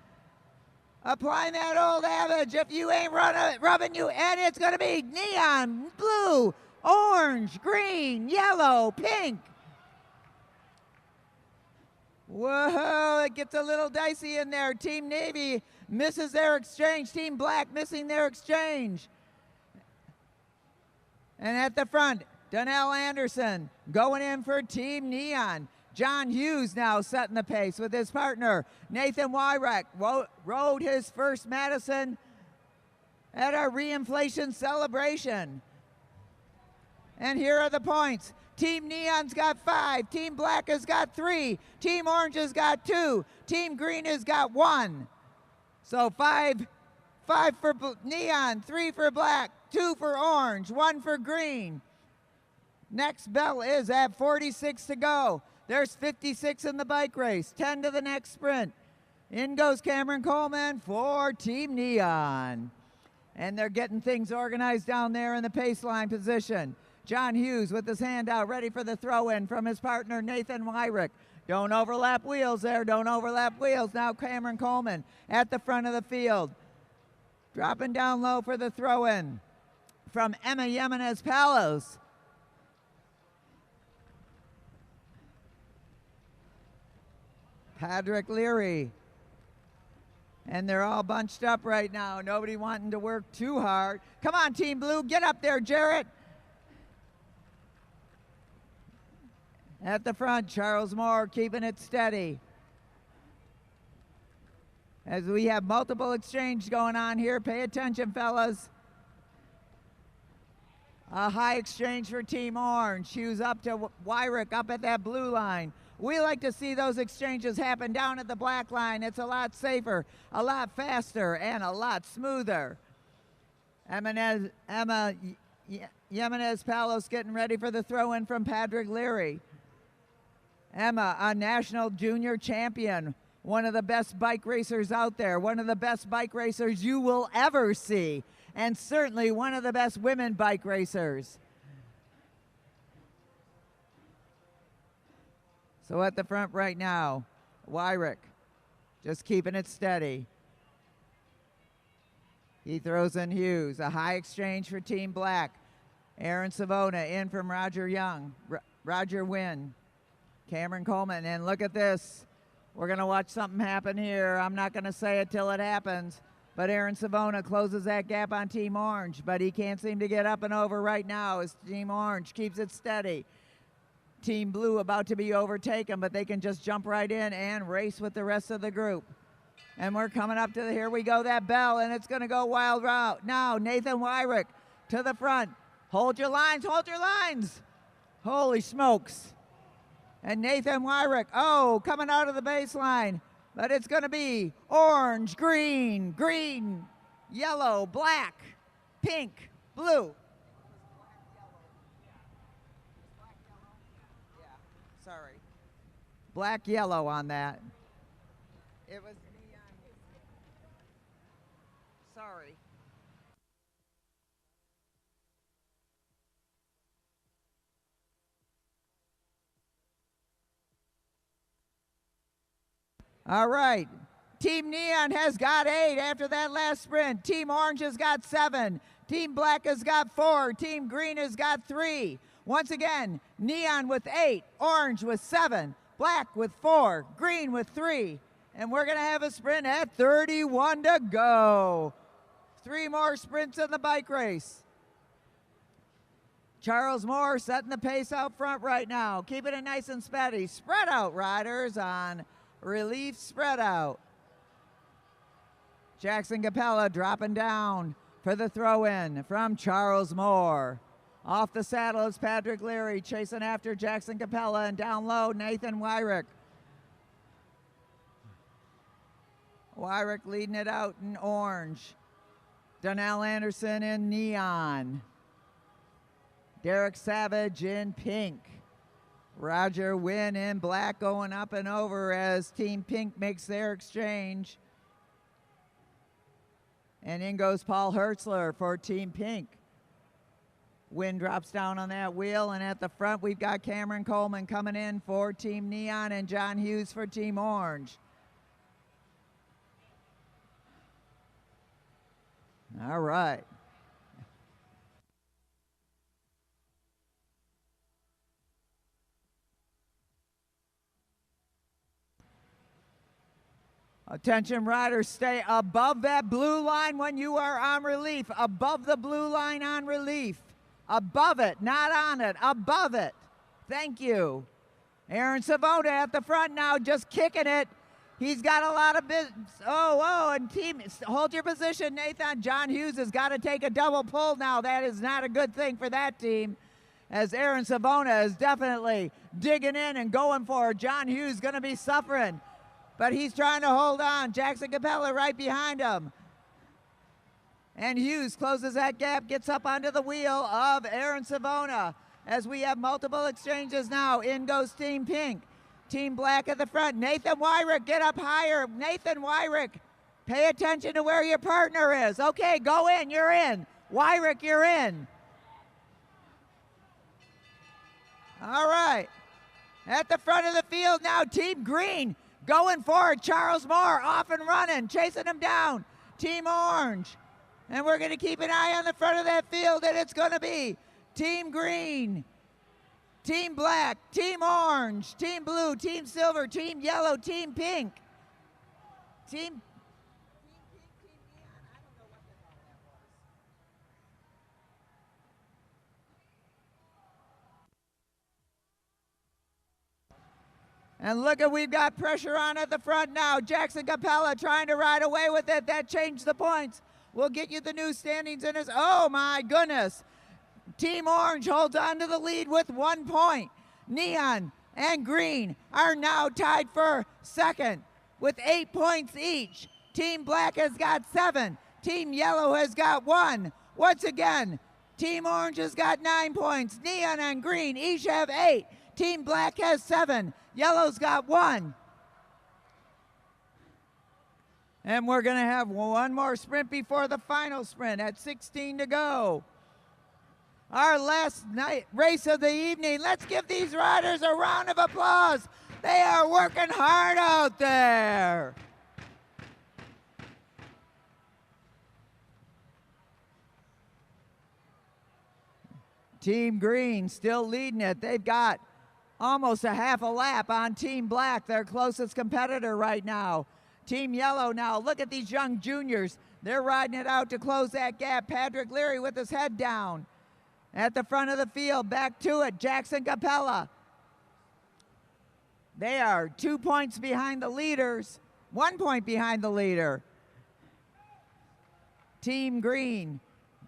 applying that old adage, if you ain't rubbing you, and it's gonna be neon, blue, orange, green, yellow, pink. Whoa, it gets a little dicey in there. Team Navy misses their exchange. Team Black missing their exchange. And at the front, Donnell Anderson going in for Team Neon. John Hughes now setting the pace with his partner, Nathan Wyrek, rode his first Madison at our reinflation celebration. And here are the points. Team Neon's got 5, Team Black has got 3, Team Orange has got 2, Team Green has got 1. So 5 for Neon, 3 for Black, 2 for Orange, 1 for Green. Next bell is at 46 to go. There's 56 in the bike race, 10 to the next sprint. In goes Cameron Coleman for Team Neon. And they're getting things organized down there in the pace line position. John Hughes with his hand out, ready for the throw-in from his partner, Nathan Wyrick. Don't overlap wheels there, don't overlap wheels. Now Cameron Coleman at the front of the field. Dropping down low for the throw-in from Emma Jimenez Palos. Patrick Leary. And they're all bunched up right now. Nobody wanting to work too hard. Come on, Team Blue, get up there, Jarrett. At the front, Charles Moore keeping it steady. As we have multiple exchange going on here, pay attention, fellas. A high exchange for Team Orange. Hughes up to Wyrick up at that blue line. We like to see those exchanges happen down at the black line. It's a lot safer, a lot faster, and a lot smoother. Emma Jimenez Palos getting ready for the throw-in from Patrick Leary. Emma, a national junior champion, one of the best bike racers out there, one of the best bike racers you will ever see, and certainly one of the best women bike racers. So at the front right now, Wyrick just keeping it steady. He throws in Hughes, a high exchange for Team Black. Aaron Savona in from Roger Young, Roger Wynn. Cameron Coleman, and look at this. We're going to watch something happen here. I'm not going to say it till it happens, but Aaron Savona closes that gap on Team Orange, but he can't seem to get up and over right now as Team Orange keeps it steady. Team Blue about to be overtaken, but they can just jump right in and race with the rest of the group. And we're coming up to the, here we go, that bell, and it's going to go wild route. Now, Nathan Wyrick to the front. Hold your lines, hold your lines. Holy smokes. And Nathan Wyrick, oh, coming out of the baseline. But it's going to be orange, green, green, yellow, black, pink, blue. Sorry. Black, yellow on that. It was neon. Sorry. All right. Team Neon has got 8 after that last sprint. Team Orange has got 7. Team Black has got 4. Team Green has got 3. Once again, Neon with 8, Orange with 7, Black with 4, Green with 3. And we're going to have a sprint at 31 to go. 3 more sprints in the bike race. Charles Moore setting the pace out front right now, keeping it nice and steady. Spread out riders on relief spread out. Jackson Capella dropping down for the throw-in from Charles Moore. Off the saddle is Patrick Leary chasing after Jackson Capella, and down low Nathan Wyrick. Wyrick leading it out in orange. Donnell Anderson in neon. Derek Savage in pink. Roger Wynn in black going up and over as Team Pink makes their exchange. And in goes Paul Hertzler for Team Pink. Wynn drops down on that wheel, and at the front we've got Cameron Coleman coming in for Team Neon and John Hughes for Team Orange. All right. Attention riders, stay above that blue line when you are on relief. Above the blue line on relief. Above it, not on it, above it. Thank you. Aaron Savona at the front now, just kicking it. He's got a lot of business. And team, hold your position, Nathan. John Hughes has got to take a double pull now. That is not a good thing for that team, as Aaron Savona is definitely digging in and going for it. John Hughes going to be suffering, but he's trying to hold on. Jackson Capella right behind him. And Hughes closes that gap, gets up onto the wheel of Aaron Savona, as we have multiple exchanges now. In goes Team Pink. Team Black at the front. Nathan Wyrick, get up higher. Nathan Wyrick, pay attention to where your partner is. Okay, go in, you're in. Wyrick, you're in. All right. At the front of the field now, Team Green going forward. Charles Moore off and running, chasing him down. Team Orange. And we're going to keep an eye on the front of that field, and it's going to be Team Green, Team Black, Team Orange, Team Blue, Team Silver, Team Yellow, Team Pink. Team And look at, we've got pressure on at the front now. Jackson Capella trying to ride away with it. That changed the points. We'll get you the new standings in his, oh my goodness. Team Orange holds on to the lead with 1 point. Neon and Green are now tied for second with 8 points each. Team Black has got 7. Team Yellow has got 1. Once again, Team Orange has got 9 points. Neon and Green each have 8. Team Black has 7. Yellow's got 1. And we're going to have one more sprint before the final sprint at 16 to go. Our last night race of the evening. Let's give these riders a round of applause. They are working hard out there. Team Green still leading it. They've got almost a half a lap on Team Black, their closest competitor right now. Team Yellow now, look at these young juniors. They're riding it out to close that gap. Patrick Leary with his head down. At the front of the field, back to it, Jackson Capella. They are 2 points behind the leaders, 1 point behind the leader. Team Green,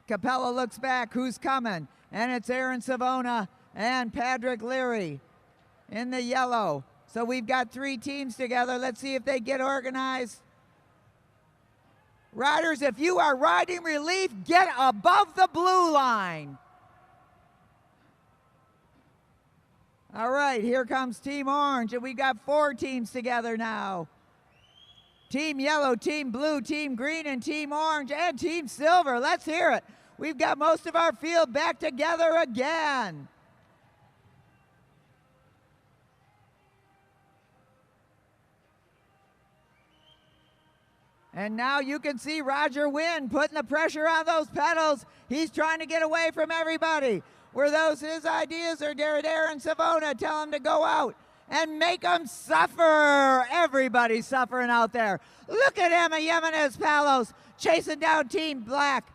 Capella looks back, who's coming? And it's Aaron Savona and Patrick Leary in the yellow. So we've got 3 teams together. Let's see if they get organized. Riders, if you are riding relief, get above the blue line. All right, here comes Team Orange, and we've got 4 teams together now. Team Yellow, Team Blue, Team Green, and Team Orange, and Team Silver. Let's hear it. We've got most of our field back together again. And now you can see Roger Wynn putting the pressure on those pedals. He's trying to get away from everybody. Were those his ideas, or did Aaron Savona tell him to go out and make them suffer? Everybody's suffering out there. Look at Emma Jimenez Palos chasing down Team Black.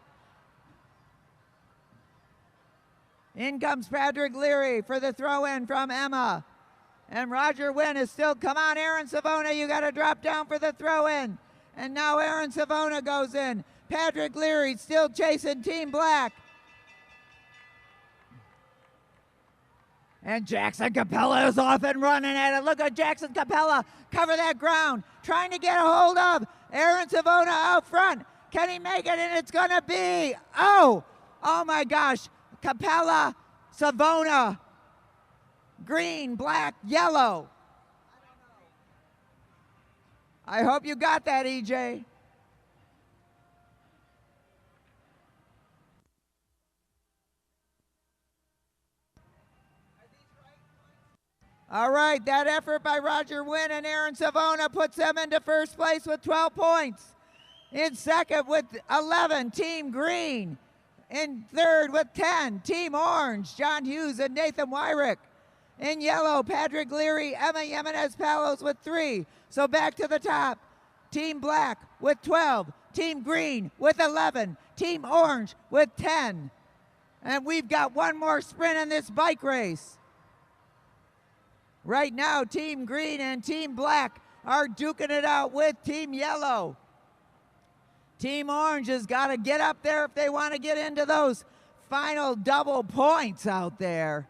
In comes Patrick Leary for the throw-in from Emma. And Roger Wynn is still, come on, Aaron Savona, you got to drop down for the throw-in. And now Aaron Savona goes in. Patrick Leary still chasing Team Black. And Jackson Capella is off and running at it. Look at Jackson Capella cover that ground, trying to get a hold of Aaron Savona out front. Can he make it? And it's going to be, oh my gosh. Capella, Savona, green, black, yellow. I hope you got that, EJ. All right, that effort by Roger Wynn and Aaron Savona puts them into first place with 12 points. In second with 11, Team Green. In third with 10, Team Orange, John Hughes and Nathan Wyrick. In yellow, Patrick Leary, Emma Jimenez Palos with 3. So back to the top. Team Black with 12. Team Green with 11. Team Orange with 10. And we've got one more sprint in this bike race. Right now, Team Green and Team Black are duking it out with Team Yellow. Team Orange has got to get up there if they want to get into those final double points out there.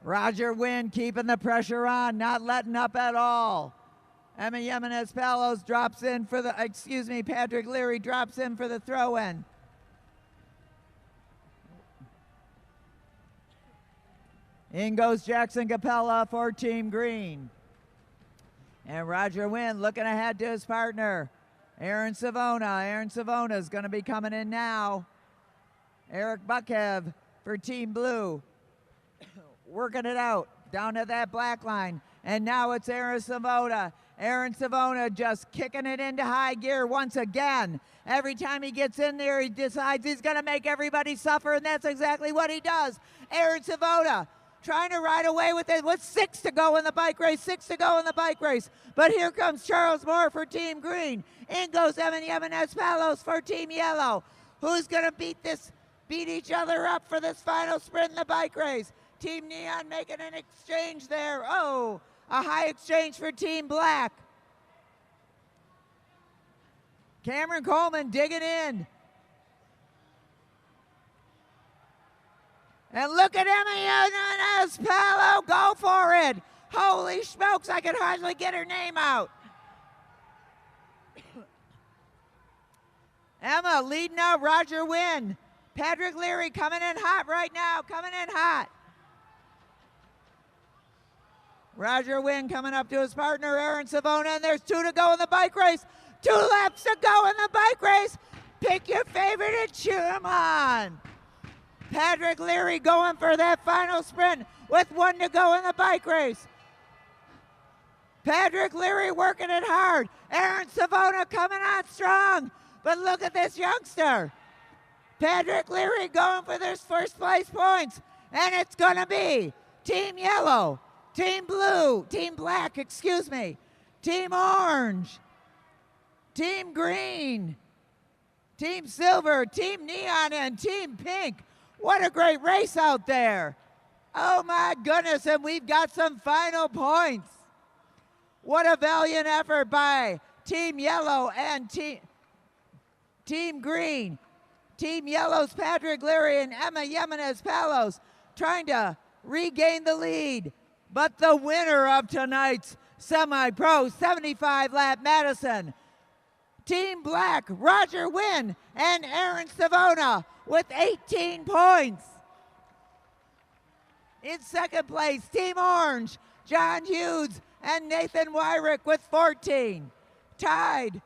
Roger Wynn keeping the pressure on, not letting up at all. Emma Jimenez Palos drops in for the, Patrick Leary drops in for the throw-in. In goes Jackson Capella for Team Green. And Roger Wynn looking ahead to his partner, Aaron Savona. Aaron Savona is going to be coming in now. Eric Buckhev for Team Blue. Working it out down to that black line. And now it's Aaron Savona. Aaron Savona just kicking it into high gear once again. Every time he gets in there, he decides he's going to make everybody suffer, and that's exactly what he does. Aaron Savona trying to ride away with it with 6 to go in the bike race, 6 to go in the bike race. But here comes Charles Moore for Team Green. In goes Evan Jimenez Palos for Team Yellow. Who's going to beat each other up for this final sprint in the bike race? Team Neon making an exchange there. Oh, a high exchange for Team Black. Cameron Coleman digging in. And look at Emma Jimenez Palo, go for it. Holy smokes, I can hardly get her name out. Emma leading out Roger Wynn. Patrick Leary coming in hot right now, coming in hot. Roger Wynn coming up to his partner, Aaron Savona, and there's 2 to go in the bike race. 2 laps to go in the bike race. Pick your favorite and cheer them on. Patrick Leary going for that final sprint with 1 to go in the bike race. Patrick Leary working it hard. Aaron Savona coming on strong. But look at this youngster. Patrick Leary going for their first place points. And it's going to be Team Yellow, Team Blue, Team Black, Team Orange, Team Green, Team Silver, Team Neon, and Team Pink. What a great race out there. Oh my goodness, and we've got some final points. What a valiant effort by Team Yellow and Team Green. Team Yellow's Patrick Leary and Emma Jimenez Palos trying to regain the lead. But the winner of tonight's semi-pro 75-lap Madison, Team Black, Roger Wynn and Aaron Savona with 18 points. In second place, Team Orange, John Hughes and Nathan Wyrick with 14. Tied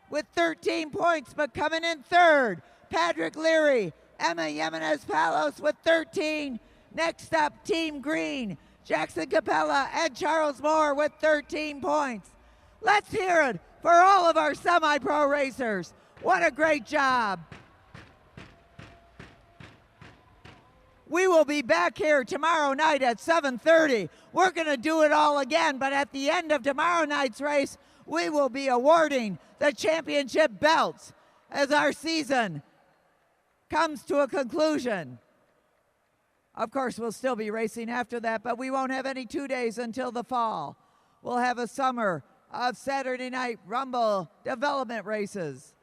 with 13 points, but coming in third, Patrick Leary, Emma Jimenez Palos with 13. Next up, Team Green, Jackson Capella and Charles Moore with 13 points. Let's hear it for all of our semi-pro racers. What a great job. We will be back here tomorrow night at 7:30. We're going to do it all again, but at the end of tomorrow night's race, we will be awarding the championship belts as our season comes to a conclusion. Of course, we'll still be racing after that, but we won't have any 2 days until the fall. We'll have a summer of Saturday night Rumble development races.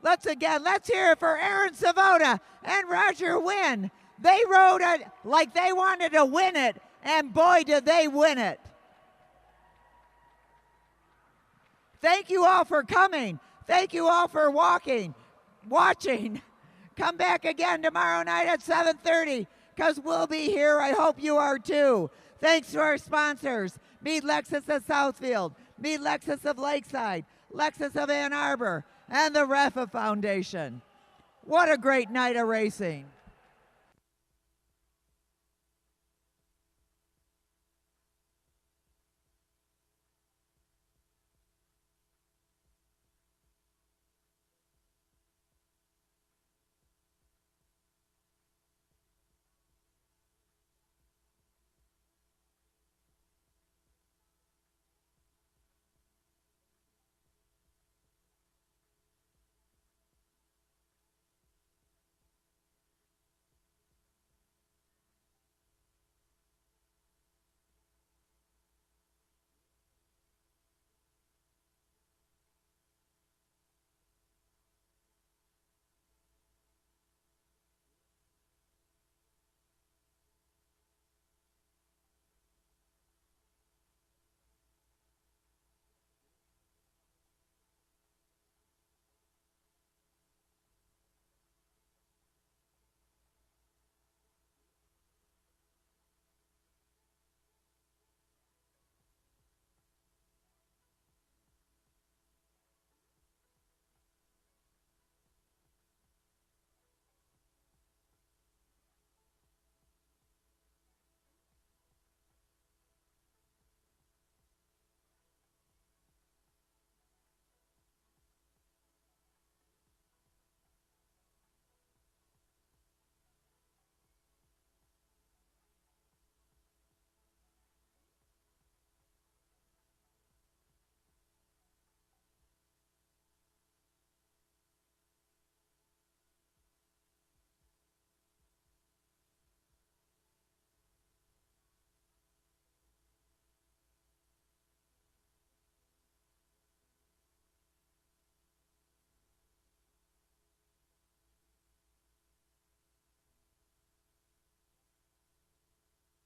Let's hear it for Aaron Savona and Roger Wynn. They rode it like they wanted to win it, and boy, did they win it. Thank you all for coming. Thank you all for watching. Come back again tomorrow night at 7:30 because we'll be here. I hope you are too. Thanks to our sponsors, Mead Lexus of Southfield, Mead Lexus of Lakeside, Lexus of Ann Arbor, and the Rafa Foundation. What a great night of racing.